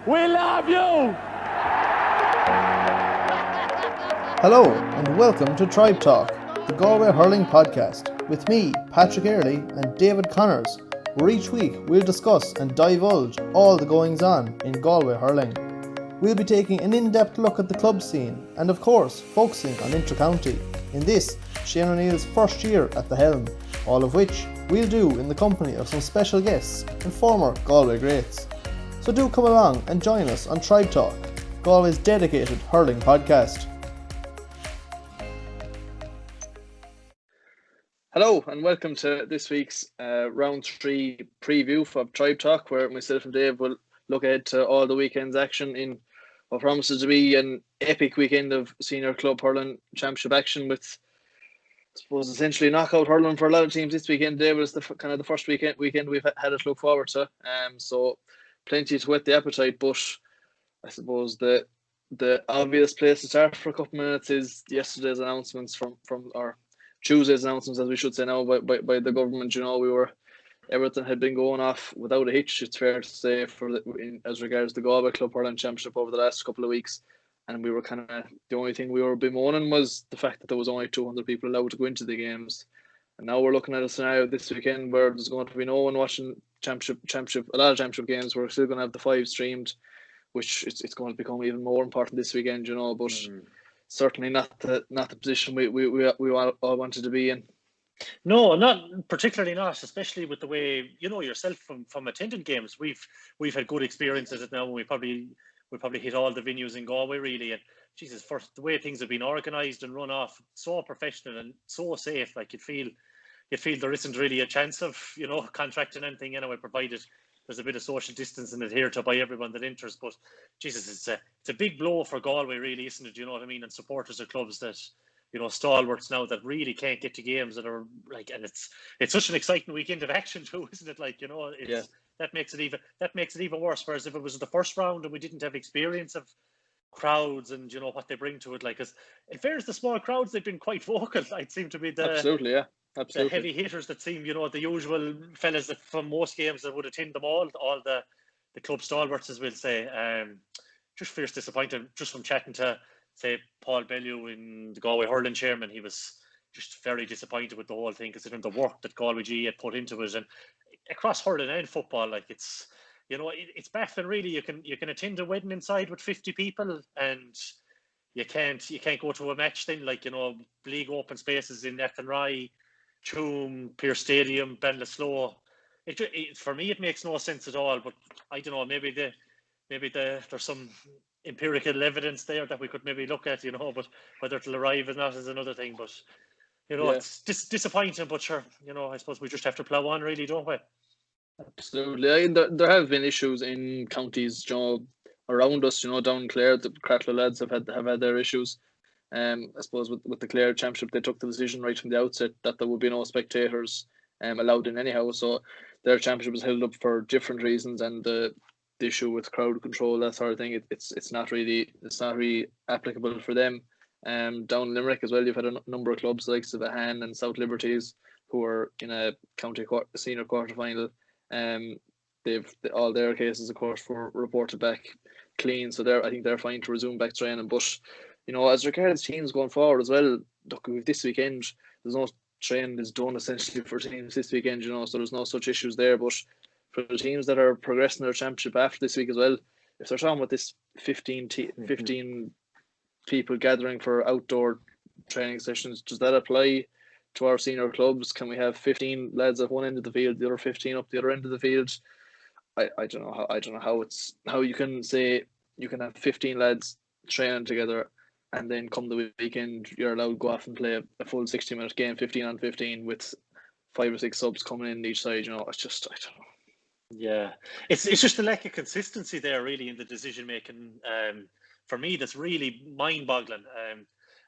We love you! Hello and welcome to Tribe Talk, the Galway Hurling podcast, with me, Patrick Earley and David Connors, where each week we'll discuss and divulge all the goings-on in Galway Hurling. We'll be taking an in-depth look at the club scene and of course focusing on inter-county, in this, Shane O'Neill's first year at the helm, all of which we'll do in the company of some special guests and former Galway greats. So do come along and join us on Tribe Talk, Galway's dedicated hurling podcast. Hello and welcome to this week's round 3 preview of Tribe Talk, where myself and Dave will look ahead to all the weekend's action in what promises to be an epic weekend of senior club hurling championship action, with, I suppose, essentially knockout hurling for a lot of teams this weekend. Dave, it's the kind of the first weekend we've had to look forward to. So plenty to whet the appetite, but I suppose the obvious place to start for a couple of minutes is yesterday's announcements from our Tuesday's announcements, as we should say now, by the government. You know, everything had been going off without a hitch, it's fair to say, as regards the Galway Club Hurling Championship over the last couple of weeks. And we were the only thing we were bemoaning was the fact that there was only 200 people allowed to go into the games. And now we're looking at a scenario this weekend where there's going to be no one watching a lot of championship games. We're still going to have the 5 streamed, which it's going to become even more important this weekend, you know, but certainly not the position we all wanted to be in. No, not particularly not, especially with the way, you know yourself from attending games. We've had good experiences at it now. We probably hit all the venues in Galway really, and Jesus, for the way things have been organised and run off, so professional and so safe, like you feel there isn't really a chance of, you know, contracting anything anyway, provided there's a bit of social distancing adhered to by everyone that enters. But Jesus, it's a big blow for Galway, really, isn't it? You know what I mean? And supporters of clubs that, you know, stalwarts now that really can't get to games that are like, and it's such an exciting weekend of action too, isn't it? Like, you know, that makes it even worse. Whereas if it was the first round and we didn't have experience of crowds and, you know, what they bring to it, like, as in fairness, the small crowds, they've been quite vocal. It seemed to be Absolutely. the heavy hitters that seem, you know, the usual fellas that from most games that would attend them all the club stalwarts, as we'll say. Just fierce disappointed just from chatting to, say, Paul Bellew, in the Galway Hurling chairman. He was just very disappointed with the whole thing, considering the work that Galway GAA had put into it, and across hurling and football, like, it's, you know, it's baffling really. You can attend a wedding inside with 50 people and you can't go to a match then, like, you know, league open spaces in Athenry, Tuam, Pearse Stadium, Ballinasloe. For me, it makes no sense at all. But I don't know. Maybe there's some empirical evidence there that we could maybe look at, you know. But whether it'll arrive or not is another thing. But, you know, It's disappointing. But sure, you know, I suppose we just have to plough on, really, don't we? Absolutely. There have been issues in counties, you know, around us. You know, down Clare, the Cratloe lads have had their issues. I suppose with the Clare Championship, they took the decision right from the outset that there would be no spectators allowed in anyhow. So their championship was held up for different reasons, and the issue with crowd control, that sort of thing, it's not really applicable for them. Down in Limerick as well, you've had a number of clubs like Han and South Liberties who are in a county senior quarter final. All their cases, of course, were reported back clean, so I think they're fine to resume back training. But, you know, as regards teams going forward as well, look, this weekend, there's no training is done essentially for teams this weekend, you know, so there's no such issues there. But for the teams that are progressing their championship after this week as well, if they're talking about this 15 people gathering for outdoor training sessions, does that apply to our senior clubs? Can we have 15 lads at one end of the field, the other 15 up the other end of the field? I don't know how you can say you can have 15 lads training together and then come the weekend you're allowed to go off and play a full 60-minute game, 15 on 15, with 5 or 6 subs coming in each side. You know, it's just, I don't know. Yeah, it's just a lack of consistency there, really, in the decision making. For me, that's really mind-boggling.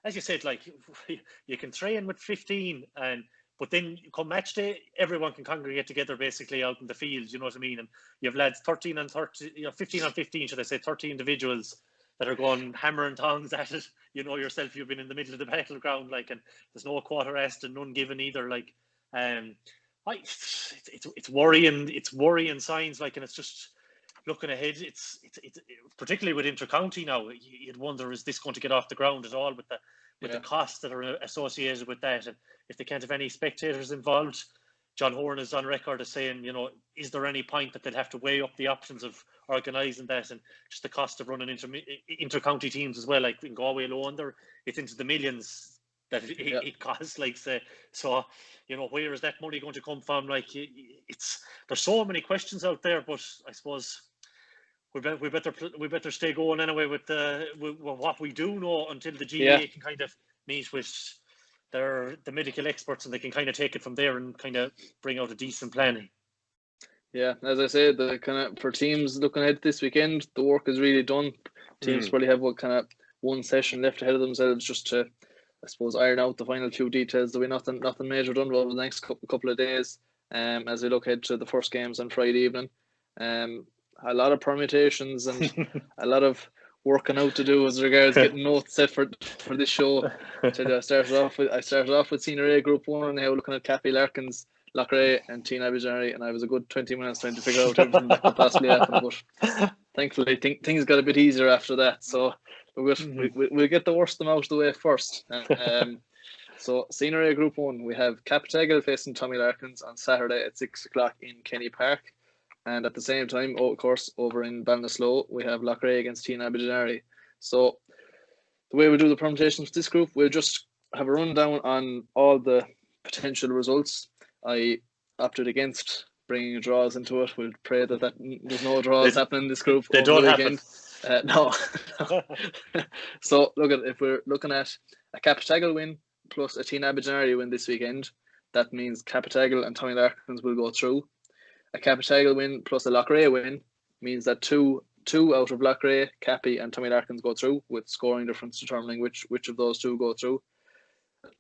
As you said, like, you can train with 15, but then come match day, everyone can congregate together basically out in the field. You know what I mean? And you have lads 13 and 30, you know, 15 on 15, should I say, 30 individuals that are going hammer and tongs at it. You know yourself, you've been in the middle of the battleground, like, and there's no quarter asked and none given either. Like, it's worrying. It's worrying signs, like, and it's just, looking ahead, it's particularly with intercounty now. You'd wonder, is this going to get off the ground at all with the costs that are associated with that, and if they can't have any spectators involved. John Horan is on record as saying, is there any point that they'd have to weigh up the options of organising that, and just the cost of running inter-county teams as well, like in Galway alone, it's into the millions that it costs, like, say. So, where is that money going to come from? Like, there's so many questions out there, but I suppose we better stay going anyway with what we do know until the GAA can kind of meet with the medical experts, and they can kind of take it from there and kind of bring out a decent plan. Yeah, as I said, the kind of for teams looking ahead this weekend, the work is really done. Teams probably have one session left ahead of themselves just to, I suppose, iron out the final few details. There'll be nothing major done over the next couple of days. As we look ahead to the first games on Friday evening, a lot of permutations and a lot of working out to do as regards getting notes set for this show. I started off with Senior A Group 1 and now looking at Cappy, Larkins, Loughrea and Teen Abergavenny, and I was a good 20 minutes trying to figure out everything that could possibly happen, but thankfully things got a bit easier after that, so we'll get the worst of them out of the way first. So Senior A Group 1, we have Captagal facing Tommy Larkins on Saturday at 6 o'clock in Kenny Park. And at the same time, of course, over in Ballinasloe, we have Loughrea against Teen Abergavenny. So the way we do the permutations for this group, we'll just have a rundown on all the potential results. I opted against bringing draws into it. We'll pray that there's no draws happening in this group. They don't happen. No. So if we're looking at a Captagal win plus a Teen Abergavenny win this weekend, that means Captagal and Tommy Larkins will go through. A Captagal win plus a Loughrea win means that two out of Loughrea, Cappy and Tommy Larkins go through, with scoring difference determining which of those two go through.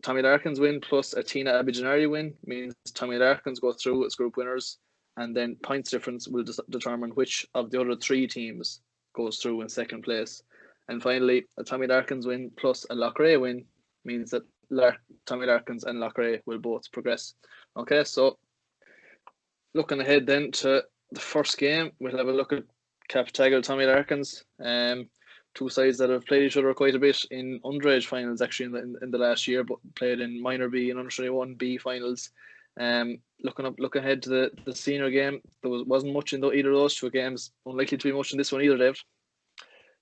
Tommy Larkins win plus a Teen Abergavenny win means Tommy Larkins go through as group winners, and then points difference will determine which of the other three teams goes through in second place. And finally, a Tommy Larkins win plus a Loughrea win means that Tommy Larkins and Loughrea will both progress. Okay, so looking ahead then to the first game, we'll have a look at Captagal, Tommy Larkins. Two sides that have played each other quite a bit in underage finals actually in the last year, but played in minor B and under 21B finals. Looking ahead to the senior game, there wasn't much in either of those two games. Unlikely to be much in this one either, Dave.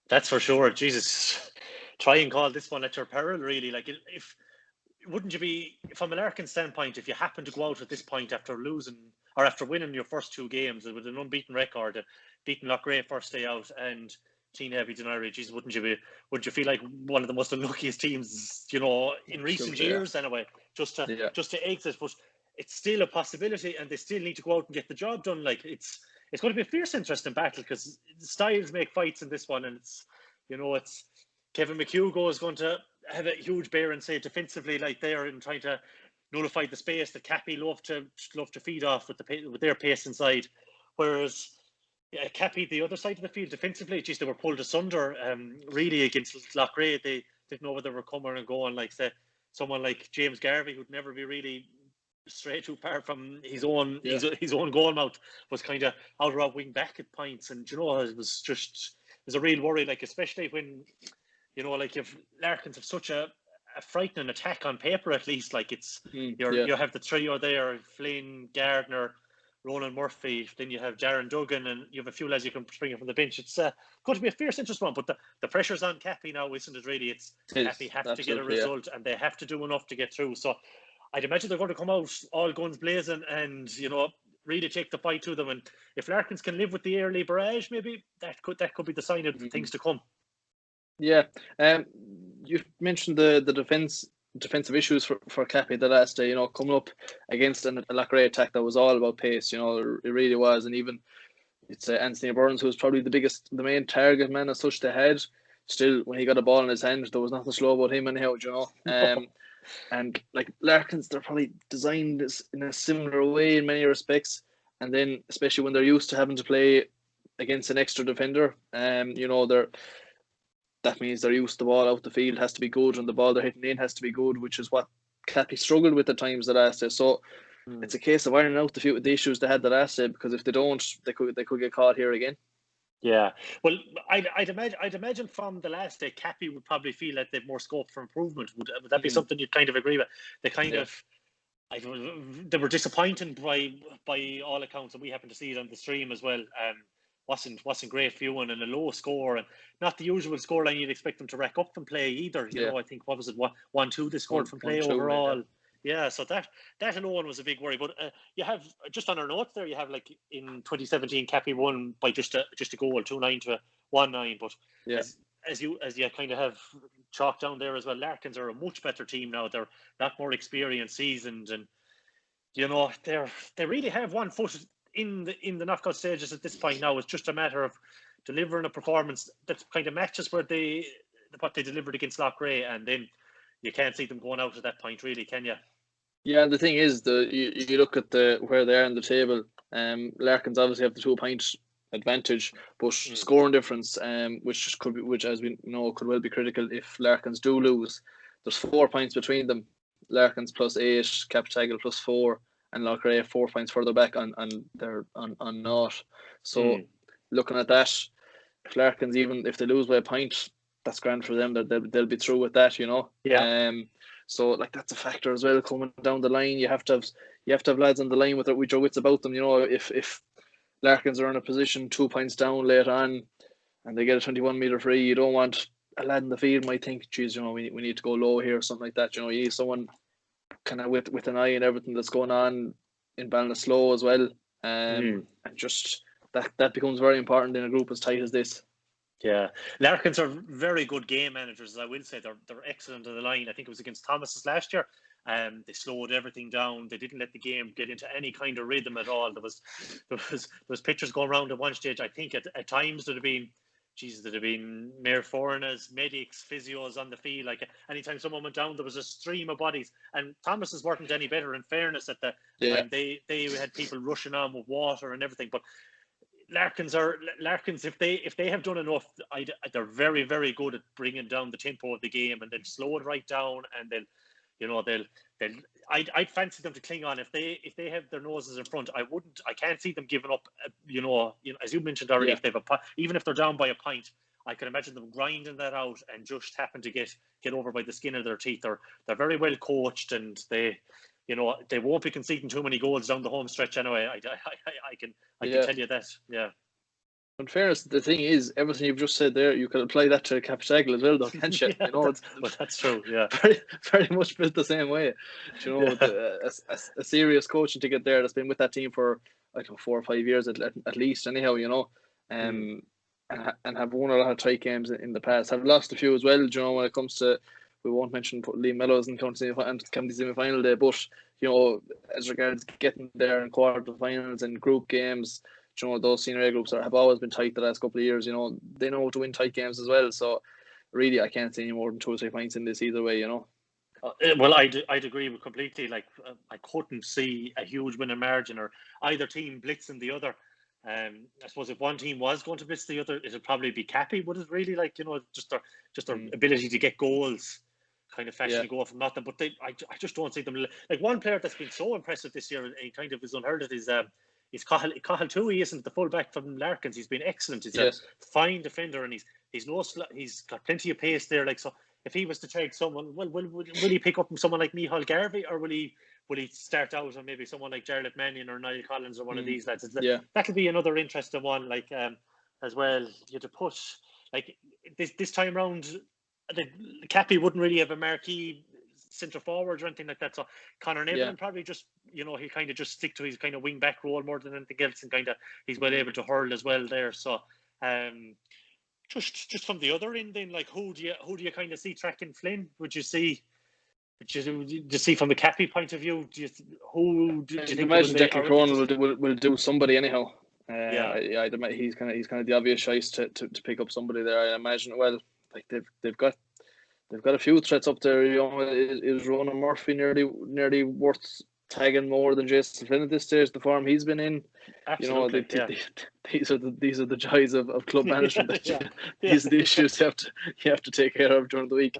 That's for sure. Jesus, try and call this one at your peril, really. Like, wouldn't you be, from a Larkin standpoint, if you happen to go out at this point after losing or after winning your first two games with an unbeaten record, beating Loughrea first day out and Teen Abergavenny, geez, wouldn't you feel like one of the most unluckiest teams, in recent years anyway, just to exit? But it's still a possibility, and they still need to go out and get the job done. Like, it's going to be a fierce, interesting battle, because styles make fights in this one, and it's Kevin McHugh is going to have a huge bearing, say, defensively, like there, and trying to nullify the space that Cappy love to feed off with their pace inside, whereas Cappy, the other side of the field, defensively, geez, they were pulled asunder really against Loughrea. They didn't know where they were coming and going. Like, say, someone like James Garvey, who'd never be really straight too far from his own goal mouth, was kind of out or out wing back at points, and it was a real worry. Like, especially when like if Larkins have such a frightening attack on paper, at least, like you have the trio there: Flynn, Gardner, Ronan Murphy, then you have Darren Duggan, and you have a few lads you can bring in from the bench. It's going to be a fierce, interesting one, but the pressure's on Cappy now, isn't it, really? Cappy have to get a result, and they have to do enough to get through. So I'd imagine they're going to come out all guns blazing and, really take the fight to them. And if Larkins can live with the early barrage, maybe that could be the sign of things to come. Yeah. You mentioned the defensive issues for Cappy the last day, coming up against a Loughrea attack that was all about pace, it really was. And even it's Anthony Burns, who was probably the main target man as such they had. Still, when he got a ball in his hand, there was nothing slow about him anyhow, and like Larkins, they're probably designed in a similar way in many respects. And then, especially when they're used to having to play against an extra defender, that means they're used to the ball out the field has to be good, and the ball they're hitting in has to be good, which is what Cappy struggled with at times the last day. So it's a case of ironing out the issues they had the last day, because if they don't, they could get caught here again. Yeah, well, I'd imagine from the last day, Cappy would probably feel that they've more scope for improvement. Would that be something you'd kind of agree with? They kind Yeah. of, they were disappointing by all accounts, and we happened to see it on the stream as well. Wasn't great viewing and a low score, and not the usual scoreline you'd expect them to rack up from play either. You know, I think what was it, 1-2 they scored from play 1-2, overall. Yeah, so that alone was a big worry. But you have, just on our notes there, you have like in 2017, Cappy won by just a goal, 2-9 to 1-9. But as you kind of have chalked down there as well, Larkins are a much better team now. They're a lot more experienced, seasoned, and you know they really have one foot in the knockout stages at this point now. It's just a matter of delivering a performance that kind of matches what they delivered against Loughrea, and then you can't see them going out at that point, really, can you? Yeah, the thing is, you look at where they are in the table. Larkins obviously have the 2-point advantage, but scoring difference, which as we know could well be critical if Larkins do lose. There's 4 points between them. Larkins +8, Captagal +4, and Loughrea 4 points further back on they're on naught. So looking at that, if Larkins, even if they lose by a point, that's grand for them. They'll be through with that, you know. Yeah. So like that's a factor as well coming down the line. You have to have lads on the line with your wits about them. You know, if Larkins are in a position 2 points down late on, and they get a 21-meter free, you don't want a lad in the field might think, geez, you know, we need to go low here or something like that. You know, you need someone kind of with an eye on everything that's going on in Ballinasloe as well. And just that becomes very important in a group as tight as this. Yeah, Larkins are very good game managers, I will say. They're excellent on the line. I think it was against Thomas's last year. They slowed everything down. They didn't let the game get into any kind of rhythm at all. There was pictures going around at one stage. I think at times there'd have been Mayor foreigners, medics, physios on the field. Like anytime someone went down, there was a stream of bodies. And Thomas's weren't any better, in fairness, at the time. They had people rushing on with water and everything. But Larkins, if they have done enough, they're very, very good at bringing down the tempo of the game and then slow it right down, and then, you know, I'd fancy them to cling on. If they have their noses in front, I can't see them giving up. You know, as you mentioned already, if even if they're down by a point, I can imagine them grinding that out and just happen to get over by the skin of their teeth. They're very well coached, and they won't be conceding too many goals down the home stretch anyway. I can tell you that. Yeah. In fairness, the thing is, everything you've just said there, you could apply that to Captagal as well, though, can't you? Yeah, you know, that's true. Yeah. Very, very much built the same way. You know, a serious coaching to get there that's been with that team for 4 or 5 years at least. Anyhow, you know, and have won a lot of tight games in the past. Have lost a few as well. You know, when it comes to, we won't mention Liam Mellows and county semi-final day, but you know, as regards getting there in quarter-finals and group games, you know, those senior A groups have always been tight the last couple of years. You know, they know how to win tight games as well. So really, I can't see any more than 2 or 3 points in this either way. You know. Well, I'd agree with completely. Like, I couldn't see a huge winning margin or either team blitzing the other. I suppose if one team was going to blitz the other, it'd probably be Cappy. Would it really? Like, you know, just their ability to get goals, kind of fashion go from nothing. But I just don't see them. Like, one player that's been so impressive this year and kind of is unheard of is Cahill too. He isn't the fullback from Larkins. He's been excellent. He's a fine defender, and he's got plenty of pace there. Like, so if he was to take someone, well, will he pick up someone like Micheál Garvey, or will he start out on maybe someone like Jarlath Mannion or Niall Collins or one of these lads? That'll be another interesting one. Like, as well, you had to put like this time round, the Cappy wouldn't really have a marquee centre forward or anything like that. So Conor Neville probably just, you know, he'll kind of just stick to his kind of wing back role more than anything else, and kind of he's well able to hurl as well there. So just from the other end, then, like, who do you kind of see tracking Flynn? Would you see from the Cappy point of view? Do you think? Imagine Declan Cronin will do somebody anyhow. He's kind of the obvious choice to pick up somebody there. I imagine. Well, like they've got a few threats up there. You know, is Ronan Murphy nearly worth tagging more than Jason Flynn at this stage? The form he's been in. Absolutely, these are the joys of club management. These are the issues you have to take care of during the week.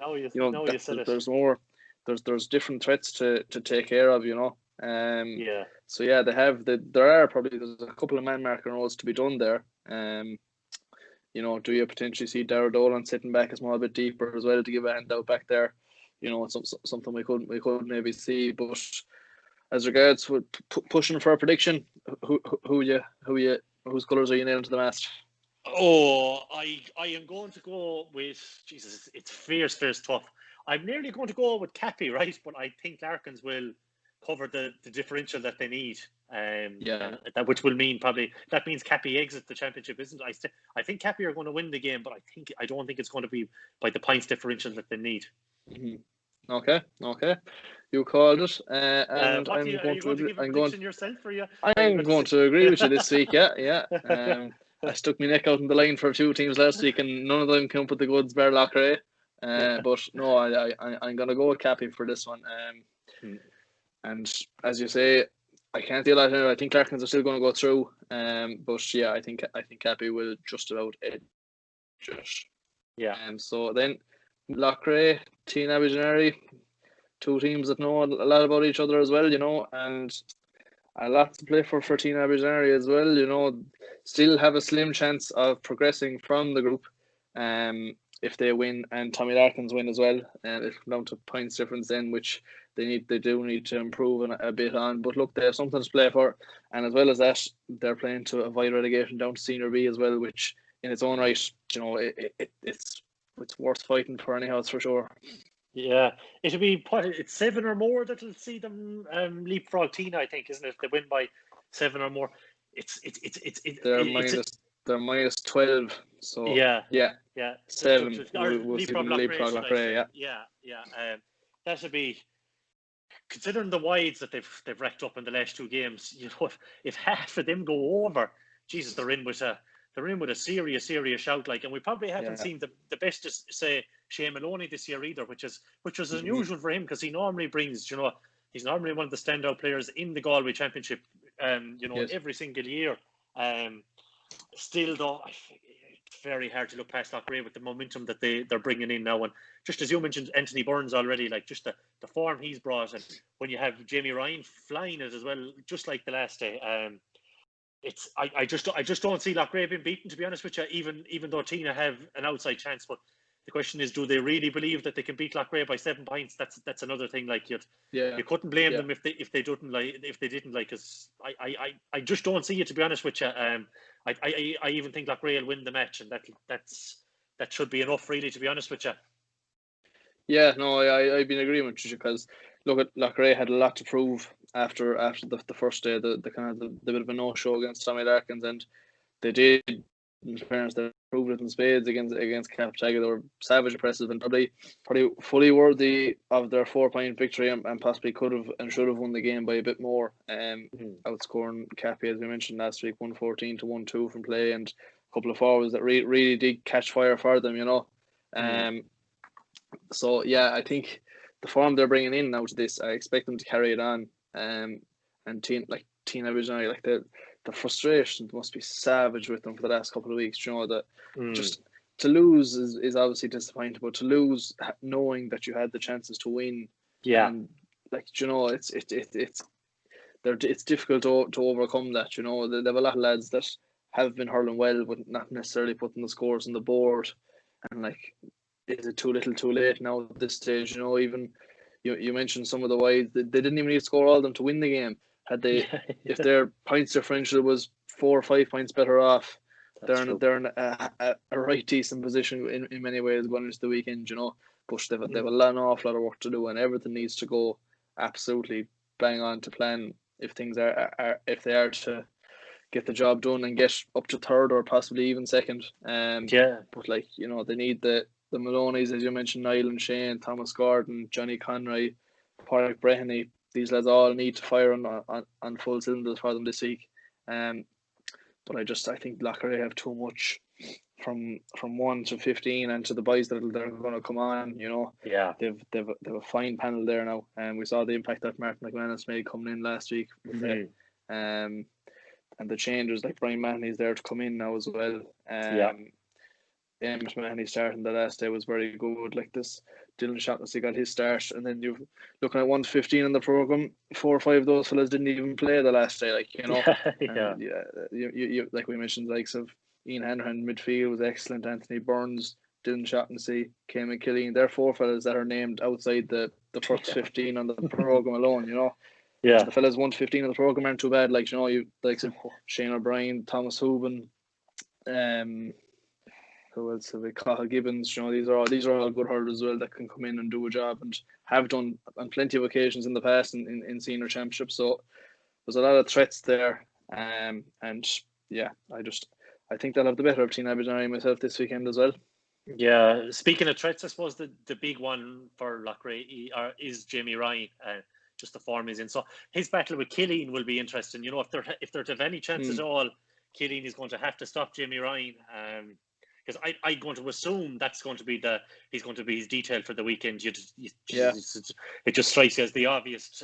There's more. There's different threats to take care of. You know. So yeah, there's a couple of man marking roles to be done there. do you potentially see Darragh Dolan sitting back a small bit deeper as well to give a hand out back there? It's something we could maybe see. But as regards with pushing for a prediction, whose colours are you nailing to the mast? Oh, I am going to go with Jesus. It's fierce tough. I'm nearly going to go with Cappy, right? But I think Larkins will cover the differential that they need. That which will mean that means Cappy exit the championship, isn't it? I think Cappy are going to win the game, but I don't think it's going to be by the points differential that they need. Mm-hmm. Okay, you called it, and are you going to give a prediction yourself? I'm going to agree with you this week. Yeah. I stuck my neck out in the line for a few teams last week, and none of them came up with the goods, bar Loughrea. But no, I'm going to go with Cappy for this one. And as you say, I can't deal that. I think Larkins are still going to go through. But yeah, I think Cappy will just about edge it. Yeah. So then, Loughrea, Teen Abigenary, two teams that know a lot about each other as well, and a lot to play for Teen Abigenary as well, still have a slim chance of progressing from the group if they win and Tommy Larkins win as well. And it's down to points difference then, which they do need to improve a bit on. But look, they have something to play for, and as well as that, they're playing to avoid relegation down to Senior B as well, which in its own right, it's worth fighting for anyhow, it's for sure. Yeah, it'll be it's 7 or more that'll see them leapfrog Tina, I think, isn't it? If they win by 7 or more, they're minus 12. So yeah. 7 we'll see them leapfrog Loughrea. Yeah. That should be, considering the wides that they've racked up in the last 2 games. If half of them go over, Jesus, they're in with a serious shout, and we probably haven't seen the best, say, Shane Maloney this year either, which was unusual for him, because he normally brings, he's normally one of the standout players in the Galway Championship, every single year. Still though, it's very hard to look past Loughrea with the momentum that they're bringing in now, and just as you mentioned Anthony Burns already, just the form he's brought, and when you have Jamie Ryan flying it as well, just like the last day. I just don't see Loughrea being beaten, to be honest with you, even though Tina have an outside chance. But the question is, do they really believe that they can beat Loughrea by 7 points? That's another thing. You couldn't blame them if they didn't because I just don't see it, to be honest with you. I even think Loughrea will win the match, and that should be enough, really, to be honest with you. Yeah, no, I've been agreeing with you, because look, Loughrea had a lot to prove after the first day, the kind of the bit of a no-show against Tommy Larkins, and they did. In fairness, they proved it in spades against Captaga. They were savage impressive, and probably fully worthy of their 4-point victory, and possibly could have and should have won the game by a bit more. Outscoring Cappy, as we mentioned last week, 114 to 1-2 from play, and a couple of forwards that really did catch fire for them. So yeah, I think the form they're bringing in now to this, I expect them to carry it on. And Teen Abigenary, the frustration must be savage with them for the last couple of weeks. That just to lose is obviously disappointing, but to lose knowing that you had the chances to win, and it's difficult to overcome that. They have a lot of lads that have been hurling well, but not necessarily putting the scores on the board, and is it too little, too late now at this stage? Even you mentioned some of the wides. They didn't even need to score all of them to win the game. Had they, if their points differential was 4 or 5 points better off, they're in a right decent position in many ways going into the weekend. But they have an awful lot of work to do, and everything needs to go absolutely bang on to plan if things if they are to get the job done and get up to third or possibly even second. But they need the Maloneys, as you mentioned, Niall and Shane, Thomas Gordon, Johnny Conroy, Pádraig Breheny. These lads all need to fire on full cylinders for them this week. But I think Loughrea have too much from 1 to 15, and to the boys that they're going to come on. Yeah, they've a fine panel there now, and we saw the impact that Martin McManus made coming in last week. And the changes, like Brian Mahoney's there to come in now as well. Amos Mahoney starting the last day was very good. Dylan Shaughnessy got his start, and then you're looking at 1 to 15 in the program. 4 or 5 of those fellas didn't even play the last day. You like we mentioned, likes of Ian Hanrahan midfield was excellent. Anthony Burns, Dylan Shaughnessy, Cayman Killeen. They're 4 fellas that are named outside the first 15 on the programme alone, you know. Yeah. And the fellas 1 to 15 on the programme aren't too bad. Like, you know, you like Shane O'Brien, Thomas Hooban, who else have we? Cathal Gibbons. You know, these are all good hurlers as well that can come in and do a job and have done on plenty of occasions in the past in senior championships. So there's a lot of threats there. And yeah, I think they'll have the better of Teen Aberdeen myself this weekend as well. Yeah, speaking of threats, I suppose the big one for Loughrea is Jamie Ryan. Just the form he's in. So his battle with Killeen will be interesting. You know, if they're to have any chance at all, Killeen is going to have to stop Jamie Ryan. Because I'm going to assume that's going to be he's going to be his detail for the weekend. It just strikes you as the obvious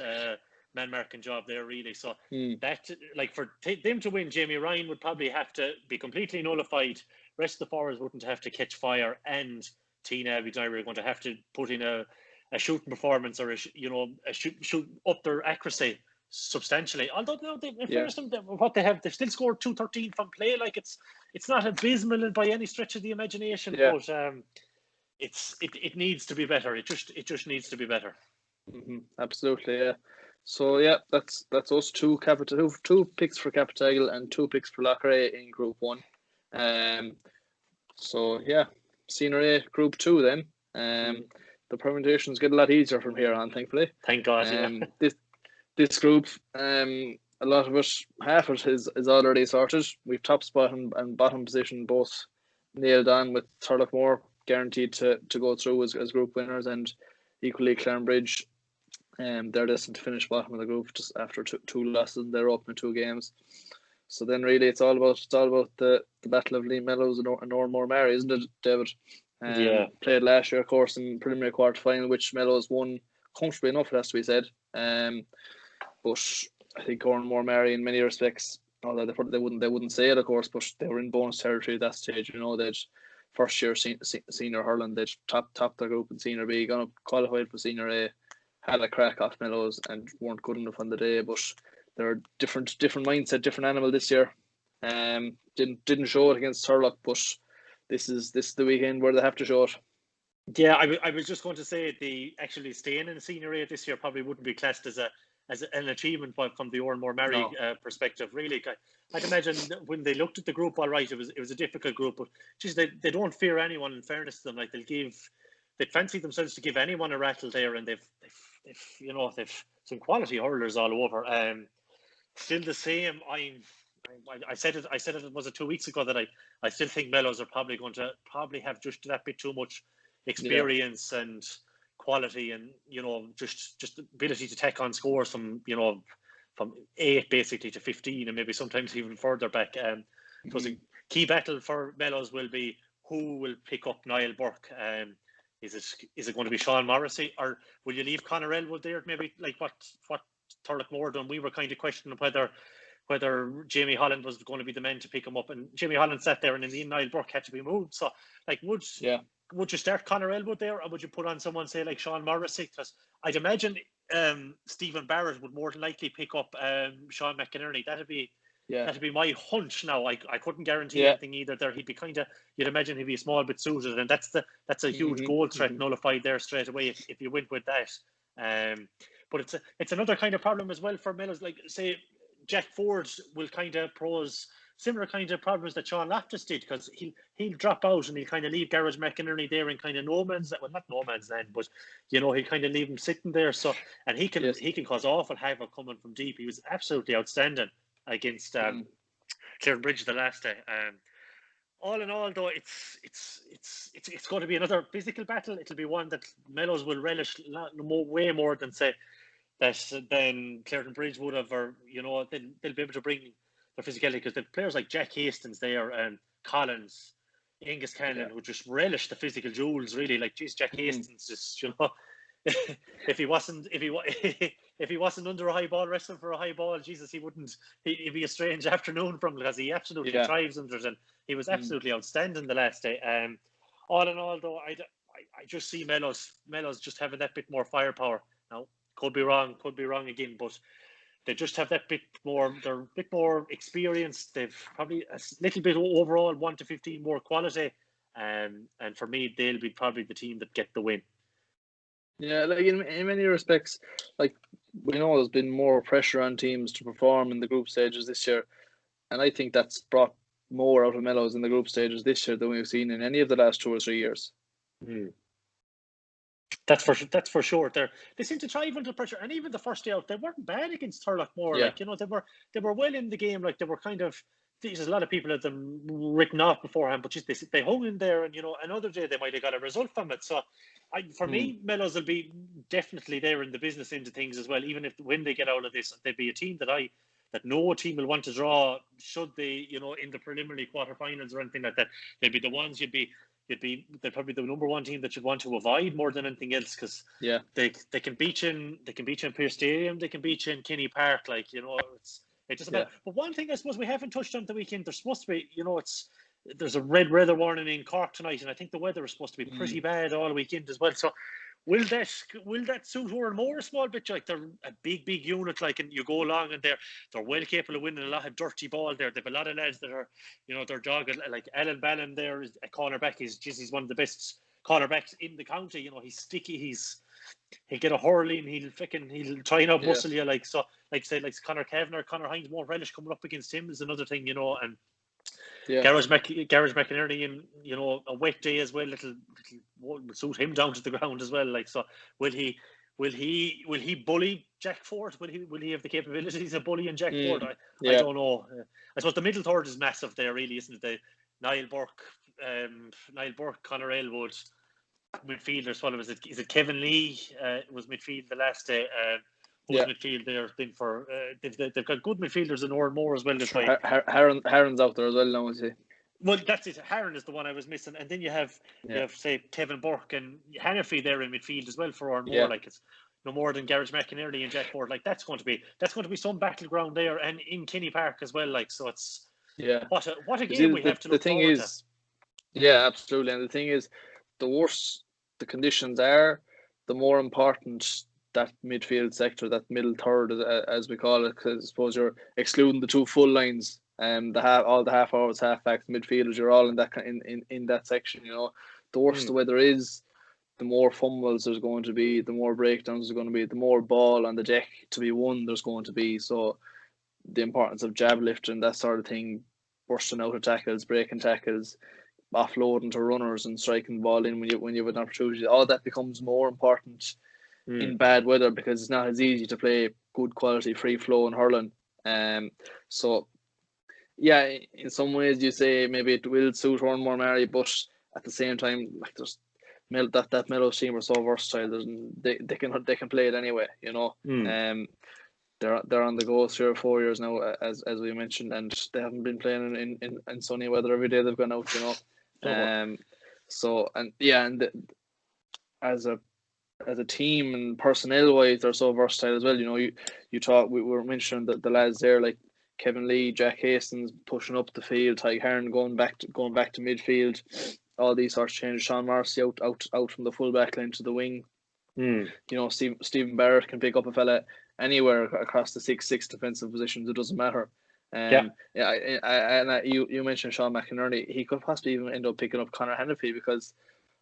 man marking job there, really. So that, like, for them to win, Jamie Ryan would probably have to be completely nullified. Rest of the forwards wouldn't have to catch fire, and Tina Aberdeen are going to have to put in a shooting performance or a shoot up their accuracy substantially. Although in fairness to them, what they have, they've still scored 213 from play. Like, it's not abysmal by any stretch of the imagination, but it needs to be better. It just needs to be better. Absolutely, yeah. So yeah, that's us two picks for Capitagle and 2 picks for Loughrea in Group 1. So yeah, Senior A Group 2 then. The permutations get a lot easier from here on, thankfully. Thank God. This group, a lot of it, half of it is already sorted. We've top spot and bottom position both nailed on, with Thurlockmore guaranteed to go through as group winners, and equally Clarenbridge. They're destined to finish bottom of the group just after two losses in their opening 2 games. So then really it's all about the Battle of Lee Mellows and Ormore Mary, isn't it, David? Played last year, of course, in preliminary quarter final, which Mellows won comfortably enough, it has to be said. But I think Ormore Mary, in many respects, although they wouldn't say it, of course, but they were in bonus territory at that stage. You know, they'd first year senior hurling, they'd top their group in Senior B, gone up qualified for Senior A, had a crack off Mellows and weren't good enough on the day. But they're different mindset, different animal this year. Didn't show it against Thurlock, but this is the weekend where they have to show it. Yeah, I was just going to say the actually staying in Senior A this year probably wouldn't be classed as an achievement from the Ormore Mary perspective. Really, I'd imagine when they looked at the group, all right, it was a difficult group, but just they don't fear anyone. In fairness to them, like they'd fancy themselves to give anyone a rattle there, and they've some quality hurlers all over. Still the same. I said it was 2 weeks ago that I still think Mellows are probably going to have just that bit too much experience and quality, and just ability to take on scores from 8 basically to 15, and maybe sometimes even further back. So a key battle for Mellows will be who will pick up Niall Burke. Is it going to be Sean Morrissey, or will you leave Conor Elwood there? Maybe like what Thurlockmore done. We were kind of questioning whether Jamie Holland was going to be the man to pick him up, and Jamie Holland sat there, and in the end Niall Burke had to be moved. So like, would you start Conor Elwood there, or would you put on someone, say, like Sean Morrissey? Because I'd imagine Stephen Barrett would more than likely pick up Sean McInerney. That'd be my hunch. Now I couldn't guarantee anything either there. He'd be you'd imagine he'd be a small bit suited, and that's a huge goal threat nullified there straight away if you went with that. But it's another kind of problem as well for Mellows. Like, say, Jack Ford will kind of pose similar kind of problems that Sean Loftus did, because he'll drop out and he'll kind of leave Garage McInerney there in kind of not no man's land, but he'll kind of leave him sitting there. So, and he can cause awful havoc coming from deep. He was absolutely outstanding against Clarenbridge the last day. All in all, though, it's going to be another physical battle. It'll be one that Mellows will relish way more than Clarenbridge would have, or they'll be able to bring their physicality, because the players like Jack Hastings there and Collins, Angus Cannon would just relish the physical duels. Really, like, geez, Jack Hastings just if he wasn't under a high ball wrestling for a high ball, Jesus, he'd be a strange afternoon from him, because he absolutely thrives under it, and he was absolutely outstanding the last day. All in all, though, I just see Mellows just having that bit more firepower. Now, could be wrong again, but they just have that bit more. They're a bit more experienced. They've probably a little bit overall 1 to 15 more quality. And for me, they'll be probably the team that get the win. Yeah, like in many respects, like we know there's been more pressure on teams to perform in the group stages this year, and I think that's brought more out of Mellows in the group stages this year than we've seen in any of the last 2 or 3 years. That's for sure. They seem to thrive under pressure, and even the first day out, they weren't bad against Thurlockmore. Yeah. Like, you know, they were well in the game. Like, they were kind of. There's a lot of people had them written off beforehand, but just they hung in there, and you know, another day they might have got a result from it. So, for me, Mellows will be definitely there in the business end of things as well. Even if when they get out of this, they'd be a team that no team will want to draw should they, you know, in the preliminary quarterfinals or anything like that. They'd be the ones they're probably the number one team that you'd want to avoid more than anything else, because they can beat you in Pearse Stadium, they can beat you in Kenny Park, like, you know, it doesn't matter. But one thing I suppose we haven't touched on the weekend, there's supposed to be, you know, there's a red weather warning in Cork tonight, and I think the weather is supposed to be pretty bad all weekend as well. So will that suit her more a small bit? Like, they're a big unit, like, and you go along and they're well capable of winning a lot of dirty ball there. They've a lot of lads that are, you know, they're dogged. Like Alan Ballon there is a cornerback. He's one of the best cornerbacks in the county. You know, he's sticky. He'll get a hurling. He'll try and out muscle you. Like, so, like say, like Conor Kavanagh, Conor Hines won't relish coming up against him is another thing, you know. And Garage McInerney in, you know, a wet day as well, little will suit him down to the ground as well. Like, so will he bully Jack Ford? Will he have the capabilities of bullying Jack Ford? I don't know. I suppose the middle third is massive there, really, isn't it? Niall Burke, Conor Elwood, midfielders. What was it? Is it Kevin Lee? Was midfield the last day. Who's midfield there? Then for they've got good midfielders in Oranmore as well. This way. Harron's out there as well now, is he? Well, that's it. Harron is the one I was missing, and then you have say Kevin Burke and Hannafy there in midfield as well for Oranmore. Like, it's no more than Garage McInerney and Jack Ford. Like, that's going to be some battleground there, and in Kenny Park as well. Like, so it's what a game we have to look forward to. Yeah, absolutely. And the thing is, the worse the conditions are, the more important that midfield sector, that middle third, as we call it, because I suppose you're excluding the two full lines, all the half hours, half backs, midfielders, you're all in that in that section. You know, the worse the weather is, the more fumbles there's going to be, the more breakdowns there's going to be, the more ball on the deck to be won there's going to be. So the importance of jab lifting, that sort of thing, bursting out of tackles, breaking tackles, offloading to runners and striking the ball in when you have an opportunity, all that becomes more important in bad weather, because it's not as easy to play good quality free flow and hurling. So yeah, in some ways you say maybe it will suit Oranmore Mary, but at the same time, like, there's that Mellows team are so versatile. They can play it anyway, you know. They're on the go 3 or 4 years now, as we mentioned, and they haven't been playing in sunny weather every day they've gone out, you know. So, and as a team and personnel wise, they're so versatile as well. You know, you talk, we were mentioning the lads there, like Kevin Lee, Jack Hastings pushing up the field, Ty Hearn going back to midfield, all these sorts of changes. Sean Marcy out from the full back line to the wing. You know, Stephen Barrett can pick up a fella anywhere across the 6 defensive positions. It doesn't matter. You mentioned Sean McInerney. He could possibly even end up picking up Conor Hannafy, because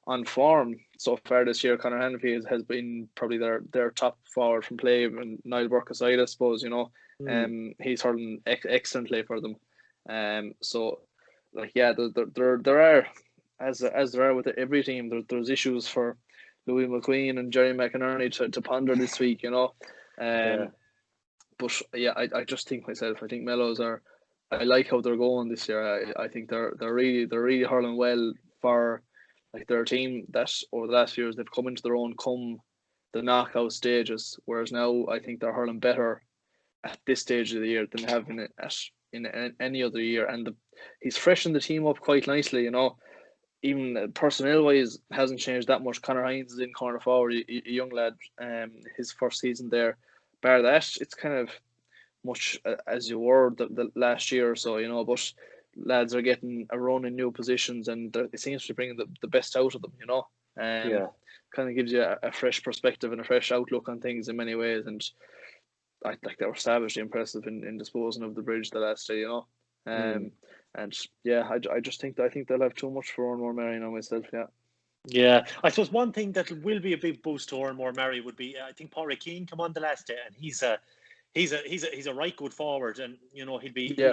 on form so far this year, Conor Hannafy has been probably their top forward from play, and Niall Burke aside, I suppose, you know. He's hurling excellently for them. So, like, yeah, there are, as there are with every team, there's issues for Louis McQueen and Jerry McInerney to ponder this week, you know. But yeah, I just think myself, I think Mellows I like how they're going this year. I think they're really hurling well for, like, their team that over the last few years they've come into their own come the knockout stages, whereas now I think they're hurling better at this stage of the year than they have in any other year. And he's freshened the team up quite nicely, you know. Even personnel wise hasn't changed that much. Conor Hines is in corner forward, a young lad, his first season there. Bar that, it's kind of much as you were the last year or so, you know, but lads are getting a run in new positions, and it seems to be bringing the best out of them, you know. Kind of gives you a fresh perspective and a fresh outlook on things in many ways. And they were savagely impressive in disposing of the Bridge the last day, And yeah, I think they'll have too much for Oranmore Mary now myself. Yeah. Yeah, I suppose one thing that will be a big boost to Oranmore Mary would be, I think Paul Keane come on the last day, and he's a right good forward, and he'll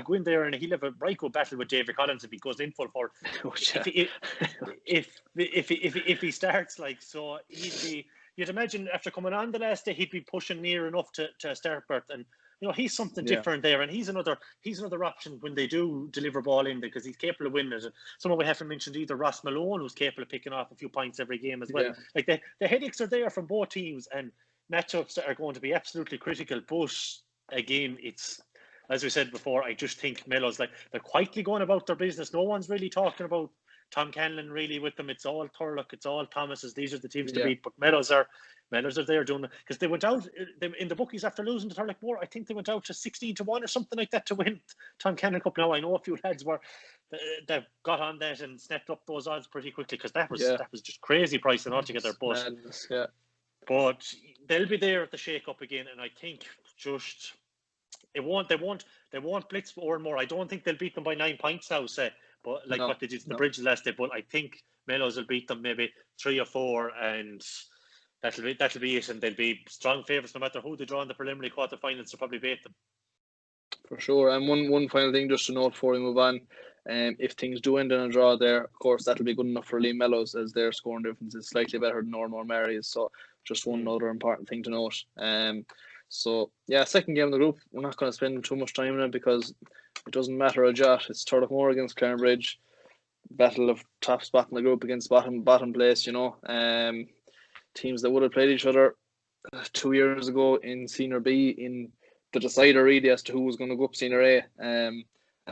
go in there and he'll have a right good battle with David Collins if he goes in full forward. If he starts so, you'd imagine after coming on the last day he'd be pushing near enough to a start berth, and he's something different there, and he's another option when they do deliver ball in, because he's capable of winning it. Someone we haven't mentioned either, Ross Malone, who's capable of picking off a few points every game as well. The headaches are there from both teams, and matchups that are going to be absolutely critical. But again, it's, as we said before, I just think Mellows, they're quietly going about their business. No one's really talking about Tom Canlon really with them. It's all Thurlock, it's all Thomas's. These are the teams to beat. But Mellows are there doing it, because they went out in the bookies after losing to Thurlock Moor. I think they went out to 16-1 or something like that to win Tom Canlon Cup. Now I know a few lads that got on that and snapped up those odds pretty quickly, because that was just crazy pricing altogether. But madness, but they'll be there at the shake up again, and I think just they won't blitz Oranmore. I don't think they'll beat them by 9 points now, say, but what they did to the Bridge last day. But I think Mellows will beat them maybe 3 or 4, and that'll be it. And they'll be strong favourites no matter who they draw in the preliminary quarterfinals to probably beat them. For sure. And one final thing just to note before we move on. If things do end in a draw there, of course, that'll be good enough for Lee Mellows, as their scoring difference is slightly better than Oranmore Mary's. So just one other important thing to note. So yeah, second game of the group, we're not going to spend too much time on it because it doesn't matter a jot. It's Thurlock Moor against Clarenbridge, battle of top spot in the group against bottom place. Teams that would have played each other 2 years ago in Senior B in the decider really as to who was going to go up Senior A.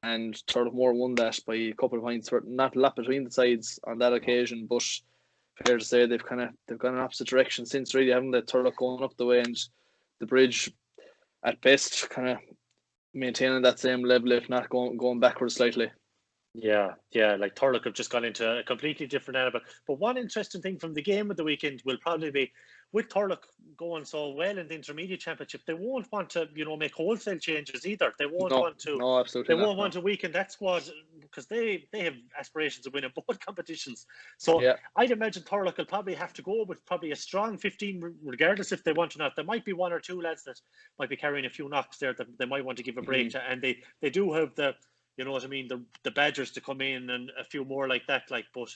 And Thurlock Moor won that by a couple of points. Not a lot between the sides on that occasion, but fair to say they've gone in opposite direction since, really, haven't they? Thurlock going up the way, and the Bridge at best kind of maintaining that same level, if not going backwards slightly. Yeah, Thurlock have just gone into a completely different animal. But one interesting thing from the game of the weekend will probably be, with Thurlock going so well in the intermediate championship, they won't want to, make wholesale changes either. They won't want to. No, absolutely. They won't want to weaken that squad, because they have aspirations of winning both competitions. So I'd imagine Thurlock will probably have to go with probably a strong 15, regardless if they want to not. There might be 1 or 2 lads that might be carrying a few knocks there that they might want to give a break to, and they do have the. You know what I mean? The Badgers to come in and a few more like that, but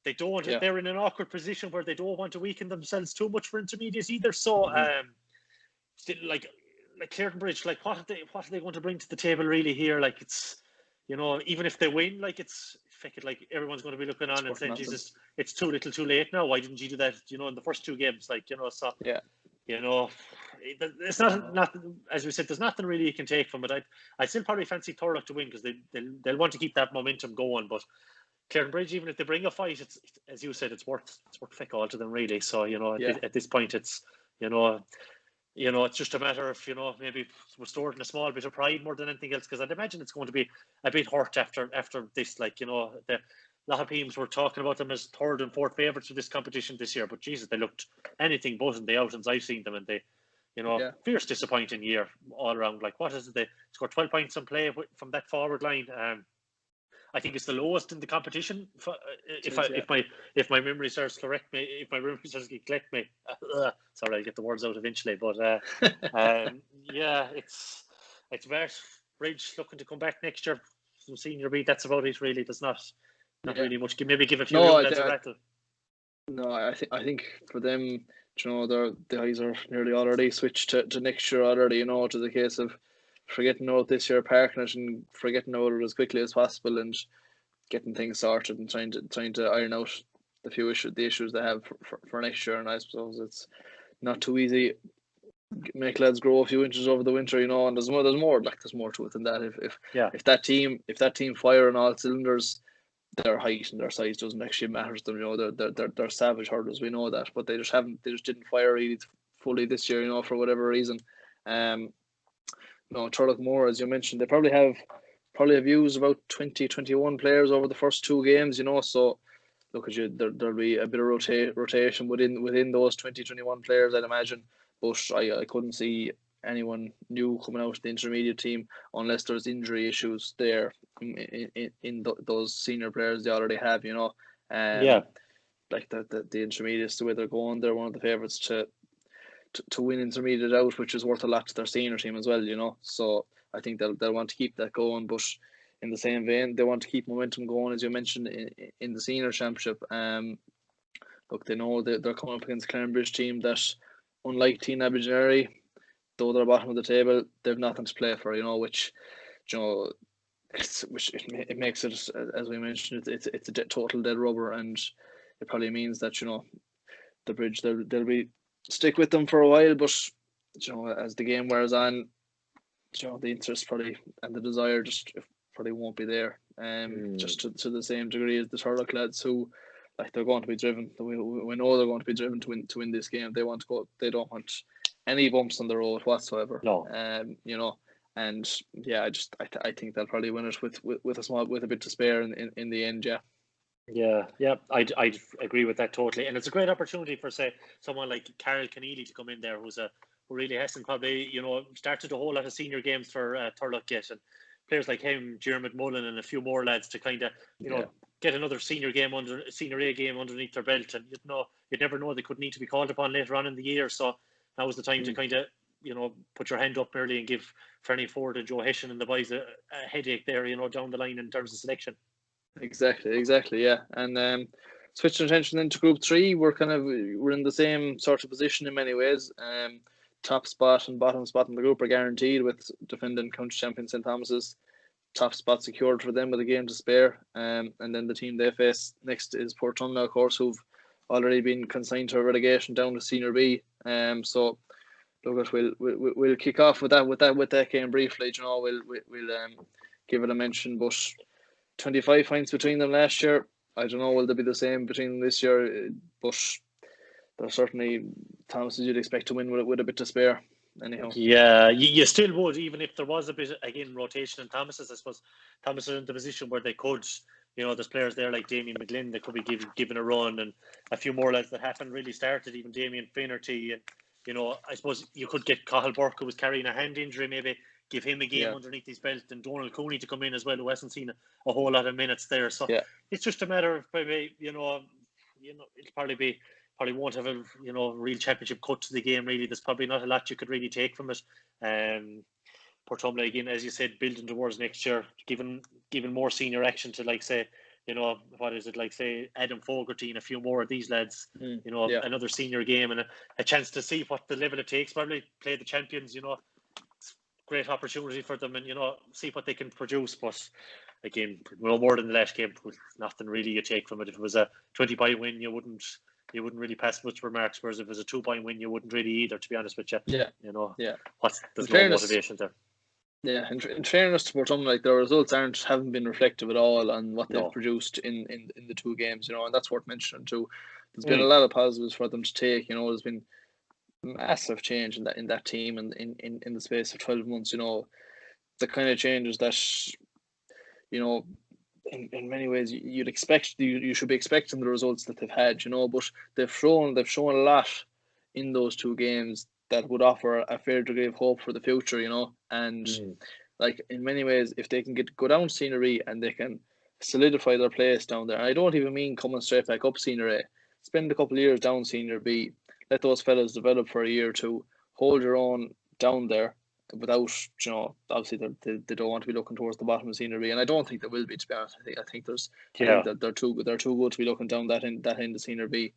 they don't. Yeah. They're in an awkward position where they don't want to weaken themselves too much for intermediate either. So, Clarenbridge, what are they going to bring to the table really here? It's, even if they win, it's everyone's going to be looking on and saying, Jesus, it's too little, too late now. Why didn't you do that? In the first 2 games, So yeah. It's not as we said. There's nothing really you can take from it. I still probably fancy Thurlock to win, because they'll want to keep that momentum going. But Clarenbridge, even if they bring a fight, it's, as you said, it's worth feck all to them really. So at this point, it's it's just a matter of maybe restoring a small bit of pride more than anything else, because I'd imagine it's going to be a bit hurt after this. A lot of teams were talking about them as 3rd and 4th favourites for this competition this year, but Jesus, they looked anything but in the outings I've seen them, and they, fierce disappointing year all around. What is it? They scored 12 points on play from that forward line. I think it's the lowest in the competition. If my memory serves correct me, collect me. Sorry, I'll get the words out eventually. But it's Bridge looking to come back next year from Senior B. That's about it really. There's not really much. Maybe give a few lads a rattle. No, I think for them, the eyes are nearly already switched to next year already. To the case of forgetting out this year, parking it, and forgetting out it as quickly as possible, and getting things sorted, and trying to iron out the issues they have for next year. And I suppose it's not too easy. Make lads grow a few inches over the winter, and there's more to it than that. If that team fire on all cylinders, their height and their size doesn't actually matter to them. They're savage hurdles, we know that, but they just didn't fire really fully this year, for whatever reason. Thurlock Moor, as you mentioned, they probably have used about 20-21 players over the first 2 games, so look at you, there'll be a bit of rotation within those 20-21 players, I'd imagine, but I couldn't see anyone new coming out of the intermediate team unless there's injury issues there in those senior players they already have, you know. Like the intermediates, the way they're going, they're one of the favourites to win intermediate out, which is worth a lot to their senior team as well, you know. So I think they'll want to keep that going, but in the same vein, they want to keep momentum going, as you mentioned, in the senior championship. Look, they know they're coming up against Clarenbridge team that, unlike Teen Aberdeenary, though they're bottom of the table, they've nothing to play for, you know, which, you know, it makes it, as we mentioned, it's a total dead rubber, and it probably means that, you know, the Bridge, they'll be stick with them for a while, but, you know, as the game wears on, you know, the interest probably and the desire just probably won't be there, just to the same degree as the Turlock lads, who, like, they're going to be driven. We know they're going to be driven to win this game. They want to go. They don't want any bumps on the road whatsoever. No. You know, and yeah, I think they'll probably win it with a bit to spare in the end. Yeah, I'd agree with that totally, and it's a great opportunity for, say, someone like Carol Keneally to come in there, who really hasn't probably, you know, started a whole lot of senior games for Turlock yet, and players like him, Jeremy Mullen, and a few more lads to kind of, you know, get another senior A game underneath their belt, and you'd never know, they could need to be called upon later on in the year. So now was the time to kind of, you know, put your hand up early and give Fernie Ford and Joe Hession and the boys a headache there, you know, down the line in terms of selection. Exactly, yeah. And switching attention then to Group 3, we're in the same sort of position in many ways. Top spot and bottom spot in the group are guaranteed, with defending county champion St Thomas's top spot secured for them with a game to spare. And then the team they face next is Portumna, of course, who've already been consigned to relegation down to Senior B. So look, we'll kick off with that game briefly. You know, we'll give it a mention, but 25 points between them last year. I don't know, will they be the same between them this year? But they're certainly Thomas you'd expect to win with a bit to spare. Anyhow. Yeah, you still would, even if there was a bit, again, rotation in Thomas's. I suppose Thomas are in the position where they could, you know, there's players there like Damien McGlynn that could be given a run, and a few more lads that haven't really started, even Damien Finnerty. And, you know, I suppose you could get Cathal Burke, who was carrying a hand injury, maybe give him a game underneath his belt, and Donald Cooney to come in as well, who hasn't seen a whole lot of minutes there. So it's just a matter of maybe, you know, it'll probably won't have a, you know, real championship cut to the game, really. There's probably not a lot you could really take from it. Portumna, again, as you said, building towards next year, giving more senior action to, like, say, you know, what is it, like, say, Adam Fogarty and a few more of these lads, you know, another senior game and a chance to see what the level it takes, probably play the champions, you know. It's a great opportunity for them, and, you know, see what they can produce. But again, no more than the last game, nothing really you take from it. If it was a 20-point win, you wouldn't really pass much remarks, whereas if it was a 2-point win, you wouldn't really either, to be honest with you. You know, there's no motivation there. Yeah, in fairness to Portumna, like, their results haven't been reflective at all on what they've produced in the two games, you know, and that's worth mentioning too. There's been a lot of positives for them to take, you know. There's been massive change in that team and in the space of 12 months, you know, the kind of changes that, you know, in many ways you should be expecting the results that they've had, you know, but they've shown a lot in those two games that would offer a fair degree of hope for the future, you know. And like, in many ways, if they can go down Senior E and they can solidify their place down there, and I don't even mean coming straight back up Senior A, spend a couple of years down Senior B, let those fellas develop for a year or two, hold your own down there without, you know, obviously they don't want to be looking towards the bottom of Senior B, and I don't think they will be, to be honest. I think that they're too good to be looking down that end of Senior B.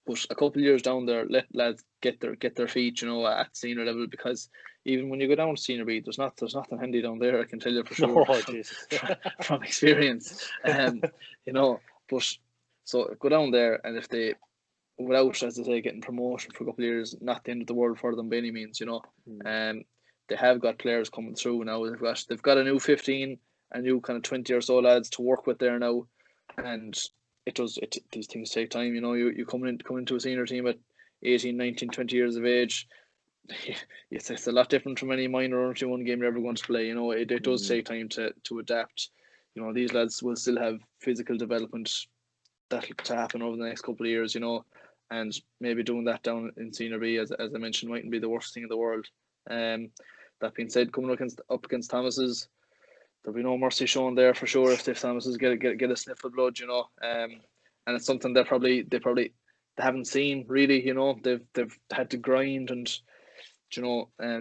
But a couple of years down there, let lads get their feet, you know, at senior level, because even when you go down to Senior B, there's nothing handy down there, I can tell you for sure. From experience. You know, but so go down there, and if they, without, as I say, getting promotion for a couple of years, not the end of the world for them by any means, you know. They have got players coming through now. They've got a new 15, a new kind of 20 or so lads to work with there now, and these things take time, you know. You come into a senior team at 18, 19, 20 years of age. It's a lot different from any minor or one game you're ever going to play, you know. It does take time to adapt. You know, these lads will still have physical development that'll to happen over the next couple of years, you know. and maybe doing that down in Senior B, as I mentioned, mightn't be the worst thing in the world. That being said, coming up against Thomas's, there'll be no mercy shown there for sure if Thomas's get a sniff of blood, and it's something they haven't seen really. They've had to grind and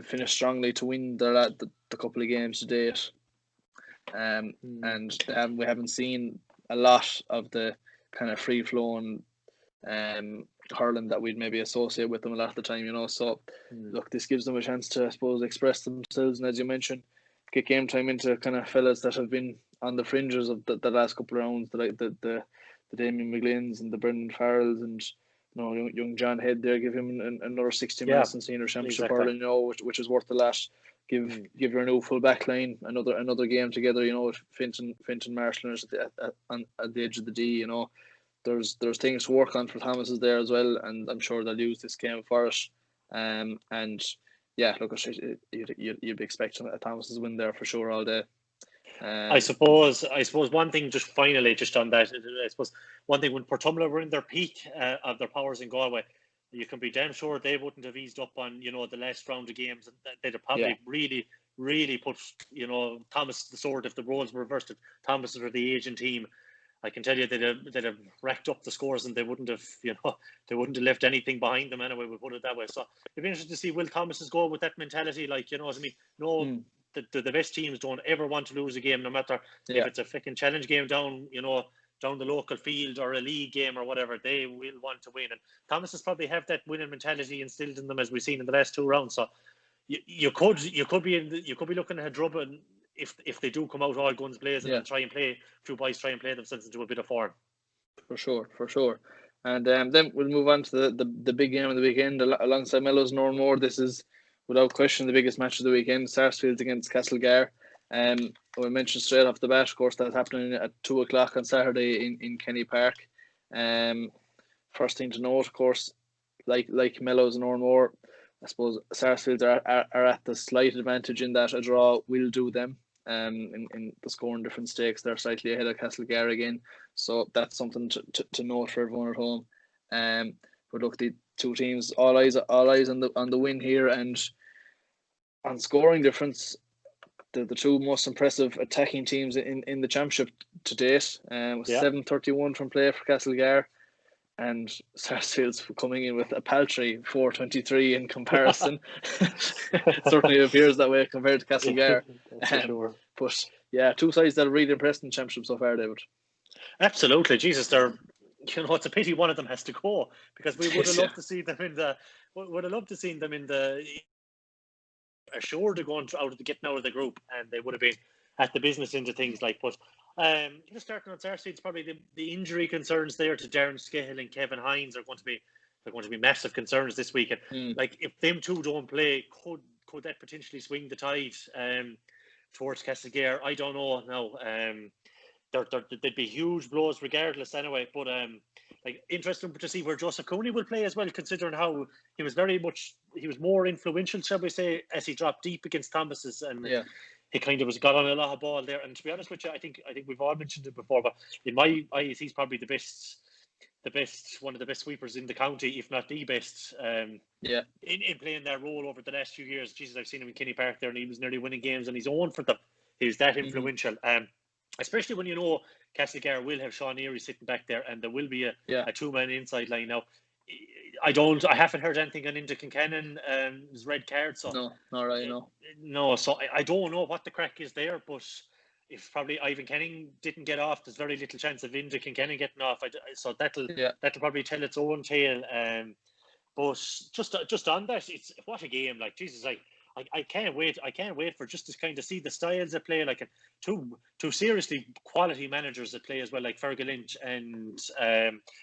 finish strongly to win the couple of games to date. And we haven't seen a lot of the kind of free flowing hurling that we'd maybe associate with them a lot of the time. So look, this gives them a chance to, I suppose, express themselves, and as you mentioned, get game time into kind of fellas that have been on the fringes of the last couple of rounds, like the Damien McGlynn's and the Brendan Farrells, and young John Head there. Give him another 60 minutes in senior championship hurling, which is worth a lot. Give your new full back line another game together, with Finton Marshallers at the edge of the D. There's things to work on for Thomas's there as well, and I'm sure they'll use this game for it. And yeah, look, you'd be expecting a Thomas's win there for sure all day. I suppose one thing, just finally, just on that, I suppose one thing, when Portumla were in their peak of their powers in Galway, you can be damn sure they wouldn't have eased up on the last round of games, and they'd have probably really put Thomas to the sword if the roles were reversed. If Thomas were the Asian team, I can tell you they'd have racked up the scores, and they wouldn't have left anything behind them anyway. We'll put it that way. So it'd be interesting to see, will Thomas's go with that mentality, like, what I mean? No. The best teams don't ever want to lose a game, no matter if it's a freaking challenge game down the local field or a league game or whatever. They will want to win, and Thomas's probably have that winning mentality instilled in them, as we've seen in the last 2 rounds. So you could be looking at Drubbin if they do come out all guns blazing and try and play a few boys, try and play themselves into a bit of form. For sure. And then we'll move on to the big game of the weekend alongside Mellows and More. This is, without question, the biggest match of the weekend, Sarsfields against Castlegar. We mentioned straight off the bat, of course, that's happening at 2:00 on Saturday in Kenny Park. First thing to note, of course, like Mellows and More, I suppose Sarsfields are at the slight advantage in that a draw will do them. In the scoring different stakes, they're slightly ahead of Castlegar again, so that's something to note for everyone at home. But look, the two teams, all eyes on the win here, and on scoring difference, the two most impressive attacking teams in the championship to date. With 7:31 from play for Castlegar, and Sarsfields coming in with a paltry 4:23 in comparison. Certainly appears that way compared to Castlegar. Sure. But yeah, two sides that have really impressed in the championship so far, David. Absolutely, Jesus, they're. It's a pity one of them has to go, because we would have loved to see them in the. Would have loved to see them in the. Assured of getting out of the group, and they would have been at the business into things like. But just starting on Sarsfields, it's probably the injury concerns there to Darren Scahill and Kevin Hines are going to be massive concerns this weekend. Like, if them two don't play, could that potentially swing the tide towards Castlegar? I don't know now. There'd be huge blows regardless anyway, but like, interesting to see where Joseph Cooney will play as well, considering how he was more influential, shall we say, as he dropped deep against Thomas's, and he kind of got on a lot of ball there. And to be honest with you, I think we've all mentioned it before, but in my eyes, he's probably one of the best sweepers in the county, if not the best. In playing that role over the last few years. Jesus, I've seen him in Kenny Park there, and he was nearly winning games on his own for them. He was that influential. Especially when Castlegar will have Sean Erie sitting back there, and there will be a 2-man inside line. Now, I haven't heard anything on Inda Kincannon his red card. So no, not right, no. No, so I don't know what the crack is there, but if probably Ivan Kenning didn't get off, there's very little chance of Inda Kincannon getting off. So that'll probably tell its own tale. But just on that, it's what a game! Like, Jesus, I can't wait. I can't wait for just to kind of see the styles that play, like two seriously quality managers that play as well, like Fergal Lynch and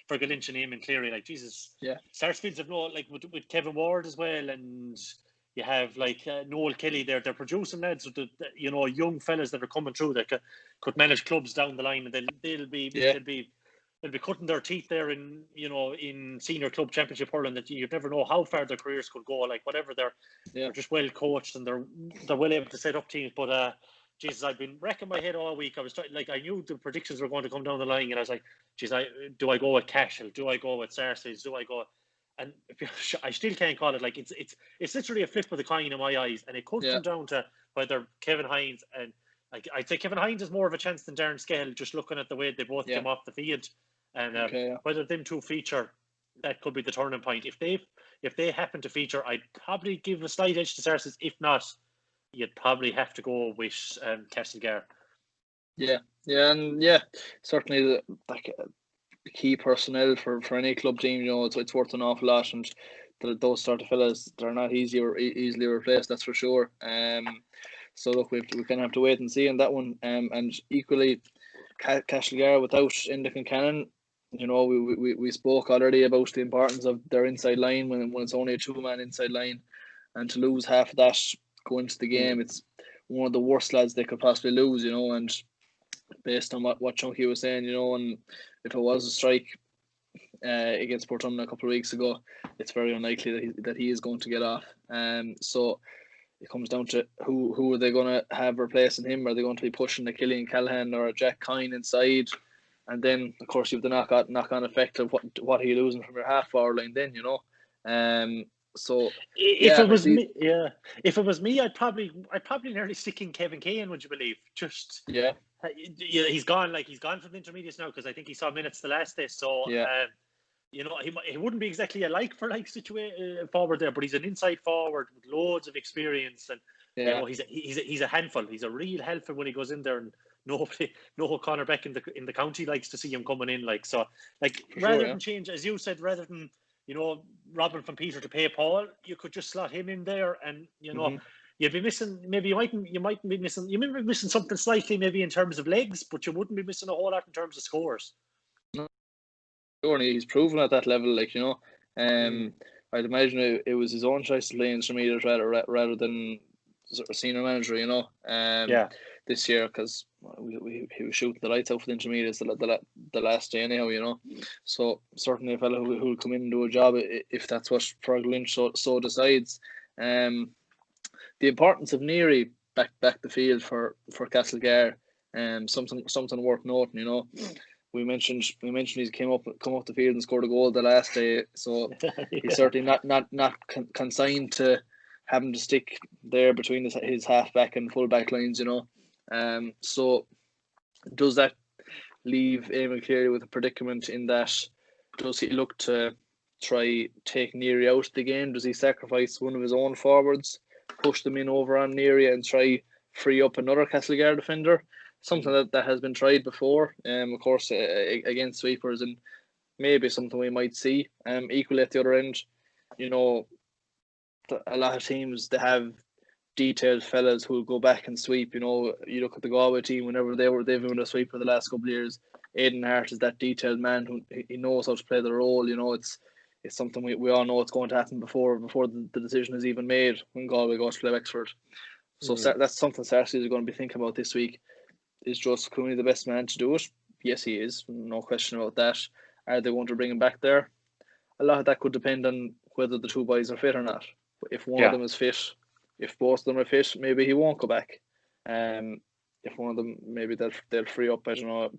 Eamon Cleary. Like, Jesus, Sarsfields have with Kevin Ward as well, and you have like Noel Kelly there. They're producing lads, young fellas that are coming through that could manage clubs down the line, and they'll be cutting their teeth there in senior club championship hurling, that you'd never know how far their careers could go. Like, whatever, they're just well coached, and they're well able to set up teams. But Jesus, I've been wrecking my head all week. I was trying, like, I knew the predictions were going to come down the line, and I was like, geez, do I go with Cashel? Do I go with Sarsfields? Do I go? And I still can't call it. Like, it's literally a flip of the coin in my eyes, and it could come down to whether Kevin Hines and, like, I'd say Kevin Hines has more of a chance than Darren Scahill, just looking at the way they both came off the field, and whether them two feature, that could be the turning point. If they happen to feature, I'd probably give a slight edge to Sarsfields. If not, you'd probably have to go with Castlegar. Yeah, and certainly the key personnel for any club team, you know, it's worth an awful lot, and those sort of fellas, they're not easily replaced, that's for sure. So look, we kind of have to wait and see on that one. And equally, Castlegar without Enda Concannon, you know, we spoke already about the importance of their inside line when it's only a 2-man inside line, and to lose half of that going into the game, it's one of the worst lads they could possibly lose, you know. And based on what Chunky was saying, you know, and if it was a strike against Portumna a couple of weeks ago, it's very unlikely that he is going to get off. So it comes down to who are they going to have replacing him? Are they going to be pushing a Killian Callahan or a Jack Kine inside? And then, of course, you have the knock-on effect of what are you losing from your half-forward line then, you know? So if it was me, I'd probably nearly stick in Kevin Kane. Would you believe? Just he's gone from the intermediates now, because I think he saw minutes the last day. So you know, he wouldn't be exactly a like for like situation forward there, but he's an inside forward with loads of experience, and you know, he's a handful. He's a real handful when he goes in there, and no Conor Beck in the county likes to see him coming in. Like, so, like, rather than change, as you said, rather than, you know, robbing from Peter to pay Paul, you could just slot him in there, and you know, you'd be missing. Maybe you might be missing something slightly, maybe in terms of legs, but you wouldn't be missing a whole lot in terms of scores. He's proven at that level, like, you know. I'd imagine it was his own choice to play intermediate rather than sort of senior manager, you know. This year, because he was shooting the lights out for the intermediates the last day anyhow, you know. So certainly a fellow who will come in and do a job if that's what Fergal Lynch so decides. The importance of Neary back the field for Castlegar, something worth noting, you know. We mentioned he's come off the field and scored a goal the last day, so he's certainly not consigned to having to stick there between his half-back and full-back lines, you know. So does that leave Eamon Cleary with a predicament in that? Does he look to try take Neary out of the game? Does he sacrifice one of his own forwards, push them in over on Neary, and try free up another Castlegar defender? Something that has been tried before, of course, against sweepers, and maybe something we might see. Equally at the other end, you know, a lot of teams, they have detailed fellas who will go back and sweep. You know, you look at the Galway team, whenever they've been a sweep for the last couple of years, Aidan Hart is that detailed man who he knows how to play the role. You know, it's something we all know it's going to happen before the decision is even made when Galway goes to play Wexford. So that's something Sarsfields are going to be thinking about this week. Is Joseph Cooney the best man to do it? Yes, he is. No question about that. Are they going to bring him back there? A lot of that could depend on whether the two boys are fit or not. If one of them is fit, if both of them are fit, maybe he won't go back. If one of them, maybe they'll free up, I don't know,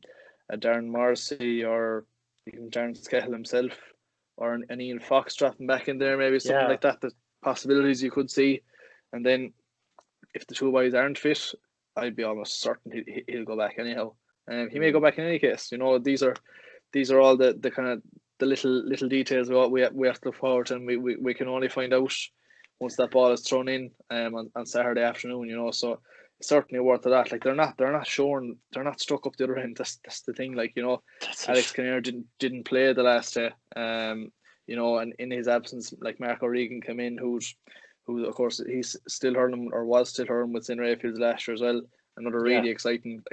a Darren Morrissey or even Darren Scahill himself, or an Ian Fox dropping back in there, maybe something like that. The possibilities you could see. And then if the two boys aren't fit, I'd be almost certain he'll go back anyhow. He may go back in any case. You know, these are all the kind of the little details of what we have to look forward to, and we can only find out once that ball is thrown in on Saturday afternoon. You know, so it's certainly worth of that. Like they're not showing, they're not stuck up the other end. That's the thing. Like, you know, Alex Kinnear didn't play the last day. You know, and in his absence, like Mark O'Regan came in, who of course he's still hurling, or was still hurling with St. Rayfields last year as well. Another really exciting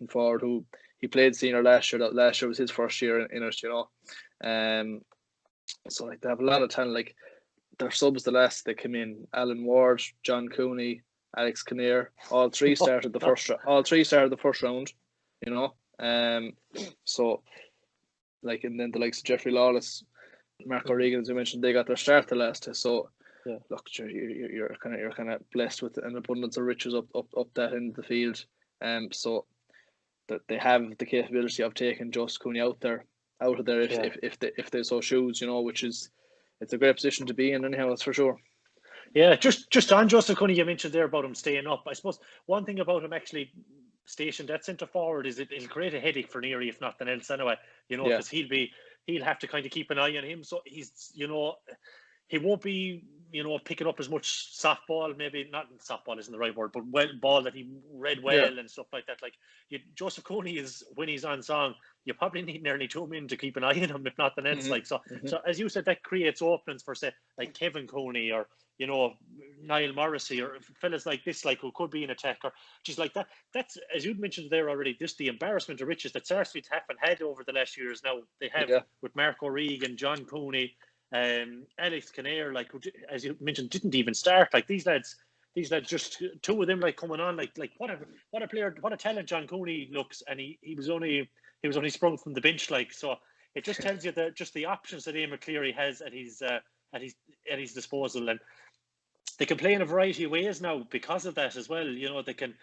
forward who he played senior last year. That last year was his first year in it, you know. So like they have a lot of talent. Like their subs the last they came in: Alan Ward, John Cooney, Alex Kinnear. All three started the first. All three started the first round. You know. So like, and then the likes of Jeffrey Lawless, Mark O'Regan, as you mentioned, they got their start the last day. So. Look, you're kind of blessed with an abundance of riches up that end of the field. So that they have the capability of taking Joseph Cooney out of there if they so choose, which is it's a great position to be in anyhow, that's for sure. Yeah, just on Joseph Cooney, you mentioned there about him staying up. I suppose one thing about him actually stationed at centre forward is it'll create a headache for Neary if nothing else anyway. Because he'll have to kind of keep an eye on him. So he's he won't be picking up as much softball. Maybe not softball isn't the right word, but ball that he read well and stuff like that. Like Joseph Cooney is when he's on song, you probably need nearly 2 men to keep an eye on him if nothing else. So as you said, that creates openings for say like Kevin Cooney or Niall Morrissey or fellas like this, like who could be an attack or just like that. That's as you mentioned there already. Just the embarrassment of riches that Sarsfield haven't had over the last years. Now they have with Mark O'Regan and John Cooney, Alex Kinnear, like as you mentioned, didn't even start. Like these lads, just two of them like coming on. Like what a player, what a talent John Cooney looks, and he was only sprung from the bench. Like so, it just tells you that just the options that Eamon Cleary has at his disposal, and they can play in a variety of ways now because of that as well. They can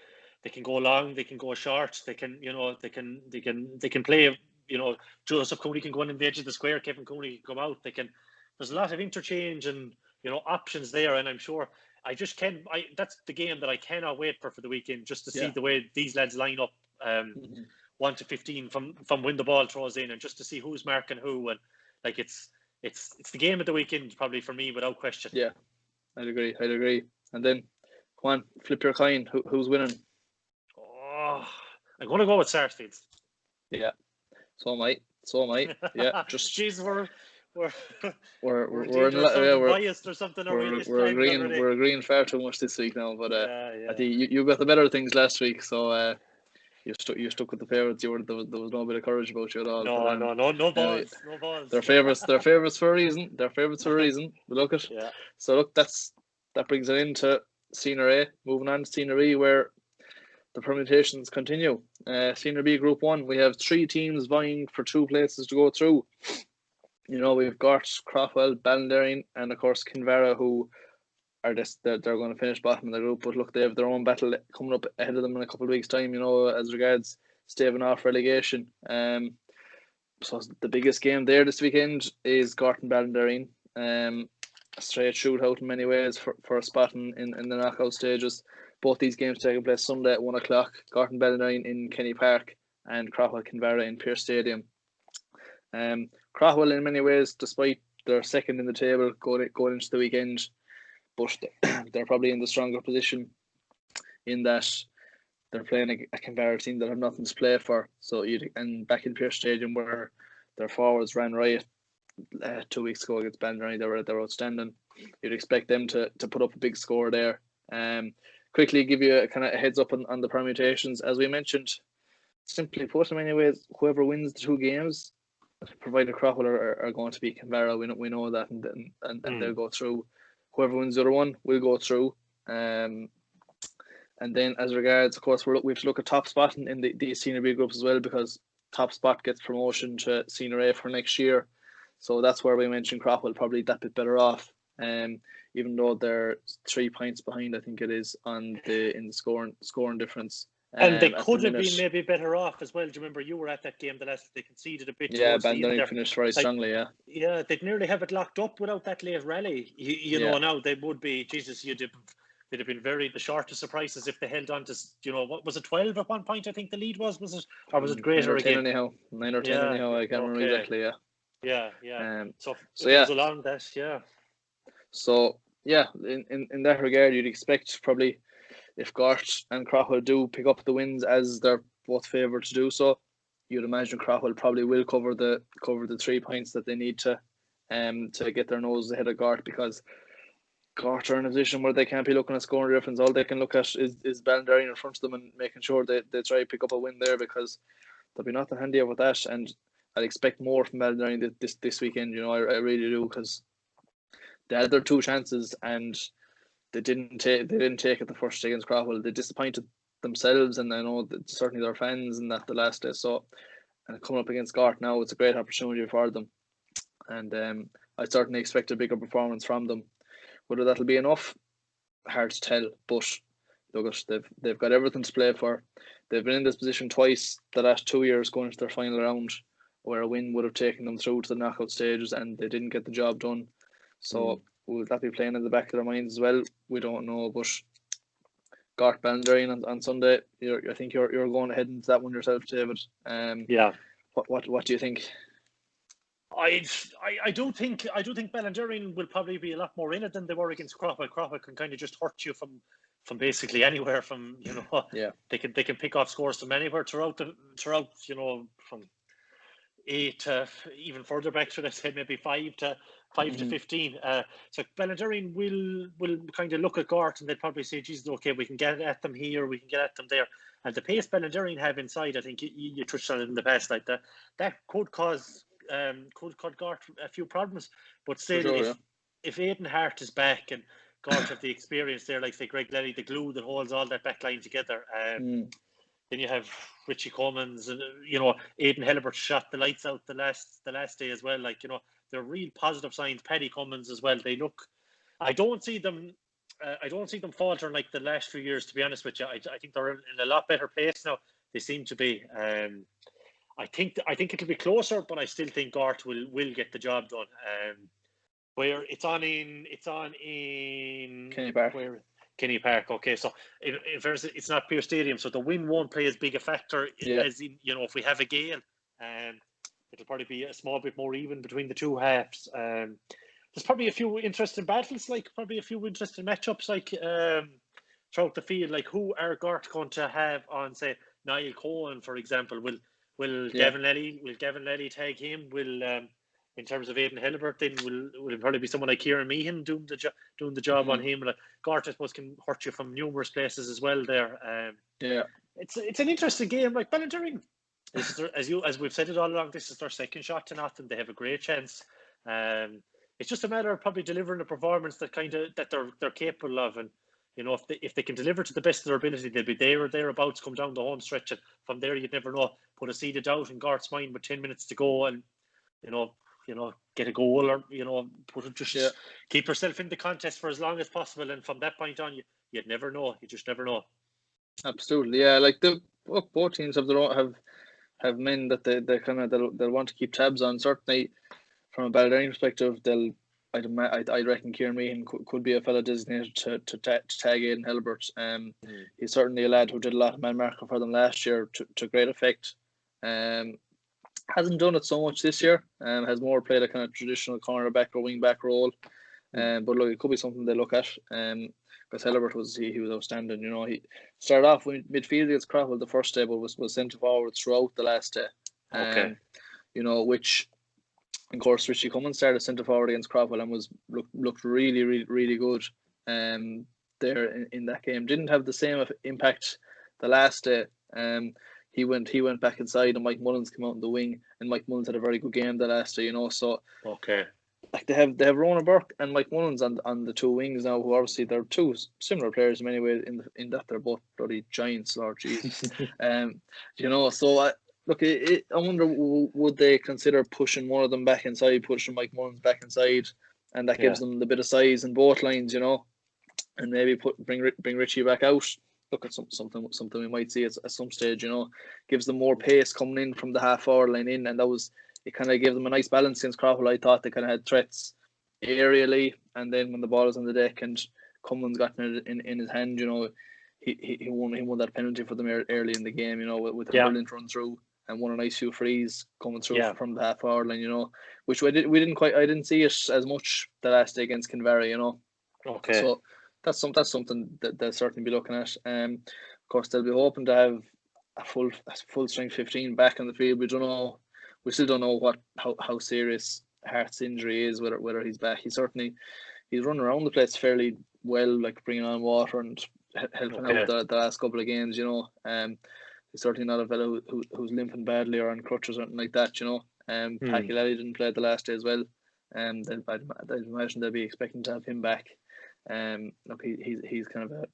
go long, they can go short, they can play. Joseph Cooney can go in the edge of the square, Kevin Cooney can come out. There's a lot of interchange and options there, and I'm sure that's the game that I cannot wait for the weekend, just to see the way these lads line up 1 to 15 from when the ball throws in, and just to see who's marking who, and like it's the game of the weekend probably for me without question. Yeah, I'd agree. And then, come on, flip your coin. Who's winning? Oh, I'm going to go with Sarsfield. Yeah, so am I. Yeah, just jeez, we're biased or something. We're agreeing far too much this week now. But I think you got the better things last week, so you stuck with the favourites. There was no bit of courage about you at all. No balls. They're favourites for a reason. But look at so that brings it into Senior A. Moving on to Senior B, where the permutations continue. Senior B Group 1, we have 3 teams vying for 2 places to go through. We've got Crofwell, Ballinderring, and of course Kinvara, who are they're going to finish bottom of the group. But look, they have their own battle coming up ahead of them in a couple of weeks' time, as regards staving off relegation. So the biggest game there this weekend is Gorton Ballinderring. A straight shootout in many ways for a spot in the knockout stages. Both these games taking place Sunday at 1 o'clock. Gorton Ballinderring in Kenny Park and Crofwell Kinvara in Pearse Stadium. Crofwell in many ways, despite their second in the table going into the weekend, but they're probably in the stronger position in that they're playing a Kinvara team that have nothing to play for. So and back in Pearse Stadium where their forwards ran riot 2 weeks ago against Ballinderring, they were outstanding. You'd expect them to put up a big score there. Quickly give you a kind of a heads up on the permutations. As we mentioned, simply put, in many ways, whoever wins the 2 games, provided Crofwell are going to beat Kinvara, we know that, and they'll go through. Whoever wins the other one will go through. And then as regards, of course, we have to look at top spot in the Senior B groups as well, because top spot gets promotion to Senior A for next year. So that's where we mentioned Crofwell probably that bit better off. Even though they're 3 points behind, I think it is in the scoring difference. And they could have been maybe better off as well. Do you remember you were at that game the last? They conceded a bit. Yeah, Ballinderring finished very strongly. Yeah, they'd nearly have it locked up without that late rally. You know, now they would be. Jesus, they'd have been the shortest surprises if they held on to. What was it? 12 at one point, I think the lead was it, or was it greater 9 or 10 again? Anyhow, 9 or 10 anyhow. I can't remember exactly. Yeah. So it was along that. Yeah. So yeah, in that regard, you'd expect probably, if Gort and Crofwell do pick up the wins as they're both favoured to do so, you'd imagine Crofwell probably will cover the 3 points that they need to get their noses ahead of Gort, because Gort are in a position where they can't be looking at scoring difference. All they can look at is Ballinderring in front of them and making sure they try to pick up a win there, because there'll be nothing handy with that. And I'd expect more from Ballinderring this weekend. I really do, because they had their 2 chances and they didn't take it the first day against Crofwell. They disappointed themselves, and I know that certainly their fans in that the last day. So, and coming up against Gort now, it's a great opportunity for them, and I certainly expect a bigger performance from them. Whether that'll be enough, hard to tell. But look, they've got everything to play for. They've been in this position twice the last 2 years, going into their final round, where a win would have taken them through to the knockout stages, and they didn't get the job done. So will that be playing in the back of their minds as well? We don't know, but Gort Ballinderine on Sunday. I think you're going ahead into that one yourself, David. Yeah. What do you think? I do think Ballinderine will probably be a lot more in it than they were against Croppa. Croppa can kind of just hurt you from basically anywhere. From they can pick off scores from anywhere throughout from 8 to even further back. Should I say maybe 5 to 15? So Ballinderine will kind of look at Gort and they'll probably say, "Jesus, okay, we can get at them here, we can get at them there." And the pace Ballinderine have inside, I think you touched on it in the past, like that could cause Gort a few problems. But still, sure, if Aidan Hart is back and Gort have the experience there, like say Greg Lely, the glue that holds all that back line together. Then you have Richie Cummins and Aidan Hellebert shot the lights out the last day as well. Like they're real positive signs. Paddy Cummins as well. They look. I don't see them faltering like the last few years. To be honest with you, I think they're in a lot better place now. They seem to be. I think it'll be closer, but I still think Gort will get the job done. Where it's on in Kenny Park. Kenny Park. Okay, so it's not Pearse Stadium, so the wind won't play as big a factor as in if we have a gale. It'll probably be a small bit more even between the two halves. There's probably a few interesting battles, like probably a few interesting matchups, like throughout the field. Like who are Gort going to have on, say, Niall Cohen, for example? Will Gavin Lely tag him? Will in terms of Aidan Hellebert, then will it probably be someone like Kieran Meehan doing the job on him? Like Gort, I suppose, can hurt you from numerous places as well. There, it's an interesting game. Like Ballinderine, as we've said it all along, this is their second shot to nothing. They have a great chance. It's just a matter of probably delivering a performance that they're capable of, and if they can deliver to the best of their ability, they'll be there or thereabouts come down the home stretch, and from there you'd never know. Put a seed of doubt in Gort's mind with 10 minutes to go, and get a goal, or keep yourself in the contest for as long as possible, and from that point on, you'd never know. You just never know. Absolutely, yeah. Like both teams have their own, have men that they'll want to keep tabs on. Certainly, from a Ballinderine perspective, I reckon Kieran Meehan could be a fella designated to tag Aidan Hellebert. He's certainly a lad who did a lot of man marking for them last year to great effect. Hasn't done it so much this year. Has more played a kind of traditional cornerback or wing back role. But look, it could be something they look at. Because Hellebert was outstanding. He started off with midfield against Cropwell the first day, but was centre forward throughout the last day. Okay. Which, of course, Richie Cummins started centre forward against Cropwell and looked really, really, really good. There in that game, didn't have the same impact the last day. He went back inside, and Mike Mullins came out in the wing, and Mike Mullins had a very good game the last day. So okay. Like they have Ronan Burke and Mike Mullins on the two wings now, who obviously they're two similar players in many ways in that they're both bloody giants, Lord Jesus. So I wonder, would they consider pushing one of them back inside, pushing Mike Mullins back inside, and that gives them the bit of size in both lines, and maybe bring Richie back out. Look at something we might see at some stage, gives them more pace coming in from the half-hour line in, and it kind of gave them a nice balance against Cropwell. I thought they kind of had threats aerially, and then when the ball was on the deck and Cummins got it in his hand, he won that penalty for them early in the game, with a brilliant run through and won a nice few frees coming through from the half-hour line, which I didn't see it as much the last day against Kinvara, Okay. So that's something that they'll certainly be looking at. Of course, they'll be hoping to have a full strength 15 back on the field. We still don't know how serious Hart's injury is, whether he's back. He's run around the place fairly well, like bringing on water and helping out the last couple of games. He's certainly not a fellow who's limping badly or on crutches or anything like that. Packy Lally didn't play the last day as well. I'd imagine they'll be expecting to have him back. Look, he's kind of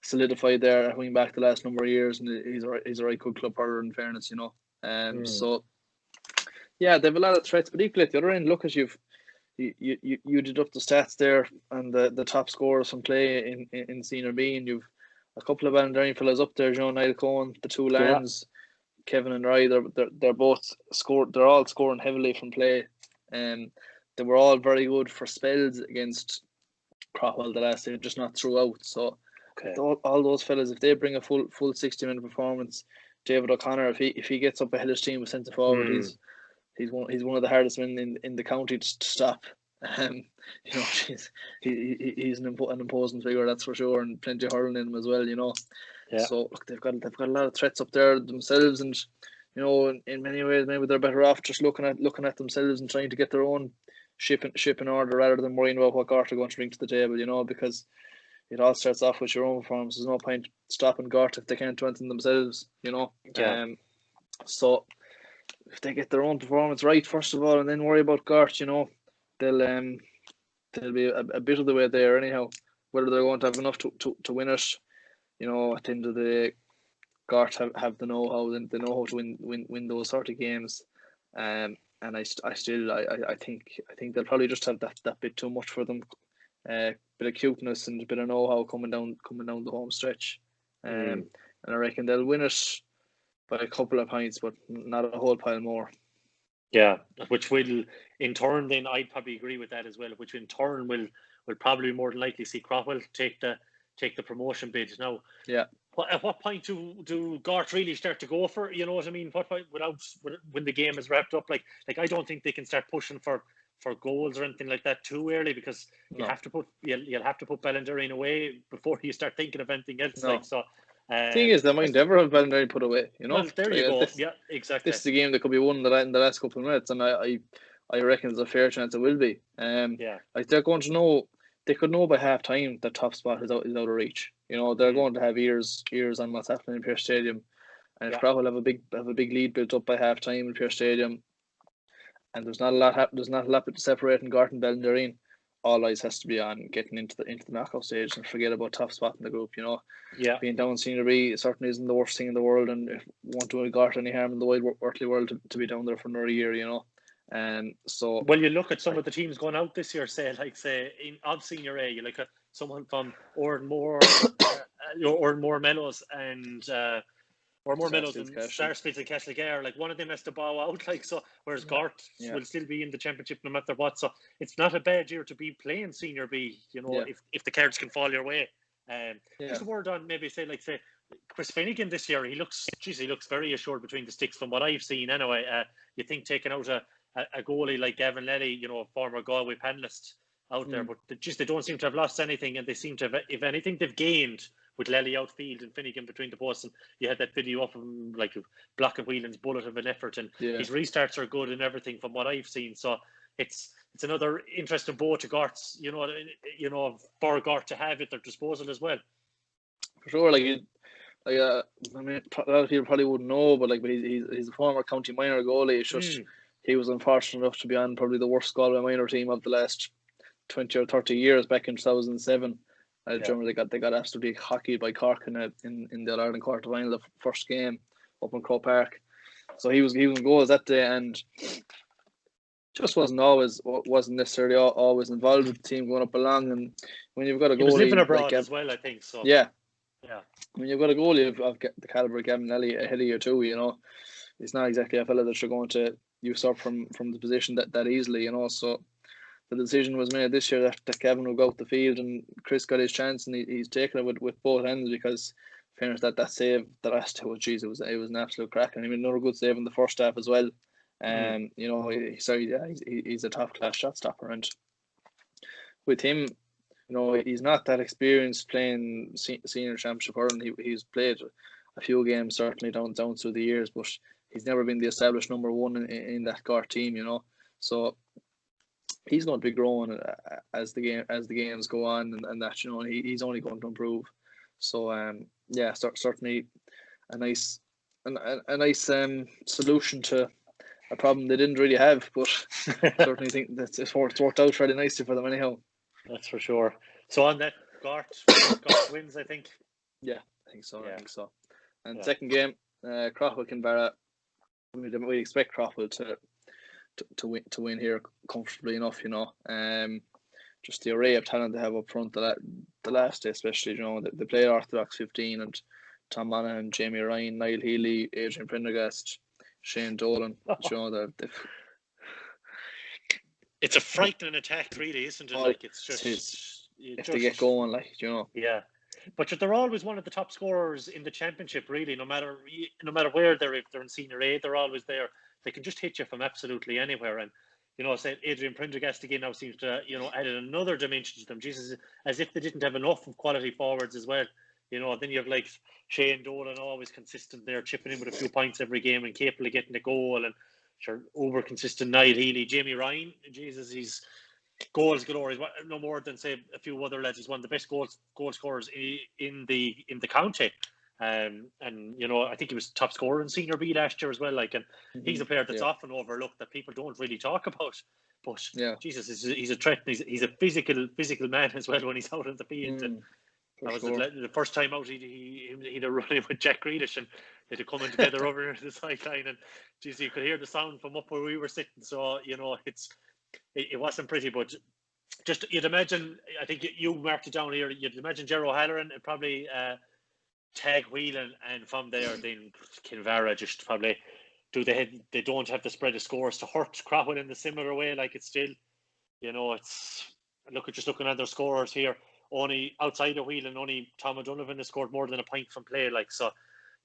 solidified there at wing back the last number of years, and he's a right good club hurler in fairness. So. Yeah, they have a lot of threats, but equally at the other end, look, as you deduct the stats there and the top scorers from play in Senior B, and you've, a couple of Ballinderry fellas up there, Niall Cohen, the two Larns, Kevin and Rye. They're both scored. They're all scoring heavily from play. They were all very good for spells against Crofwell the last day, just not throughout. So all those fellas, if they bring a full 60-minute performance, David O'Connor, if he gets up ahead of his team with centre forward, he's one of the hardest men in the county to stop. He's an imposing figure, that's for sure, and plenty of hurling in him as well. So look, they've got a lot of threats up there themselves, and in many ways maybe they're better off just looking at themselves and trying to get their own ship in order rather than worrying about what Gort are going to bring to the table. Because it all starts off with your own performance. There's no point stopping Gort if they can't do anything themselves. So if they get their own performance right first of all, and then worry about Gort, they'll be a bit of the way there anyhow. Whether they're going to have enough to win it, at the end of the day, Gort have the know-how, and they know how to win those sort of games. And I think they'll probably just have that bit too much for them. Bit of cuteness and a bit of know-how coming down the home stretch. And I reckon they'll win it by a couple of points, but not a whole pile more. Yeah, which will in turn, then I'd probably agree with that as well, which in turn will probably more than likely see Crofwell take the promotion bid. Now, at what point do Gort really start to go for, you know what I mean? What point when the game is wrapped up? Like I don't think they can start pushing for goals or anything like that too early, because you'll have to put Ballinderry away before you start thinking of anything else. The thing is, they might never have Ballinderry put away. Well, there you go. Yeah, exactly. This is a game that could be won in the last couple of minutes, and I reckon there's a fair chance it will be. They're going to know. They could know by half time that top spot is out of reach. They're going to have ears on what's happening in Pearse Stadium, and if Crofwell have a big lead built up by half time in Pearse Stadium, and there's not a lot separating Gort and Ballinderry, all eyes has to be on getting into the knockout stage and forget about top spot in the group. Being down Senior B certainly isn't the worst thing in the world, and if you want to Gort any harm in the wide earthly world to be down there for another year. So well, you look at some of the teams going out this year, say of Senior A, you look at someone from Oranmore, Oranmore Mellows and Mellows and Sarsfields and Cashlegare, like one of them has to bow out, whereas Gort will still be in the championship no matter what. So it's not a bad year to be playing Senior B, if the cards can fall your way. Just a word on maybe say Chris Finnegan this year. He looks very assured between the sticks from what I've seen anyway. You think taking out a goalie like Gavin Lally, former Galway panelist out there, but they don't seem to have lost anything, and they seem to have, if anything, they've gained with Lally outfield and Finnegan between the posts. And you had that video of him blocking Whelan's bullet of an effort, and his restarts are good and everything from what I've seen. So it's another interesting boat to Gort's, for Gort to have at their disposal as well. For sure, a lot of people probably wouldn't know, but he's a former county minor goalie. It's just he was unfortunate enough to be on probably the worst Galway minor team of the last 20 or 30 years back in 2007. I remember they got absolutely hockeyed by Cork in the All-Ireland quarter final, the first game up in Croke Park. So he was in goals that day, and just wasn't necessarily always involved with the team going up along. And when you've got a goalie, he was living abroad as well, I think. So when you've got a goalie of the caliber of Gavin Lally ahead of you too, it's not exactly a fella that you're going to usurp from the position that easily. So the decision was made this year that Gavin will go out the field, and Chris got his chance, and he's taken it with both hands, because fairness that save the last two, it was an absolute crack, and he made another good save in the first half as well. He's a top class shot stopper, and with him, he's not that experienced playing senior championship hurling. He's played a few games certainly down through the years, but he's never been the established number one in that Gort team. So he's going to be growing as the games go on, and that he's only going to improve. So certainly a nice solution to a problem they didn't really have, but certainly think that it's worked out really nicely for them anyhow. That's for sure. So on that, Gort wins, I think. Yeah, I think so. And second game, Crofwell Kinvara. We expect Crofwell to win here comfortably enough. just the array of talent they have up front the last day, especially, they played Orthodox 15 and Tom Monaghan, Jamie Ryan, Niall Healy, Adrian Prendergast, Shane Dolan. It's a frightening attack, really, isn't it? Like, it's just if they get going, Yeah, but they're always one of the top scorers in the championship, really. No matter where they're, if they're in senior A, they're always there. They can just hit you from absolutely anywhere. And say Adrian Prendergast again now seems to added another dimension to them. Jesus, as if they didn't have enough of quality forwards as well. Then you have like Shane Dolan, always consistent there, chipping in with a few points every game and capable of getting a goal. And sure, over consistent Niall Healy, Jamie Ryan. Jesus, he's goals galore. He's no more than say a few other lads. He's one of the best goal scorers in the county. And I think he was top scorer in Senior B last year as well. Like, and he's a player that's often overlooked that people don't really talk about. But Jesus, he's a threat. He's a physical man as well when he's out on the field. And that was the first time out. He'd have run in with Jack Grealish, and they'd have coming together over the sideline. And geez, you could hear the sound from up where we were sitting. So it wasn't pretty, but just you'd imagine. I think you marked it down here. You'd imagine Gerald Halloran and probably tag Whelan, and from there then Kinvara just probably they don't have the spread of scores to hurt Crowell in the similar way. Like, it's still, it's looking at their scorers here. Only outside of Whelan, only Tom O'Donovan has scored more than a point from play. Like, so,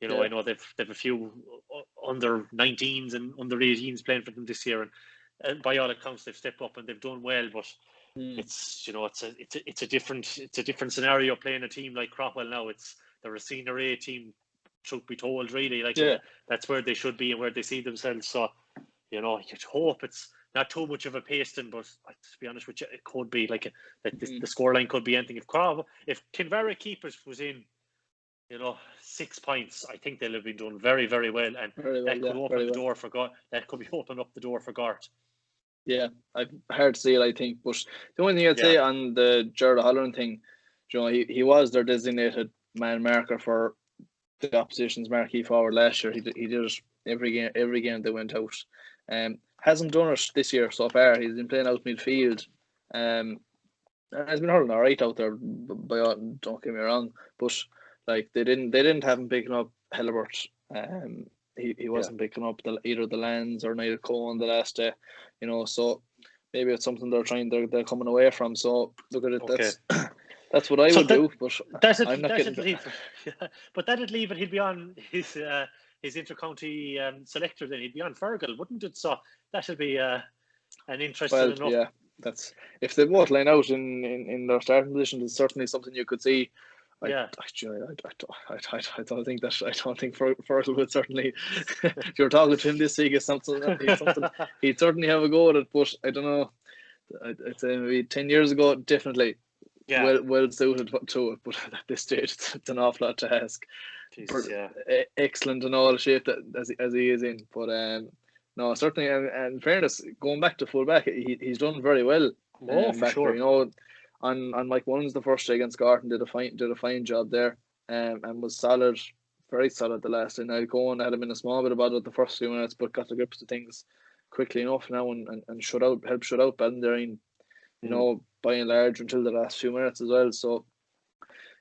I know they've a few under 19s and under 18s playing for them this year, and by all accounts they've stepped up and they've done well. But it's it's a different scenario playing a team like Crowell now. They're a senior A team, truth be told, really. Like, that's where they should be and where they see themselves. So, you'd hope it's not too much of a pasting, but to be honest with you, it could be like the scoreline could be anything. If Kinvara keepers was in, 6 points, I think they'll have been doing very, very well, and that could open the door for Gart. That could be open up the door for Gart. Yeah, hard to see it, I think. But the only thing I'd say on the Gerald Halloran thing, he was their designated man marker for the opposition's marquee forward last year. He did it every game they went out. Hasn't done it this year so far. He's been playing out midfield. And has been hurling all right out there. Don't get me wrong, but like they didn't have him picking up Hellebert. He wasn't picking up either the Lands or Niall Cohen the last day. So maybe it's something they're coming away from. So look at it. Okay. That's what I would do, but I'm not getting. But that'd leave it. He'd be on his intercounty selector. Then he'd be on Fergal, wouldn't it? So that should be an interesting enough. Yeah, that's if they both line out in their starting position. It's certainly something you could see. I don't think Fergal would certainly. If you're talking to him this week, it's something he'd certainly have a go at it. But I don't know. I'd say maybe 10 years ago, definitely. Yeah. Well suited to it, but at this stage it's an awful lot to ask. Excellent in all shape as he is in, but no, certainly, and in fairness, going back to full back, he's done very well. For sure. There, on Mike Mullins the first day against Garton did a fine job there, and was solid, very solid the last day. Now Cohen had him in a small bit of bother the first few minutes, but got the grips of things quickly enough now and helped shut out Ballinderine. By and large until the last few minutes as well. So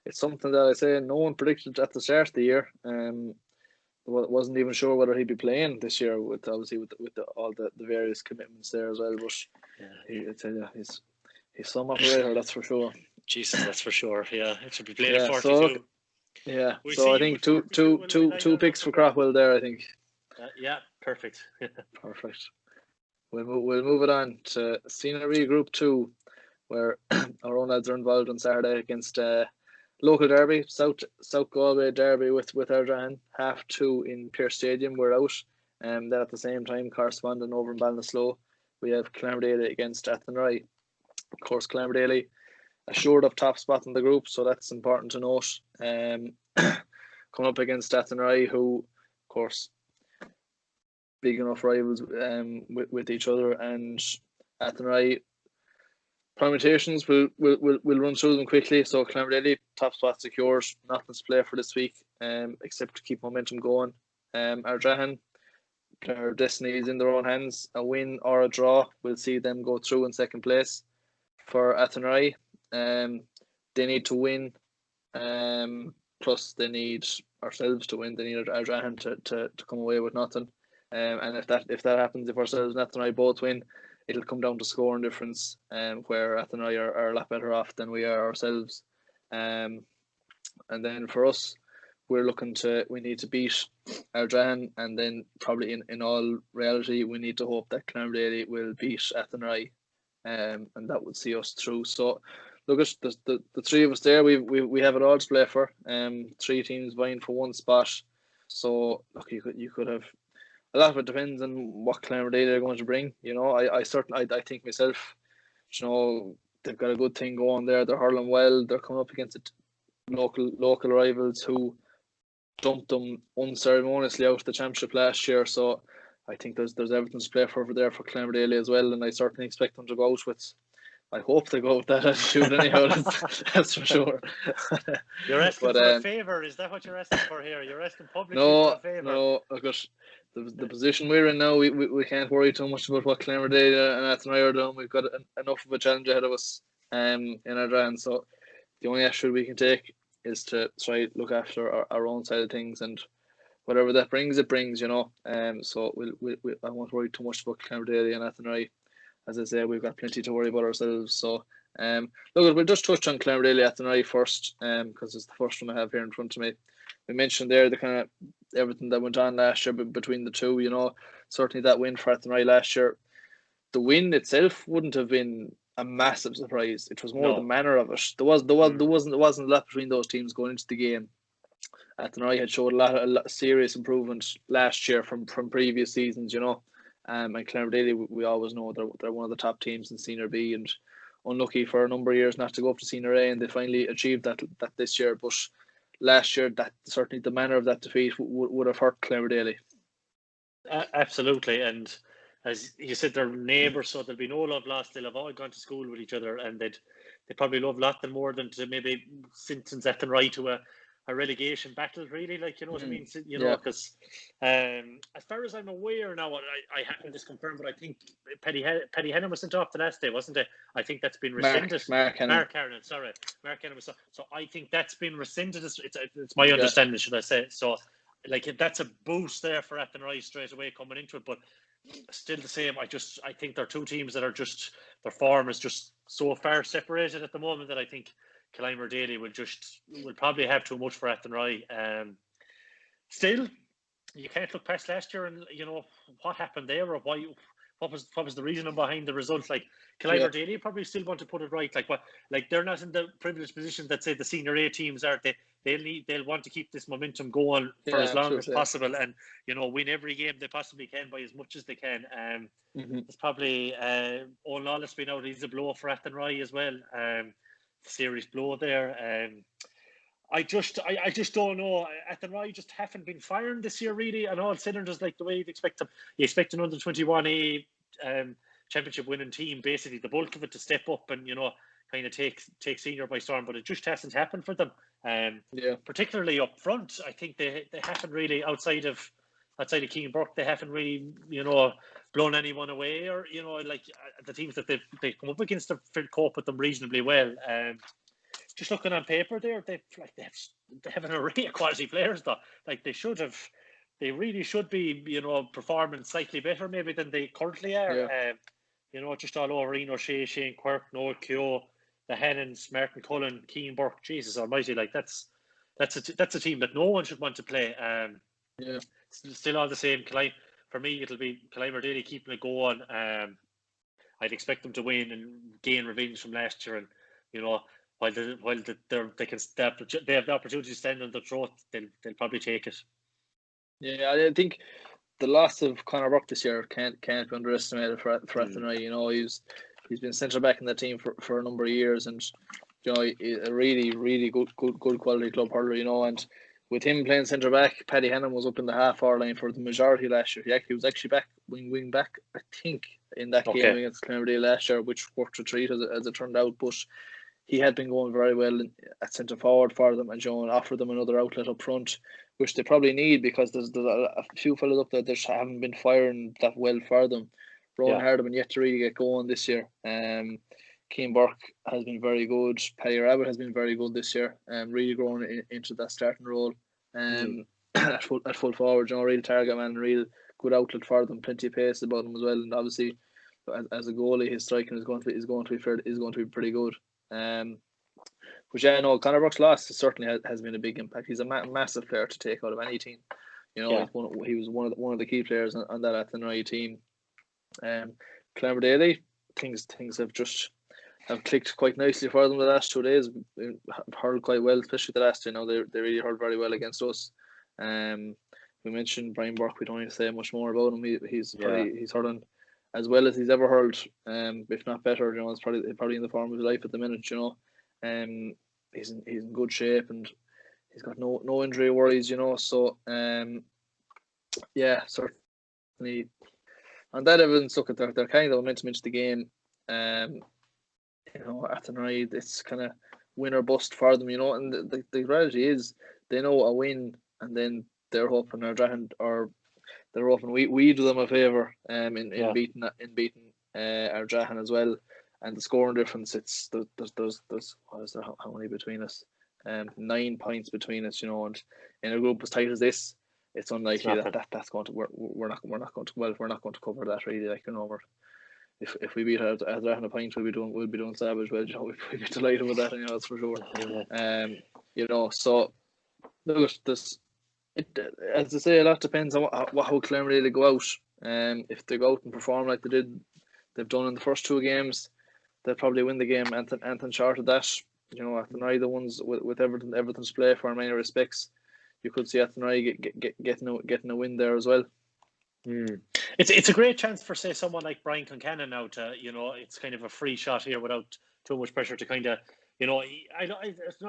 it's something that I say no one predicted at the start of the year. Wasn't even sure whether he'd be playing this year with all the various commitments there as well. But he's some operator, that's for sure. Jesus, that's for sure. Yeah, it should be playing at 42. So I think two picks for Crockwell there. I think. Perfect. Perfect. We'll move it on to Senior B Group 2, where our own lads are involved on Saturday against local derby, South Galway derby with Ardrahan, 2:30 in Pearse Stadium. We're out. Then at the same time, corresponding over in Ballinasloe, we have Clammerdaly against Athenry. Of course, Clammerdaly assured of top spot in the group, so that's important to note. Coming up against Athenry, who, of course, big enough rivals with each other, and Athenry permutations will run through them quickly. So Clammerdaly, top spot secured, nothing to play for this week, except to keep momentum going. Ardrahan, their destiny is in their own hands. A win or a draw will see them go through in second place. for Athenry. They need to win. Plus they need ourselves to win. They need Ardrahan to come away with nothing. And if that happens, if ourselves and Athenry both win, it'll come down to scoring difference. Where Athenry are a lot better off than we are ourselves. And then for us, we need to beat Ardrahan, and then probably in all reality, we need to hope that Clonmerdale will beat Athenry, and that would see us through. So, look at the three of us there. We have it all to play for. Three teams vying for one spot. So, look, you could have a lot of it depends on what Clonmerdale are going to bring. You know, I think myself, you know, they've got a good thing going there. They're hurling well. They're coming up against local rivals who dumped them unceremoniously out of the championship last year. So I think there's everything to play for over there for Clonmerdale as well, and I certainly expect them to go out with. I hope they go with that attitude anyhow. That's for sure. You're asking for a favour. Is that what you're asking for here? You're asking publicly for a favour. No. Look at the position we're in now. We can't worry too much about what Clonmerdale and Athenry are doing. We've got enough of a challenge ahead of us in Ardrahan. So the only attitude we can take is to try look after our own side of things, and whatever that brings, it brings, you know. So I won't worry too much about Clonmerdale and Athenry. As I say, we've got plenty to worry about ourselves. So, look, we'll just touch on Clonmerdale Athenry first, because it's the first one I have here in front of me. We mentioned there the kind of everything that went on last year between the two. You know, certainly that win for Athenry last year. The win itself wouldn't have been a massive surprise. It was more the manner of it. There wasn't a lot between those teams going into the game. Athenry had showed a lot of serious improvement last year from previous seasons, you know. And Clonmerdale, we always know they're one of the top teams in Senior B, and unlucky for a number of years not to go up to Senior A, and they finally achieved that this year. But last year, that certainly the manner of that defeat would have hurt Clonmerdale. Absolutely, and as you said, they're neighbours, so there'll be no love lost. They'll have all gone to school with each other, and they probably love nothing more than to maybe sentence Athenry to a relegation battle, really, like, you know what I mean? You know, because as far as I'm aware now, I haven't just confirmed, but I think Paddy Hennon was sent off the last day, wasn't it? I think that's been rescinded. Mark Hennon, sorry. Mark Hennon was so I think that's been rescinded. It's my understanding, should I say. So, like, that's a boost there for Athenry straight away coming into it, but still the same. I think they're two teams that are just, their form is just so far separated at the moment that I think Clonmerdale will probably have too much for Athenry. Still, you can't look past last year and, you know, what happened there, or what was the reasoning behind the result. Like, Clonmerdale probably still want to put it right. Like they're not in the privileged position that, say, the Senior A teams are. They'll want to keep this momentum going for as long as possible, and, you know, win every game they possibly can by as much as they can. It's probably Owen Lawless being out is a blow for Athenry as well. Serious blow there. I just don't know. Athenry just haven't been firing this year, really, on all cylinders, like the way you'd expect them. You expect an under 21A championship winning team, basically the bulk of it, to step up and, you know, kind of take senior by storm, but it just hasn't happened for them. Particularly up front, I think they haven't really, outside of Keane Burke, they haven't really, you know, blown anyone away, or, you know, like the teams that they come up against have cope with them reasonably well. Just looking on paper there, they have an array of quality players though. Like, they really should be, you know, performing slightly better maybe than they currently are. You know, just all over Ian O'Shea, Shane Quirk, Noel Keogh, the Hennons, Martin Cullen, Keane Burke. Jesus Almighty, like that's a team that no one should want to play. Still all the same. For me, it'll be Clonmerdale keeping it going. I'd expect them to win and gain revenge from last year, and, you know, while they have the opportunity to stand on the throat, they'll probably take it. Yeah, I think the loss of Conor Burke this year can't be underestimated for Athenry. You know, he's been centre back in the team for a number of years, and, you know, a really good quality club hurler. You know, and with him playing centre back, Paddy Hennon was up in the half-hour line for the majority last year. He was actually back wing back, I think, in that game against Clonmerdale last year, which worked a treat as it turned out. But he had been going very well at centre forward for them, and John offered them another outlet up front, which they probably need, because there's a few fellas up there that just haven't been firing that well for them. Rowan Hardiman yet to really get going this year. Keane Burke has been very good. Paddy Rabbit has been very good this year. Really growing into that starting role. At full forward, real target man, real good outlet for them. Plenty of pace about him as well, and obviously, as a goalie, his striking is going to be pretty good. But yeah, no, Conor Burke's loss certainly has been a big impact. He's a massive player to take out of any team. He was one of the key players on that Athenry team. Clanmar Daly, things have clicked quite nicely for them the last 2 days. Hurled quite well, especially the last. They really hurled very well against us. We mentioned Brian Burke. We don't need to say much more about him. He's hurling as well as he's ever hurled, if not better. It's probably in the form of his life at the minute. He's in good shape and he's got no injury worries. So certainly. On that evidence, look at their kind of momentum into the game. Athenry, it's kind of win or bust for them, and the reality is they know a win, and then they're hoping we do them a favour in beating Ardrahan as well, and the scoring difference, it's there's what is there, how many between us? 9 points between us, and in a group as tight as this, it's unlikely that's going to we're not going to cover that really, if we beat Ardrahan a point, we'll be doing savage well, we'd be delighted with that, that's for sure. So look, as I say, a lot depends on how Clanmar really go out. If they go out and perform like they've done in the first 2 games, they'll probably win the game. Anything short of that, Athenry, the ones with everything to play for in many respects, you could see Athenry getting a win there as well. It's a great chance for, say, someone like Brian Concannon now to, it's kind of a free shot here without too much pressure to kind of, as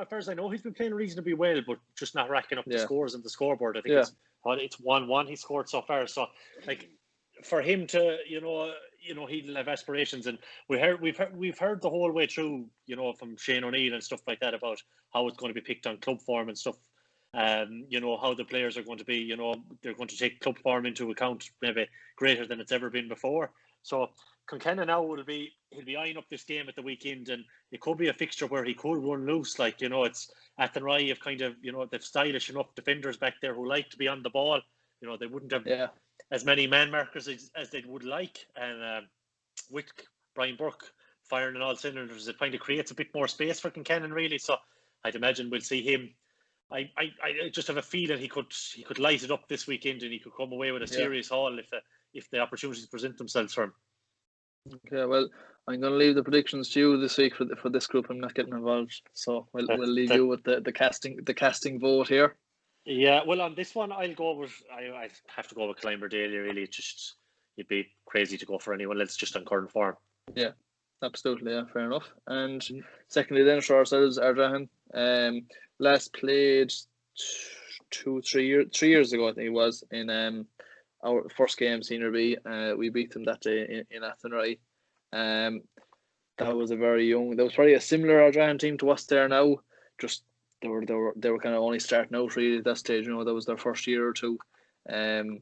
far as I know, he's been playing reasonably well, but just not racking up the scores on the scoreboard. I think it's 1-1 he scored so far. So, for him to, he'll have aspirations, and we've heard the whole way through, from Shane O'Neill and stuff like that about how it's going to be picked on club form and stuff. How the players are going to be, they're going to take club form into account maybe greater than it's ever been before. So Concannon now he'll be eyeing up this game at the weekend, and it could be a fixture where he could run loose. It's Athenry have kind of, they've stylish enough defenders back there who like to be on the ball. They wouldn't have as many man markers as they would like, and with Brian Burke firing on all cylinders, it kind of creates a bit more space for Concannon really. So I'd imagine we'll see him. I just have a feeling he could light it up this weekend, and he could come away with a serious haul if the opportunities present themselves for him. Okay, well, I'm going to leave the predictions to you this week for this group. I'm not getting involved, so we'll leave you with the casting vote here. Yeah, well, on this one, I have to go with Clanmar Daly. Really, it'd be crazy to go for anyone else just on current form. Yeah, absolutely. Yeah, fair enough. And secondly, then for ourselves, Ardrahan. Last played 3 years ago, I think it was, in our first game, Senior B. We beat them that day in Athenry. That was probably a similar Ardrahan team to us there now. Just they were kind of only starting out really at that stage. That was their first year or two. Keenan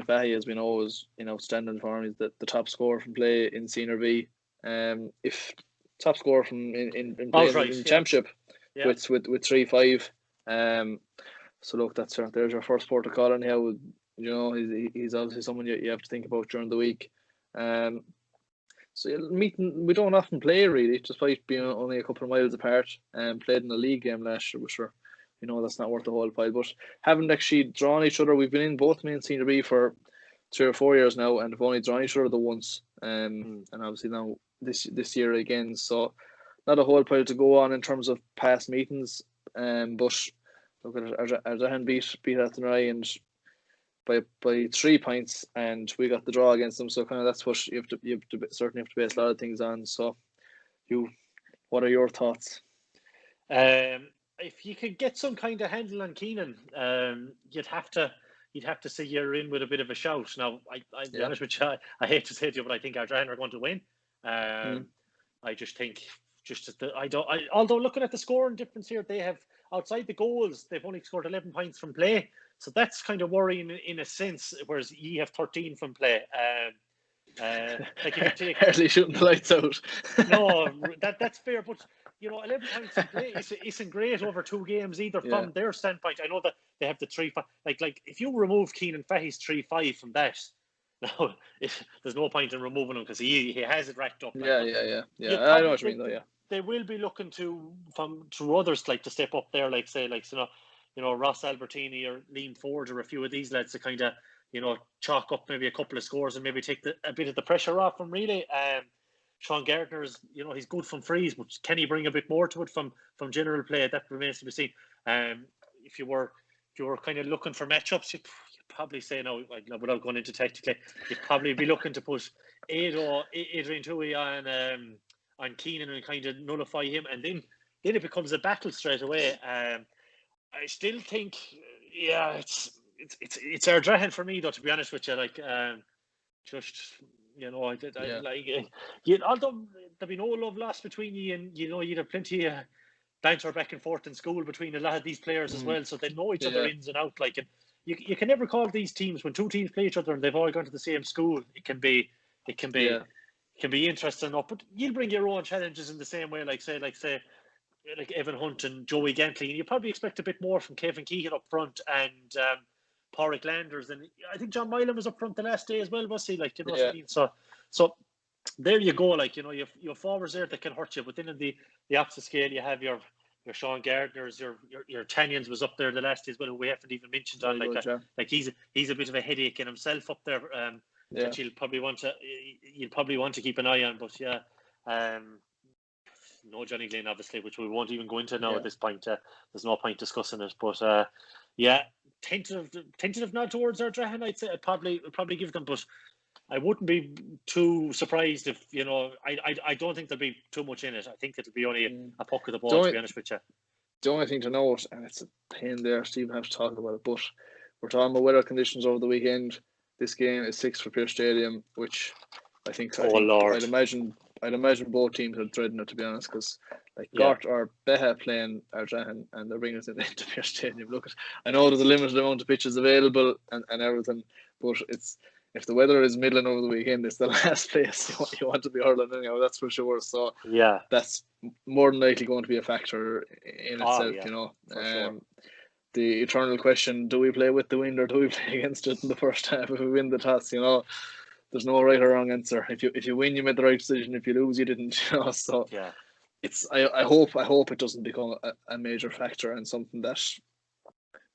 Fahy, as we know, is in outstanding form. He's the top scorer from play in Senior B. If top scorer from in Championship. Yeah. With 3-5, so look, there's your first port of call on here. He's obviously someone you have to think about during the week. So we don't often play really, despite being only a couple of miles apart. Played in a league game last year, which that's not worth the whole pile. But haven't actually drawn each other. We've been in both main Senior B for 3 or 4 years now, and have only drawn each other the once. And obviously now this year again. So not a whole pile to go on in terms of past meetings, but look at Ardrahan beat Athenry and by 3 points, and we got the draw against them. So kind of that's what you certainly have to base a lot of things on. So, what are your thoughts? If you could get some kind of handle on Keenan, you'd have to say you're in with a bit of a shout. Now, I'll be honest with you, I hate to say it to you, but I think Ardrahan are going to win. I just think. Although looking at the scoring difference here, they have outside the goals, they've only scored 11 points from play, so that's kind of worrying in a sense. Whereas ye have 13 from play. Like if you take Hardly shooting the lights out. no, that's fair, but 11 points isn't great over 2 games either from their standpoint. I know that they have the 3-5. Like if you remove Keenan Fahey's 3-5 from that, no, there's no point in removing him because he has it racked up. Yeah. I know what you mean, though. Yeah, they will be looking to others like to step up there, like say Ross Albertini or Liam Ford or a few of these lads to kind of chalk up maybe a couple of scores and maybe take a bit of the pressure off them. Really, Sean Gardner's he's good from frees, but can he bring a bit more to it from general play? That remains to be seen. If you were kind of looking for matchups, you'd probably say without going into tactically, you'd probably be looking to put Adrian Tui on Keenan and kind of nullify him, and then it becomes a battle straight away. I still think, it's Ardrahan for me though. To be honest with you, although there'll be no love lost between you, and you'd have plenty of banter back and forth in school between a lot of these players as well, so they know each other ins and out. And you can never call these teams when 2 teams play each other and they've all gone to the same school. It can be interesting enough, but you'll bring your own challenges in the same way. Like Evan Hunt and Joey Gantley, and you probably expect a bit more from Kevin Keegan up front and Porrick Landers, and I think John Milam was up front the last day as well, was he? What I mean? So there you go. Your forwards there that can hurt you, but then in the opposite scale, you have your Sean Gardner's, your Tanyans was up there the last day as well, who we haven't even mentioned on. He's a bit of a headache in himself up there. That you'll probably want to keep an eye on, but no Johnny Glynn obviously, which we won't even go into now at this point. There's no point discussing it, but tentative nod towards Ardrahan. I'd say I'd probably give them, but I wouldn't be too surprised if I don't think there'll be too much in it. I think it'll be only a puck of the ball, to be honest with you. The only thing to note, and it's a pain there, Stephen has to talk about it, but we're talking about weather conditions over the weekend. This game is 6 for Pearse Stadium, which I think I'd imagine both teams are dreading it, to be honest, because Gort or Beha playing Ardrahan and they're bringing us into Pearse Stadium. Look, I know there's a limited amount of pitches available and everything, but if the weather is middling over the weekend, it's the last place you want to be hurling anyhow, that's for sure. So that's more than likely going to be a factor in itself, Sure. The eternal question, do we play with the wind or do we play against it in the first half if we win the toss? There's no right or wrong answer. If you win, you made the right decision. If you lose, you didn't. So it's I hope it doesn't become a major factor and something that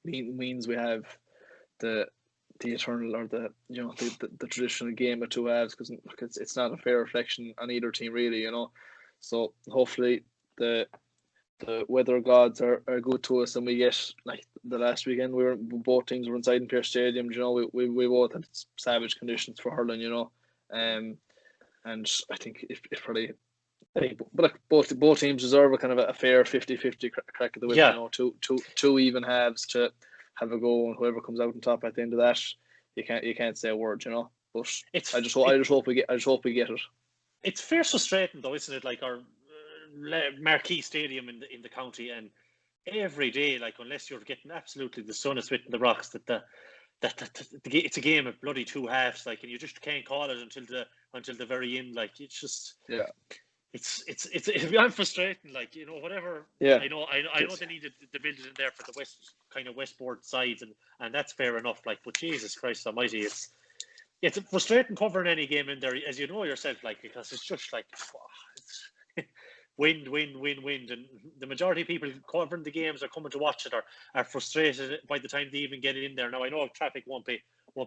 means we have the eternal or the traditional game of 2 halves, because it's not a fair reflection on either team really. So hopefully the weather gods are good to us, and we get the last weekend both teams were inside in Pearse Stadium. We both had savage conditions for hurling. And I think both teams deserve a kind of a fair 50-50 crack at the whip. Two even halves to have a go, and whoever comes out on top at the end of that, you can't say a word. But I just hope we get it. It's fair frustrating though, isn't it? Our marquee stadium in the county, and every day, unless you're getting absolutely the sun is hitting the rocks, that it's a game of bloody 2 halves, and you just can't call it until the very end. It's just it's beyond frustrating. Whatever. Yeah. I know they needed to build it in there for the westboard sides, and that's fair enough. But Jesus Christ Almighty, it's frustrating covering any game in there, as you know yourself. Because it's just it's wind, and the majority of people covering the games or coming to watch it are frustrated by the time they even get in there. Now I know traffic won't be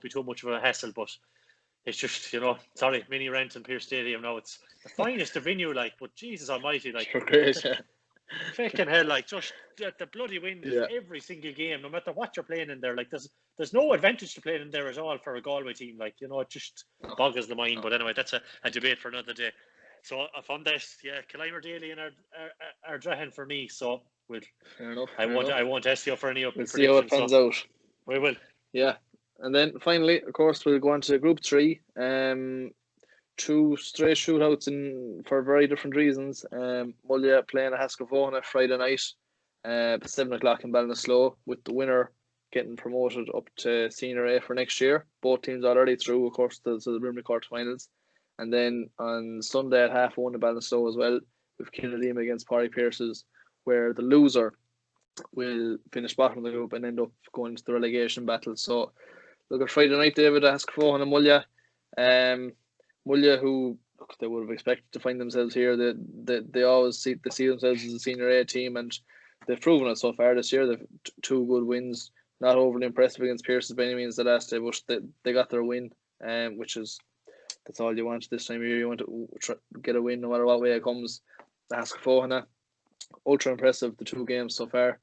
too much of a hassle, but it's just sorry, mini rent in Pearse Stadium now. It's the finest of venue, but Jesus Almighty, fucking hell, just the bloody wind is every single game, no matter what you're playing in there. There's no advantage to playing in there at all for a Galway team. It just boggles the mind. But anyway, that's a debate for another day. So from this, Kilimer Daly and Ardrahan for me. So fair enough. I won't ask you for any open predictions. See how it pans out. We will. Yeah, and then finally, of course, we'll go on to Group 3. 2 straight shootouts for very different reasons. Mulla playing at Hascavona Friday night, 7 o'clock in Ballinasloe, with the winner getting promoted up to Senior A for next year. Both teams already through, of course, to the preliminary quarterfinals. And then on Sunday at 1:30 in Ballinasloe as well, with Kilnadeem against Parry Pierces, where the loser will finish bottom of the group and end up going to the relegation battle. So look at Friday night, David, Ascafohan and Mulla. Mulla, who they would have expected to find themselves here. They always see themselves as a senior A team, and they've proven it so far this year. They've two good wins. Not overly impressive against Pierces by any means the last day, but they got their win, which is that's all you want this time of year. You want to get a win no matter what way it comes. Ascafohan, ultra impressive the two games so far,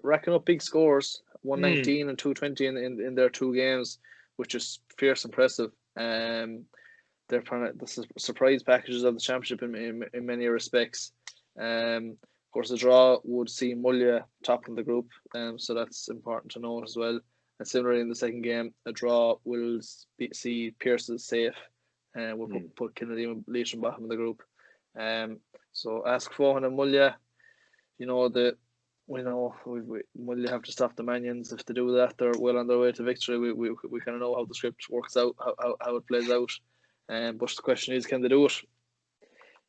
racking up big scores, 119 and 220 in their two games, which is fierce impressive. They're the surprise packages of the championship in many respects. Of course, the draw would see Mulla topping the group, so that's important to note as well. And similarly, in the second game, a draw will see Pierce's safe, and will put Kilnadeem and Leitrim bottom of the group. So Ascafohan and Mulla, Mulla have to stop the Manions. If they do that, they're well on their way to victory. We kind of know how the script works out, how it plays out. But the question is, can they do it?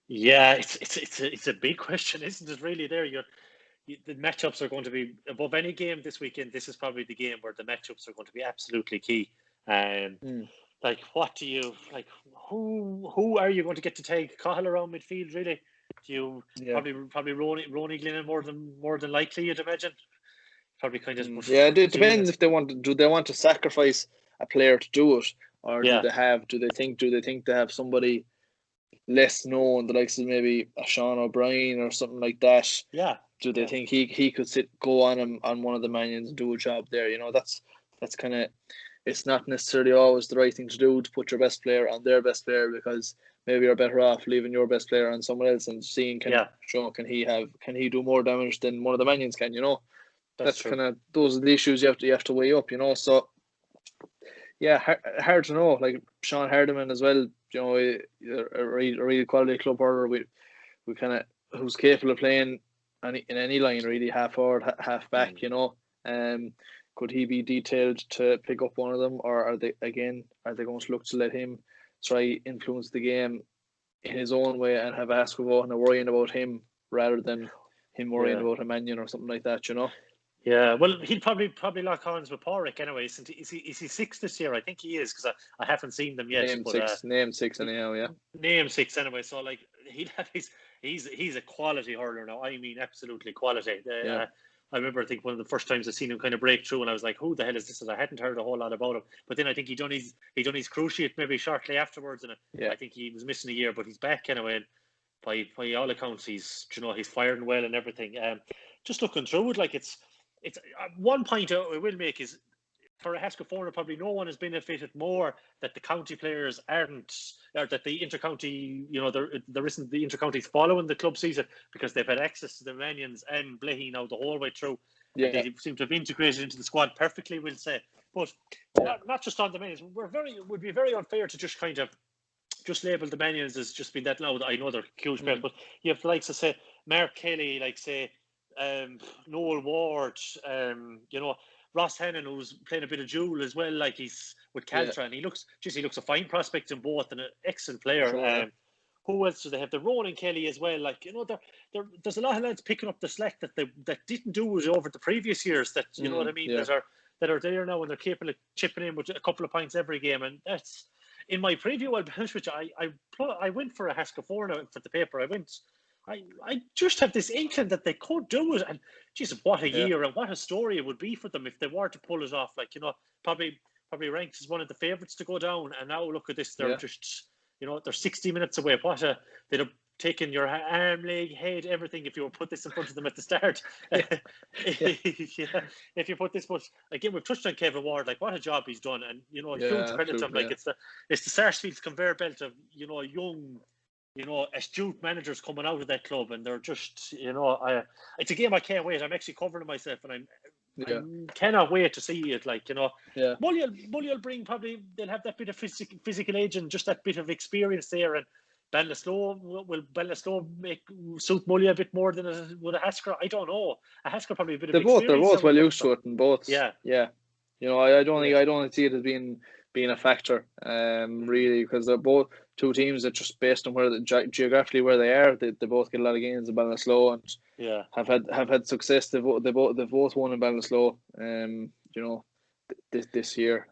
Yeah, it's a big question, isn't it? Really, the matchups are going to be above any game this weekend. This is probably the game where the matchups are going to be absolutely key. Like, what do you like? Who are you going to get to take Cahill around midfield? Really, do you probably Ronnie Glennon more than likely? You'd imagine. Probably kind of. It depends if they want to sacrifice a player to do it, or do they think they have somebody less known, the likes of maybe a Sean O'Brien or something like that? Yeah. Do they think he could go on one of the Manions and do a job there? That's kind of. It's not necessarily always the right thing to do to put your best player on their best player, because maybe you're better off leaving your best player on someone else and seeing can he do more damage than one of the Manions can. That's kind of those are the issues you have to weigh up. So yeah, hard to know. Like Sean Hardiman as well. A really quality club hurler. We kind of who's capable of playing in any line, really, half forward, half back. Could he be detailed to pick up one of them, or are they going to look to let him try influence the game in his own way and have Ascafohan and worrying about him rather than him worrying about a Manion or something like that? Yeah, well, he'll probably lock horns with Porrick anyway. Is he six this year? I think he is, because I haven't seen them yet. Name six anyhow, yeah. Name six anyway. So like he'll have he's a quality hurler now. I mean, absolutely quality. I remember, I think one of the first times I seen him kind of break through, and I was like, "Who the hell is this?" And I hadn't heard a whole lot about him. But then I think he done his cruciate maybe shortly afterwards, and I think he was missing a year, but he's back anyway. And by all accounts, he's firing well and everything. Just looking through it, like it's one point I will make is, for Ascafohan, probably no one has benefited more that the county players aren't, or that the intercounty, there isn't the intercounties following the club season, because they've had access to the Manions and Blehy now the whole way through. Yeah. They seem to have integrated into the squad perfectly, we'll say. But not just on the Manions. It would be very unfair to just kind of just label the Manions as just being that loud. I know they're huge players, but you have the likes of, say, Mark Kelly, like, say, Noel Ward, Ross Hannon, who's playing a bit of duel as well, like he's with Caltra, and he looks a fine prospect in both and an excellent player. Sure. Who else do they have? The Ronan Kelly as well. Like, there's a lot of lads picking up the slack that didn't do it over the previous years. That you know what I mean. Yeah. That are there now, and they're capable of chipping in with a couple of points every game. And that's in my preview. I'll be honest with you. I went for a Ascafohan for the paper. I just have this inkling that they could do it, and geez, what a year and what a story it would be for them if they were to pull it off. Like, probably ranked as one of the favourites to go down, and now look at this, they're just, they're 60 minutes away. They'd have taken your arm, leg, head, everything if you were put this in front of them at the start. If you put this, but again, we've touched on Kevin Ward, like what a job he's done, and huge credit to him. Like it's the Sarsfield's conveyor belt of young, astute managers coming out of that club, and they're just, it's a game I can't wait. I'm actually covering myself, and I cannot wait to see it. Like, Mulla will bring, probably they'll have that bit of physical age and just that bit of experience there, and Ballinasloe suit Mulla a bit more than would a Haskell? I don't know. A Haskell probably a bit of experience. They're both well used to it, and both. Yeah. I don't see it as being a factor, really, because they're both two teams that just based on where geographically where they are, they both get a lot of games in Ballinasloe and have had success. They've both won in Ballinasloe. This year.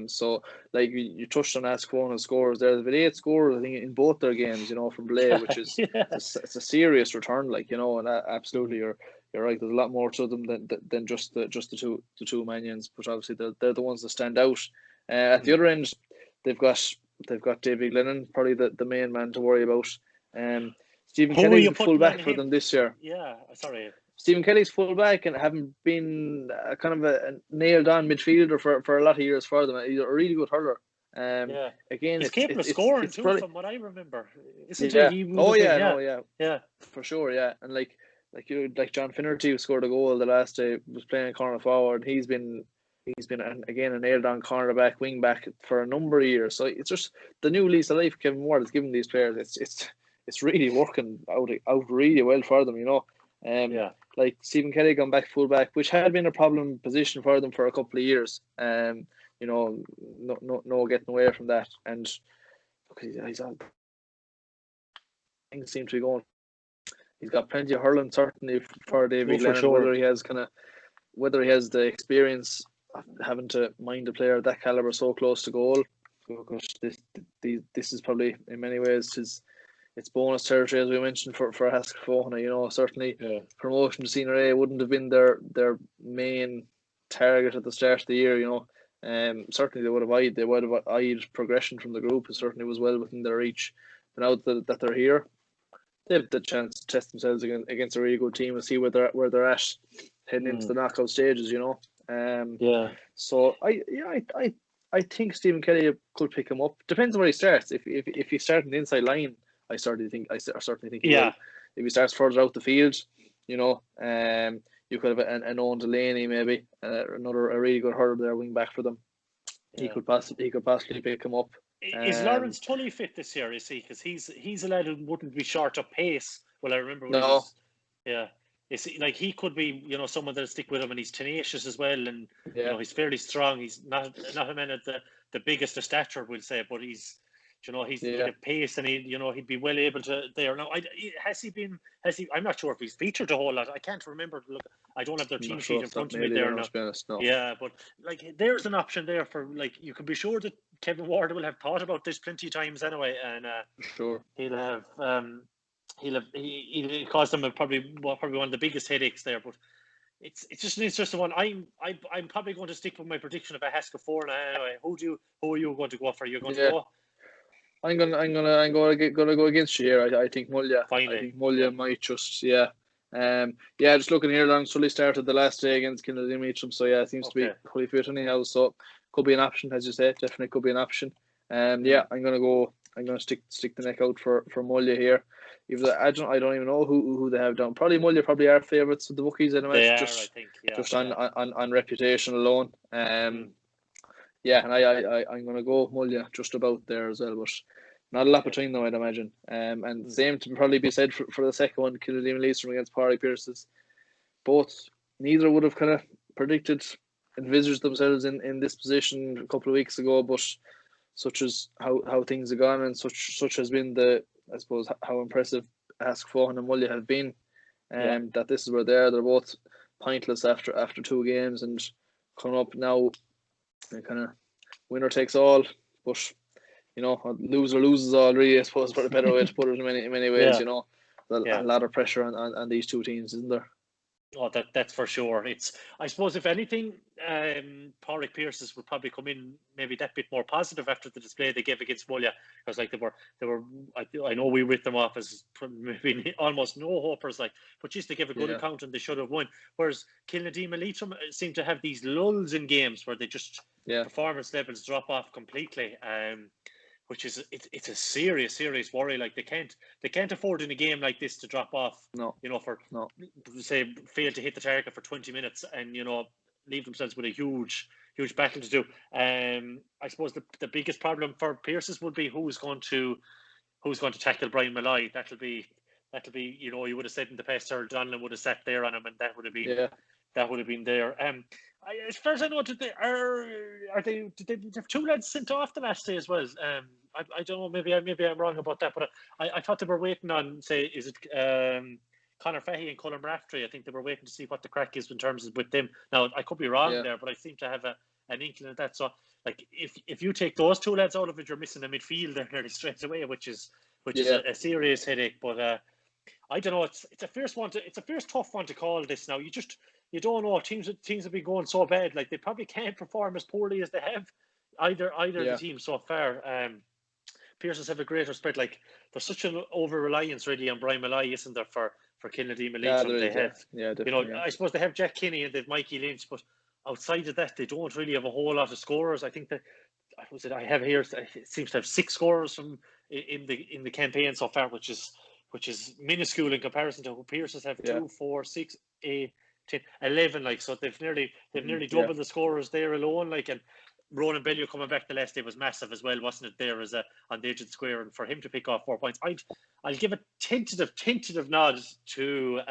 So like you touched on Ascona scores there. There's been 8 scores I think in both their games. From Blay, which is it's a serious return. Like and absolutely you're right. There's a lot more to them than just the two Manions, but obviously they're the ones that stand out. At the other end, they've got David Glennon, probably the main man to worry about. Stephen Kelly's the full back for them this year. Yeah, sorry. Stephen Kelly's full back and having been kind of a nailed on midfielder for a lot of years for them. He's a really good hurler. Again, he's capable of scoring too, probably, from what I remember. Isn't he? Yeah, for sure, yeah. And like John Finnerty, who scored a goal the last day, was playing a corner forward. He's been again a nailed on cornerback, wing back for a number of years. So it's just the new lease of life Kevin Ward has given these players. It's really working out really well for them. Like Stephen Kelly gone back full back, which had been a problem position for them for a couple of years. No getting away from that. And he's on. Things seem to be going. He's got plenty of hurling certainly for David Glennon. Sure. Whether he has the experience of having to mind a player of that caliber so close to goal. Because this is probably in many ways it's bonus territory, as we mentioned, for Haskell. Certainly promotion to Senior A wouldn't have been their main target at the start of the year. Certainly they would have eyed progression from the group. It certainly was well within their reach. But now that they're here, they have the chance to test themselves against a really good team and see where they're at heading into the knockout stages. So I think Stephen Kelly could pick him up. Depends on where he starts. If he starts in the inside line, I certainly think he will. If he starts further out the field, you could have an Owen Delaney maybe, a really good hurler there, wing back for them. He could possibly pick him up. Is Lawrence Tully fit this year? Is he? Because he's a lad who wouldn't be short of pace. Well, I remember. He could be someone that'll stick with him, and he's tenacious as well, and he's fairly strong. He's not a man at the biggest of stature, we'll say, but he's got pace, and he'd be well able to there. Now, has he? I'm not sure if he's featured a whole lot. I can't remember. Look, I don't have their team sheet in front of me there now. No. Yeah, but there's an option there for you can be sure that Kevin Ward will have thought about this plenty of times anyway, and sure he'll have he'll cause them probably one of the biggest headaches there, but. It's just an interesting one. I'm probably going to stick with my prediction of a Haskell 4 now. Anyway, who are you going to go for? You're going to go. I'm gonna go against you here. I think Mullia. Finally. I think Mullia might just just looking here, Long Sully started the last day against Kennedy Meacham, so it seems to be fully fit anyhow. So could be an option, as you said. Definitely could be an option. I'm gonna stick the neck out for Mullia here. Even I don't even know who they have down. Probably Mullia probably are favourites with the bookies anyway. Just on reputation alone. And I'm gonna go Mullia just about there as well, but not a lot between them, I'd imagine. And the same to probably be said for the second one, Kennedy Leastrom against Parry Pierces. Neither would have kind of envisaged themselves in this position a couple of weeks ago, but such as how things have gone, and such has been I suppose how impressive Ask Fohan and Mullia have been, that this is where they're both pointless after 2 games and coming up now, kind of winner takes all, but loser loses all, really, I suppose, for a better way to put it in many ways. A lot of pressure on these two teams, isn't there? Oh, that's for sure. I suppose if anything, Pádraig Pearses would probably come in maybe that bit more positive after the display they gave against Mullia, because they were. I know we writ them off as maybe almost no hopers, but just to give a good account, and they should have won. Whereas Kilnadima Leitrim seem to have these lulls in games where they just performance levels drop off completely. Which is it's a serious worry. They can't afford in a game like this to drop off. Say fail to hit the target for 20 minutes and leave themselves with a huge battle to do. I suppose the biggest problem for Pearses would be who's going to tackle Brian Malloy. That'll be you would have said in the past Earl Donlan would have sat there on him, and that would have been there. As far as I know, did they have 2 lads sent off the last day as well? I don't know. Maybe I'm wrong about that, but I thought they were waiting on, say, is it Conor Fahey and Colin Raftery? I think they were waiting to see what the crack is in terms of with them. Now I could be wrong there, but I seem to have an inkling of that. So like if you take those two lads out of it, you're missing a midfielder nearly straight away, which is a serious headache. But I don't know. It's a fierce one. It's a fierce tough one to call this now. You don't know. Teams have been going so bad. Like they probably can't perform as poorly as they have. Either of the teams so far. Pearsons have a greater spread. Like there's such an over reliance really on Brian Malloy, isn't there, for Kennedy and Leitrim? They have, I suppose they have Jack Kinney and they've Mikey Lynch, but outside of that, they don't really have a whole lot of scorers. I think that I have here. It seems to have 6 scorers from in the campaign so far, which is minuscule in comparison to who Pearsons have 2, 4, 6, 8, 10, 11. Like so, they've nearly doubled the scorers there alone. Like and. Ronan Bellew coming back the last day was massive as well, wasn't it? There as on the edge of the square, and for him to pick off 4 points, I'll give a tentative nod to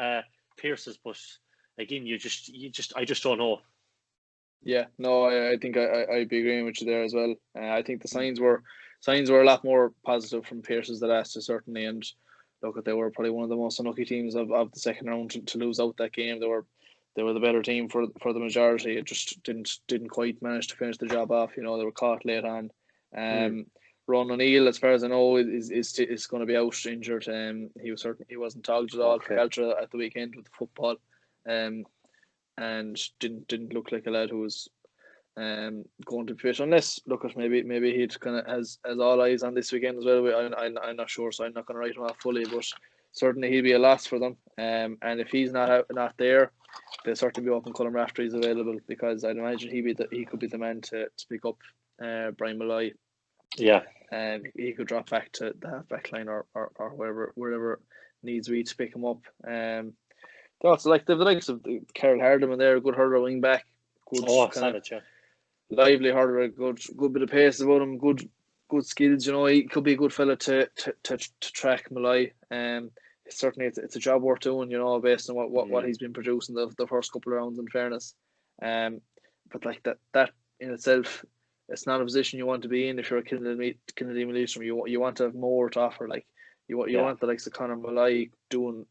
Pearce's, but again, I just don't know. Yeah, no, I think I'd be agreeing with you there as well. I think the signs were a lot more positive from Pearce's the last two, certainly, and look, they were probably one of the most unlucky teams of the second round to lose out that game. They were the better team for the majority. It just didn't quite manage to finish the job off. They were caught late on. Ron O'Neill, as far as I know, is going to be out injured. He wasn't targeted at all for Galtra at the weekend with the football, and didn't look like a lad who was going to be fit. Unless maybe he kind of has all eyes on this weekend as well. I'm not sure, so I'm not going to write him off fully, but certainly he'll be a loss for them. And if he's not there, they'll certainly be open. Colin Raftery is available because I'd imagine he could be the man to pick up Brian Malloy. Yeah, and he could drop back to the half back line or wherever needs be to pick him up. Also like the likes of Carol Hardman there, a good hurler wing back, lively hurler, good bit of pace about him, good skills. He could be a good fella to track Malloy. Certainly it's a job worth doing, based on what he's been producing the first couple of rounds, in fairness. But like that in itself, it's not a position you want to be in if you're a Kennedy Leitrim. You want to have more to offer. Like you want the likes of Conor Malloy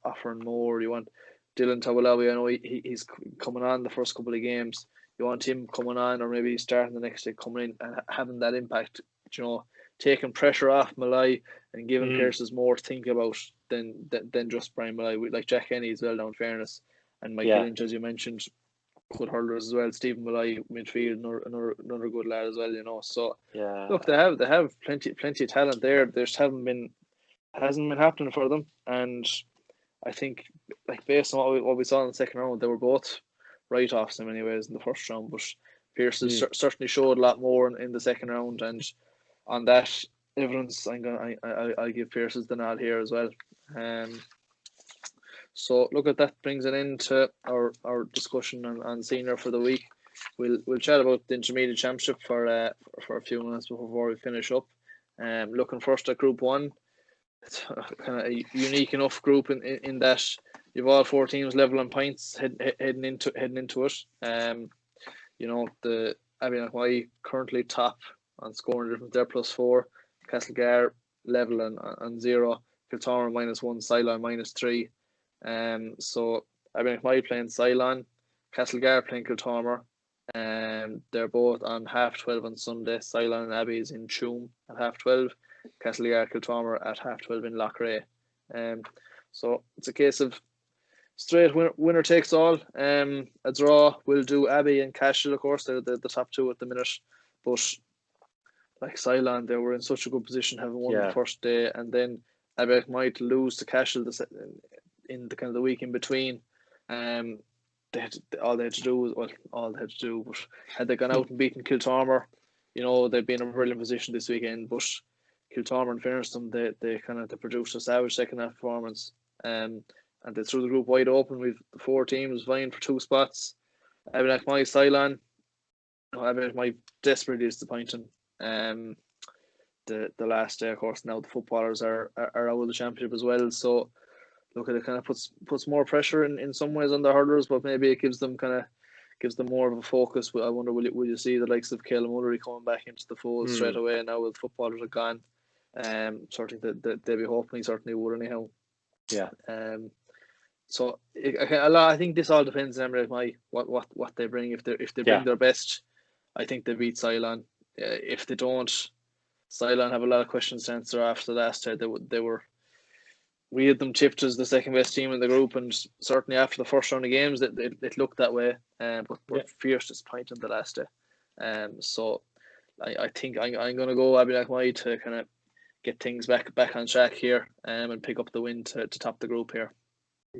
offering more. You want Dylan Tawalawi. I know he's coming on the first couple of games. You want him coming on, or maybe he's starting the next day, coming in and having that impact. Taking pressure off Malloy and giving Pearce's more to think about than just Brian Malloy. Like Jack Kenny as well, in fairness, and Mike Lynch, as you mentioned, good hurlers as well. Stephen Malloy midfield, another good lad as well. So look, they have plenty of talent there. There just hasn't been happening for them, and I think like based on what we saw in the second round, they were both write-offs in many ways in the first round, but Pearce certainly showed a lot more in the second round, and on that evidence, I'll give Pearce's the nod here as well. So look at that, brings it into our discussion on senior for the week. We'll chat about the intermediate championship for a few minutes before we finish up. Looking first at Group 1, it's kind of a unique enough group in that you've all 4 teams level on points heading into it. The Abbey currently top on scoring difference there, +4. Castlegar level on 0. Kiltormer -1. Cylon -3. So Abbey playing Cylon, Castlegar playing Kiltormer. They're both on 12:30 on Sunday. Cylon and Abbey is in Tuam at 12:30. Castlegar Kiltormer at 12:30 in Loughrea. So it's a case of straight winner takes all. A draw will do Abbey and Cashel, of course. They're the top 2 at the minute, but like Cylon, they were in such a good position having won the first day, and then Abbey might lose to Cashel in the kind of the week in between. All they had to do, but had they gone out and beaten Kiltormer, they'd be in a brilliant position this weekend. But Kiltormer, in fairness to them, they produced a savage second half performance, and they threw the group wide open with the 4 teams vying for 2 spots. Abbey Cylon, Abbey desperately disappointing. The last day, of course, now the footballers are out of the championship as well. So look, it kind of puts more pressure in some ways on the hurlers, but maybe it gives them more of a focus. I wonder will you see the likes of Caleb Mullery coming back into the fold straight away now with footballers are gone. Certainly they'll be hoping he certainly would anyhow. Yeah. So I think this all depends on what they bring. If they bring their best, I think they beat Ceylon. If they don't, Ceylon have a lot of questions to answer after last year. We had them tipped as the second best team in the group, and certainly after the first round of games, it looked that way. But we're fierce disappointed the last day. So I think I'm going to go Abbey to kind of get things back on track here, and pick up the win to top the group here.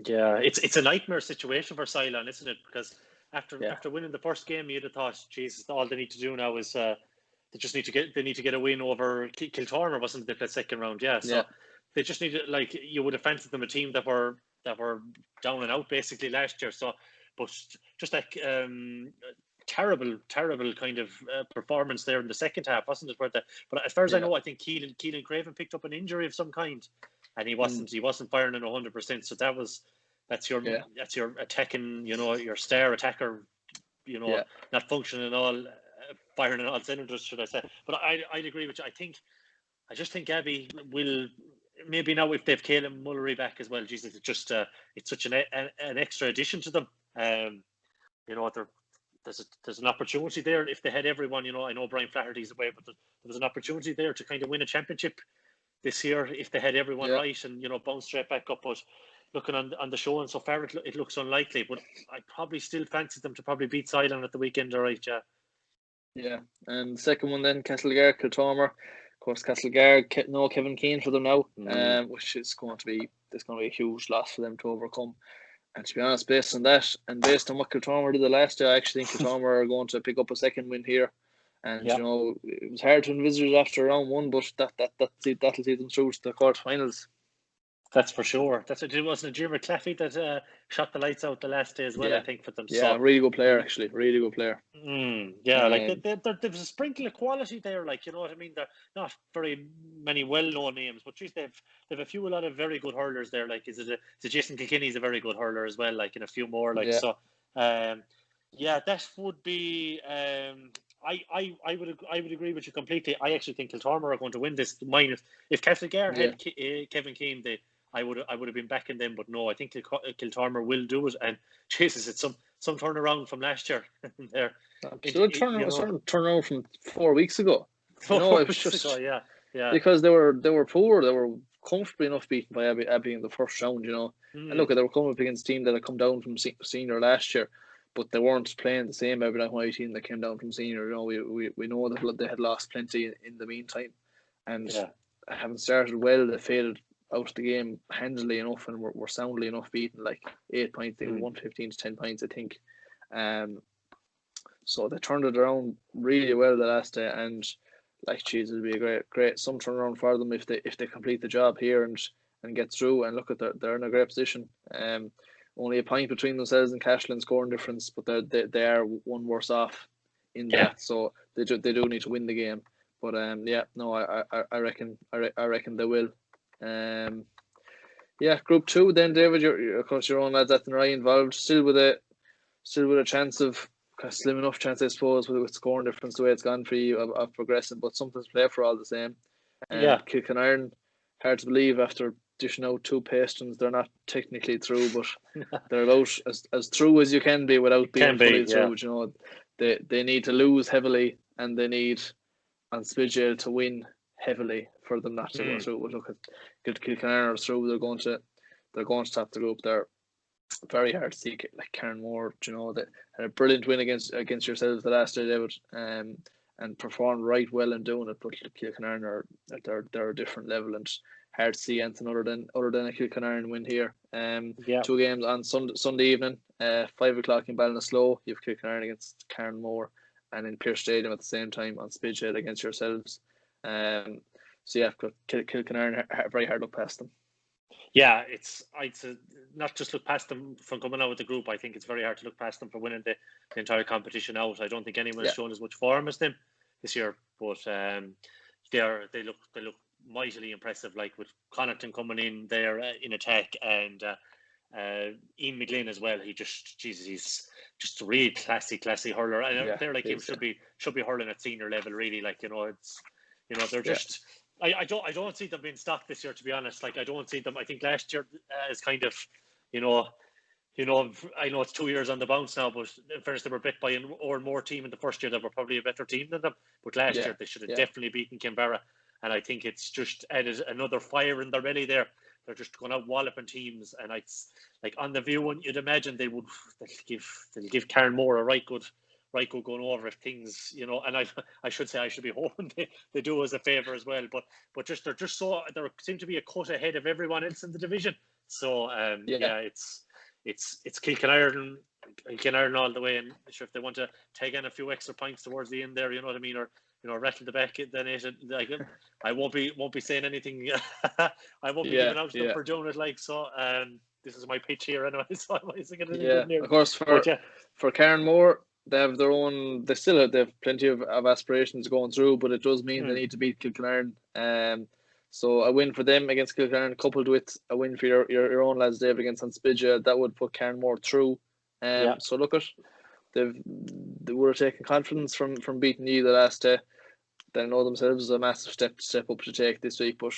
Yeah, it's a nightmare situation for Ceylon, isn't it? Because after winning the first game, you'd have thought, Jesus, all they need to do now is they need to get a win over Kiltormer, wasn't it? They played second round, So they just need to, like, you would have fancied them a team that were down and out basically last year. So, but just like terrible kind of performance there in the second half, wasn't it? But as far as I know, I think Keelan Craven picked up an injury of some kind, and he wasn't firing in 100%. So that's your attacking, your star attacker, not functioning at all, firing on all cylinders, should I say? But I'd agree with you. I just think Abbey will. Maybe now if they've Caelan Mullery back as well, Jesus, it's just it's such an extra addition to them. There's an opportunity there if they had everyone. I know Brian Flaherty's away, but there was an opportunity there to kind of win a championship this year if they had everyone right and bounce straight back up. But looking on the show and so far, it looks unlikely. But I probably still fancy them to probably beat Ceylon at the weekend, all right? Yeah, and the second one then, Castlegar, Kiltormer. Of course, Castlegar, no Kevin Keane for them now, which is going to be a huge loss for them to overcome. And to be honest, based on that and based on what Kiltormer did the last year, I actually think Kiltormer are going to pick up a second win here. And it was hard to envisage after round one, but that'll see them through to the quarterfinals. That's for sure. It wasn't Jim McClaffey that shot the lights out the last day as well, I think, for them. Yeah, really good player, actually. Really good player. Like there's a sprinkle of quality there, like, you know what I mean? They're not very many well-known names, but geez, they've a lot of very good hurlers there. Like, Jason Kilkenny's a very good hurler as well, like, and a few more, like, so. That would be. I would agree with you completely. I actually think Kiltormer are going to win this. Minus if Castlegar had Kevin Keane, I would have been backing them, but no, I think Kiltormer will do it. And Jesus, it's some turnaround from last year. There, turnaround from 4 weeks ago. It was just because they were poor. They were comfortably enough beaten by Abbey in the first round. And look, they were coming up against a team that had come down from senior last year, but they weren't playing the same Abbey White team that came down from senior. We know that they had lost plenty in the meantime, and having started well, they faded out of the game handily enough and were soundly enough beaten, like 8 points. They were 115 to 10 points, I think. So they turned it around really well the last day, and like, geez, it'll be a great some turnaround for them if they complete the job here and get through. And look at they're in a great position. Only a point between themselves and Cashel scoring difference, but they are one worse off in that, so they do need to win the game. But I reckon they will. Group 2 then, David. You're of course your own lads at the right involved, still with a chance of slim enough chance, I suppose, with scoring difference the way it's gone for you of progressing, but something to play for all the same. Kilkenarn, hard to believe after dishing out 2 patrons, they're not technically through, but they're about as through as you can be without being fully through. They need to lose heavily, and they need on Spidgel to win heavily for them not to go through. But look at Kilkenarn are through. They're going to top the group. They're very hard to see, like Carnmore. They had a brilliant win against yourselves the last day, David, and performed right well in doing it. But Kilkenarn they're a different level, and hard to see anything other than a Kilkenarn win here. 2 games on Sunday evening, 5:00 in Ballinasloe. You have Kilkenarn against Carnmore, and in Pearse Stadium at the same time on Spidgehead against yourselves. Kilkenarn, very hard look past them. Yeah, I'd say not just look past them from coming out with the group. I think it's very hard to look past them for winning the entire competition out. I don't think anyone has shown as much form as them this year, but they look mightily impressive. Like with Connaughton coming in there in attack, and Ian McGlynn as well. He's just a really classy hurler. And a player like him should be hurling at senior level. Really, like, they're just. I don't see them being stocked this year, to be honest. Like, I don't see them. I think last year is kind of, you know, I know it's 2 years on the bounce now, but in fairness, they were bit by an or more team in the first year that were probably a better team than them. But last year they should have definitely beaten Canberra, and I think it's just added another fire in their belly there. They're just going out walloping teams, and it's like on the view, and you'd imagine they'll give Karen Moore a right good going over if things, and I should say I should be hoping they do us a favour as well. But just they seem to be a cut ahead of everyone else in the division. So it's Kilkenarden all the way, and sure, if they want to take in a few extra points towards the end there, you know what I mean, or rattle the back, then like I won't be saying anything. I won't be giving out to them for doing it. Like so, this is my pitch here anyway. So I'm thinking of course for Karen Moore, they have their own. They have plenty of aspirations going through, but it does mean they need to beat Kilkenarden. So a win for them against Kilkenarden, coupled with a win for your own lads, Dave, against Anspidia, that would put Cairnmore through. So look at they were taking confidence from beating you the last day. They know themselves a massive step up to take this week, but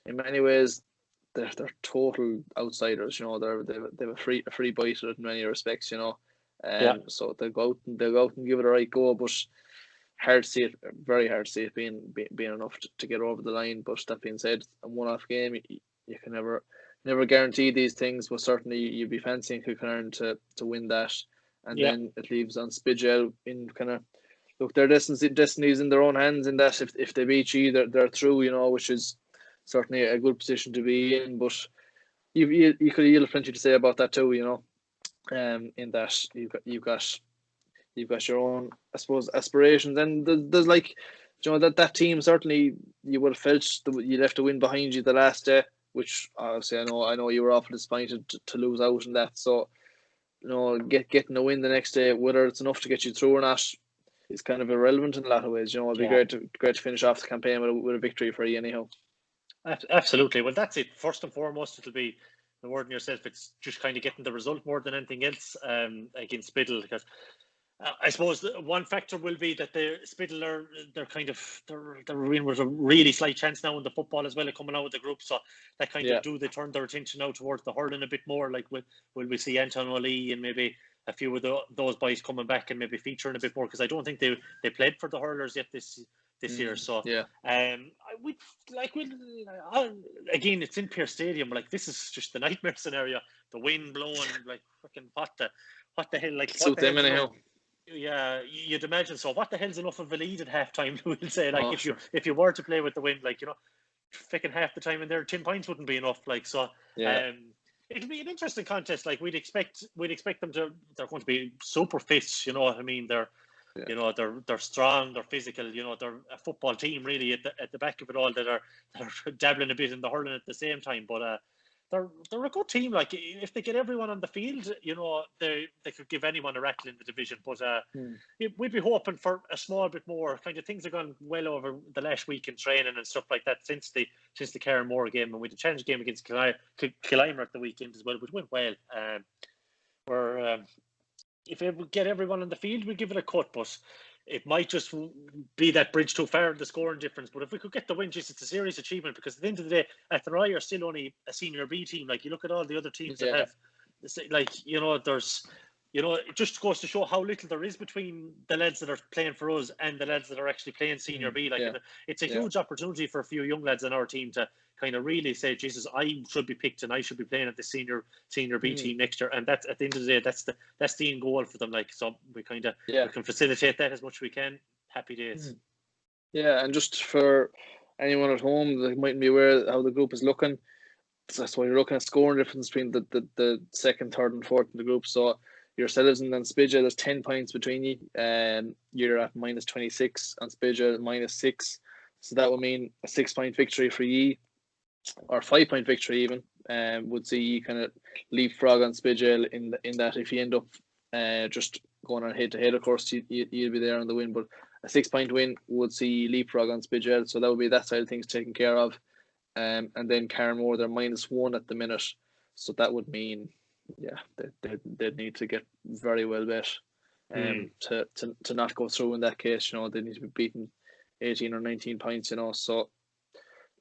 in many ways they're total outsiders. They've a free bite at it in many respects. So they'll go out and give it a right go, but hard to see it, very hard to see it being enough to get over the line. But that being said, a one-off game, you can never guarantee these things, but certainly you'd be fancying Kilkenarden to win that, and then it leaves on Spidgel in kind of look, their destiny's in their own hands. In that if they beat you, they're through. Which is certainly a good position to be in. But you could have plenty to say about that too. In that you've got your own, I suppose, aspirations, and there's like, that team, certainly you would have felt you left a win behind you the last day, which obviously I know you were awfully disappointed to lose out in that. So, getting a win the next day, whether it's enough to get you through or not, is kind of irrelevant in a lot of ways. It'd be great to finish off the campaign with a victory for you anyhow. Absolutely. Well, that's it. First and foremost, it'll be the word in yourself. It's just kind of getting the result more than anything else against Biddle, because I suppose one factor will be that Spittle they're in with a really slight chance now in the football as well of coming out of the group. So that kind of they turn their attention now towards the hurling a bit more. Like will we see Anton O'Lee and maybe a few of those boys coming back and maybe featuring a bit more, because I don't think they played for the hurlers yet this year. So again, it's in Pearse Stadium. Like, this is just the nightmare scenario. The wind blowing, like fucking what the hell, like suit them anyhow. Yeah, you'd imagine so. What the hell's enough of a lead at half time? We'll say, like, if you were to play with the wind, like, freaking half the time in there, 10 points wouldn't be enough. Like, so it'll be an interesting contest. Like, we'd expect them they're going to be super fit. You know what I mean? They're strong, they're physical. They're a football team really at the back of it all that are dabbling a bit in the hurling at the same time. But they're a good team. Like, if they get everyone on the field, they could give anyone a rattle in the division. But we'd be hoping for a small bit more. Kind of things have gone well over the last week in training and stuff like that since the Karen Moore game, and with the challenge game against Killimer at the weekend as well, which went well. If it would get everyone on the field, we'd give it a cut, but it might just be that bridge too far in the scoring difference. But if we could get the win, it's a serious achievement, because at the end of the day, Athenry are still only a senior B team. Like, you look at all the other teams that have, like, there's, it just goes to show how little there is between the lads that are playing for us and the lads that are actually playing senior B. Like, it's a huge opportunity for a few young lads in our team to kind of really say, Jesus, I should be picked and I should be playing at the senior B team next year. And that's, at the end of the day, that's the end goal for them. Like, so we kind of we can facilitate that as much as we can. Happy days. Yeah, and just for anyone at home that mightn't be aware how the group is looking, that's why you're looking at scoring difference between the second, third, and fourth in the group. So yourselves and then Spidja, there's 10 points between you, and you're at minus 26, and Spidja minus 6. So that would mean a 6-point victory for ye, or 5-point victory even, would see you kind of leapfrog on Spidja in that if you end up just going on head to head, of course you'd be there on the win, but a 6-point win would see you leapfrog on Spidja, so that would be that side of things taken care of. And then Karen Moore, they're minus 1 at the minute, so that would mean they'd need to get very well bet to not go through in that case. They need to be beaten 18 or 19 points, so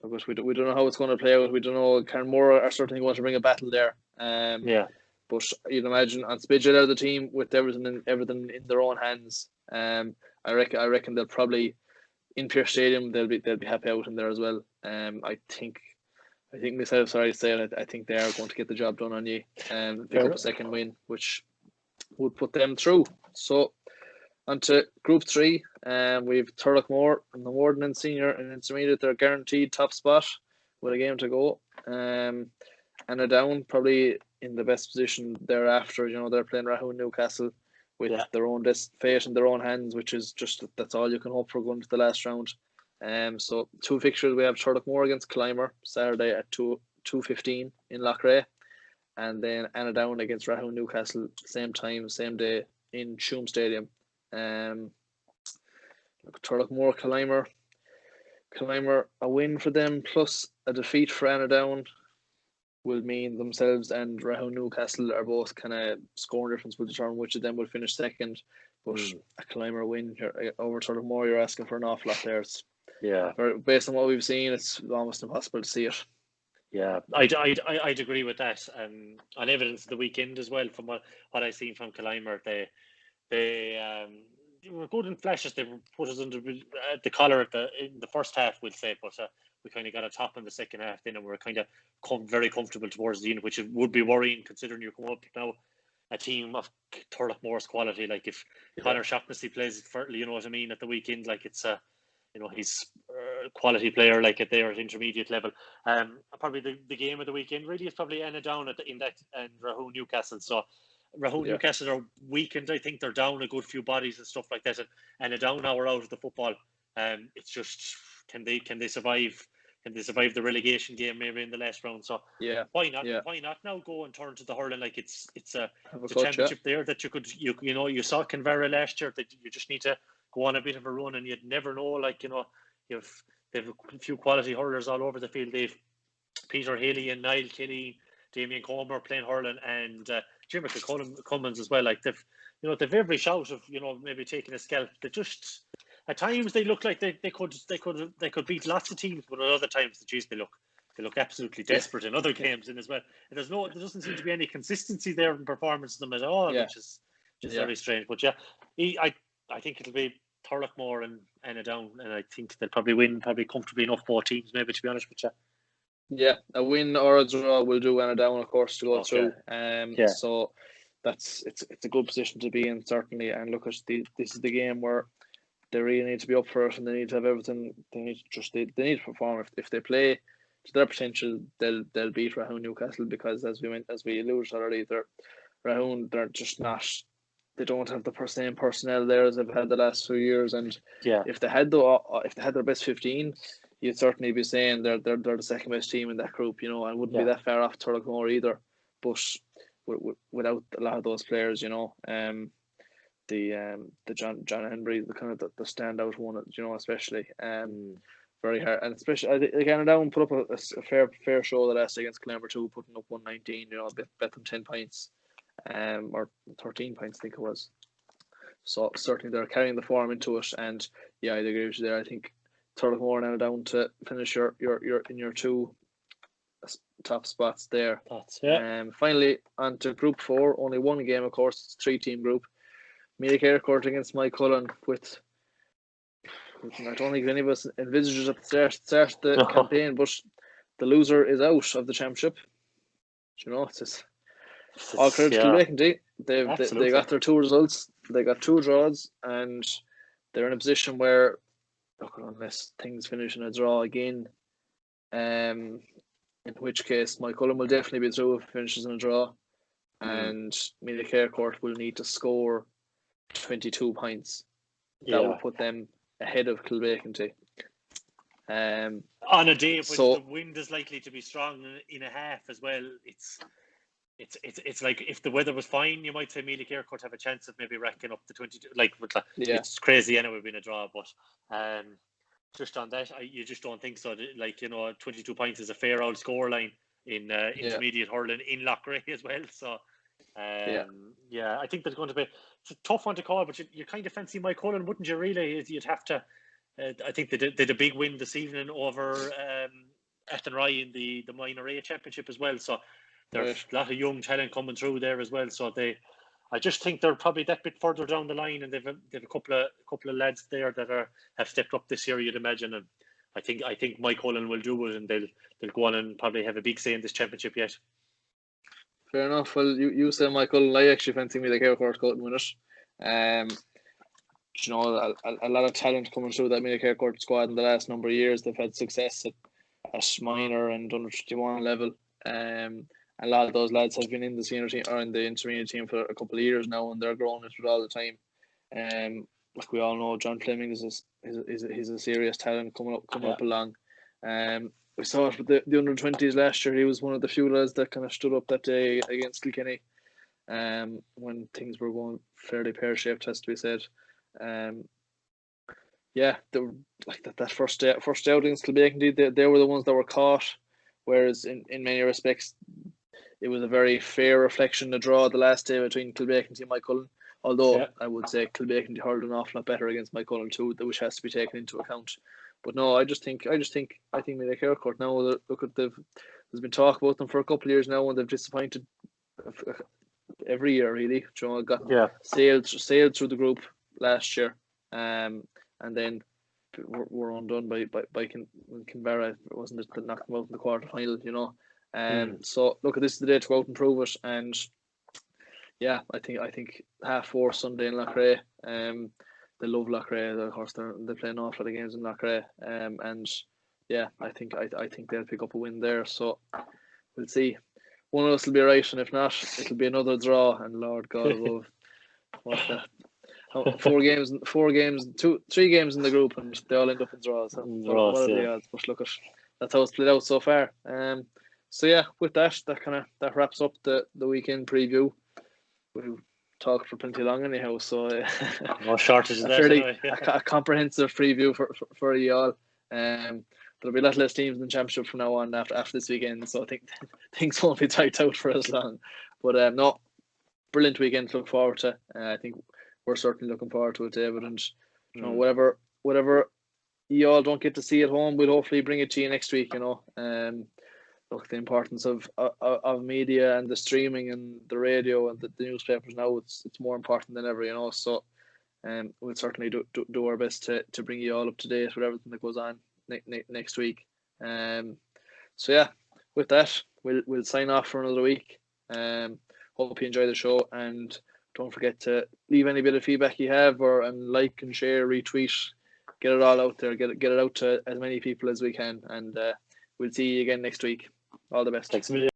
But we don't know how it's going to play out. We don't know. Carnmore are certainly going to bring a battle there. Yeah. But you'd imagine on Spidgel are the team with everything in their own hands. I reckon they'll probably in Pierce Stadium they'll be happy out in there as well. I think myself, sorry to say it, I think they are going to get the job done on you and pick up a second win, which would put them through. So on to Group 3, we've Turlockmore and the Warden and Senior and Intermediate. They're guaranteed top spot with a game to go. And they're down probably in the best position thereafter. They're playing Rahun Newcastle with their own fate in their own hands, which is that's all you can hope for going to the last round. So 2 fixtures, we have Turlockmore against Clymer Saturday at 2:15 in Loughrea, and then Annadown against Rahun Newcastle same time, same day in Tuam Stadium. Turlockmore, Clymer, a win for them plus a defeat for Annadown will mean themselves and Rahun Newcastle are both kind of scoring difference will determine which of them will finish second. But a Clymer win over Turlockmore, you're asking for an awful lot there. Based on what we've seen, it's almost impossible to see it. Yeah, I'd agree with that. On evidence of the weekend as well, from what I've seen from Clymer, they were good in flashes. They put us under the collar in the first half, we'll say, but we kind of got a top in the second half then, and we're kind of very comfortable towards the end, which would be worrying considering you're coming up now a team of Turlockmore's quality. Like if Conor Shaughnessy plays for, you know what I mean, at the weekend, like it's he's a quality player, like at their intermediate level. Probably the game of the weekend really is probably Annadown and Rahun Newcastle. So Rahun Newcastle are weakened. I think they're down a good few bodies and stuff like that, and Annadown now are out of the football. It's just can they survive? Can they survive the relegation game maybe in the last round? So why not? Yeah. Why not now go and turn to the hurling? Like it's a championship there that you saw Kinvara last year, that you just need to go on a bit of a run, and you'd never know. Like they've a few quality hurlers all over the field. They've Peter Haley and Niall Kelly, Damien Comer playing hurling, and Jimmy Cummins as well. Like they've every shout of maybe taking a scalp. They just at times they look like they could beat lots of teams, but at other times, they look absolutely desperate in other games and as well. And there doesn't seem to be any consistency there in performance of them at all, which is just very strange. But I think it'll be Turlockmore and Annadown, and I think they'll probably win comfortably enough, both teams, maybe, to be honest with you. Yeah, a win or a draw will do Annadown, of course, to go through. So it's a good position to be in, certainly. And look, this is the game where they really need to be up for it, and they need to have everything. They need to perform. If they play to their potential, they'll beat Rahun Newcastle, because as we alluded already, they're just not. They don't have the same personnel there as they've had the last 2 years, and if they had their best 15, you'd certainly be saying they're the second best team in that group, and wouldn't be that far off Turlockmore either. But without a lot of those players, the John Henry, the kind of the standout one, especially very hard, and especially Annadown put up a fair show the last day against Clymer too, putting up 119. Bet them 10 points, or 13 points, I think it was. So certainly they're carrying the form into it, and I'd agree with you there. I think Turlockmore and Annadown to finish your in your 2 top spots there. Finally, on to Group 4, only one game, of course. It's a 3-team group. Meath Aircourt against Mike Cullen, with I don't think any of us envisaged at the start of the campaign, but the loser is out of the championship. It's just all credit to Kilkenny. They got their 2 results. They got 2 draws, and they're in a position where, look, unless things finish in a draw again, in which case Mike Cullen will definitely be through if it finishes in a draw, and Meath Aircourt will need to score 22 points. That will put them ahead of Kilkenny. On a day when the wind is likely to be strong in a half as well, it's like if the weather was fine, you might say Meath Aircourt have a chance of maybe racking up the 22. It's crazy anyway being a draw, but just on that, you just don't think so. 22 points is a fair old scoreline in intermediate hurling in Loughrea as well. So. I think there's going to be, it's a tough one to call, but you kind of fancy Mike Cullen, wouldn't you? Really, you'd have to I think they did a big win this evening over Athenry in the Minor A Championship as well. So there's a lot of young talent coming through there as well. So I just think they're probably that bit further down the line, and they've a couple of lads there that have stepped up this year, you'd imagine. And I think Mike Hurling will do it, and they'll go on and probably have a big say in this championship yet. Fair enough. Well, you say Michael. I actually fancy me the Kercourt go and win it. You know, a lot of talent coming through that Mina Kercourt squad in the last number of years. They've had success at minor and under 21 level. And a lot of those lads have been in the senior team or in the intermediate team for a couple of years now, and they're growing into it all the time. Like we all know, John Fleming is a serious talent coming up along. We saw it with the under 20s last year. He was one of the few lads that kind of stood up that day against Kilkenny, when things were going fairly pear shaped, has to be said. Yeah, they were like that first outings. Kilbeckenty, they were the ones that were caught, whereas in many respects, it was a very fair reflection to draw the last day between Kilbeckenty and Mike Cullen. Although I would say Kilbeckenty hurled an awful lot better against Mike Cullen too, which has to be taken into account. But no, I think Mina Kercourt now. Look at there's been talk about them for a couple of years now, and they've disappointed every year really. You know, sailed through the group last year, and then were undone by Kinvara, wasn't it, that knocked them out in the quarter final, you know. So look, this is the day to go out and prove it, and yeah, I think 4:30 Sunday in Loughrea. They love Loughrea. Of course, they play an awful lot of games in Loughrea, and yeah, I think they'll pick up a win there. So we'll see. One of us will be right, and if not, it'll be another draw. And Lord God above, what's that? 3 games in the group, and they all end up in draws. What are the odds? But look, that's how it's played out so far. So yeah, with that wraps up the weekend preview. We've talked for plenty long anyhow, so no shortage of that. A comprehensive preview for you all. There'll be a lot less teams in the championship from now on after this weekend, so I think things won't be tight out for as long. But no, brilliant weekend to look forward to. I think we're certainly looking forward to it, David. And you know, whatever you all don't get to see at home, we'll hopefully bring it to you next week. You know, look, the importance of media and the streaming and the radio and the newspapers now, it's more important than ever. You know, so we'll certainly do our best to bring you all up to date with everything that goes on next week. So yeah, with that, we'll sign off for another week. Hope you enjoy the show, and don't forget to leave any bit of feedback you have, and like and share, retweet, get it all out there, get it out to as many people as we can, and we'll see you again next week. All the best. Thanks a million.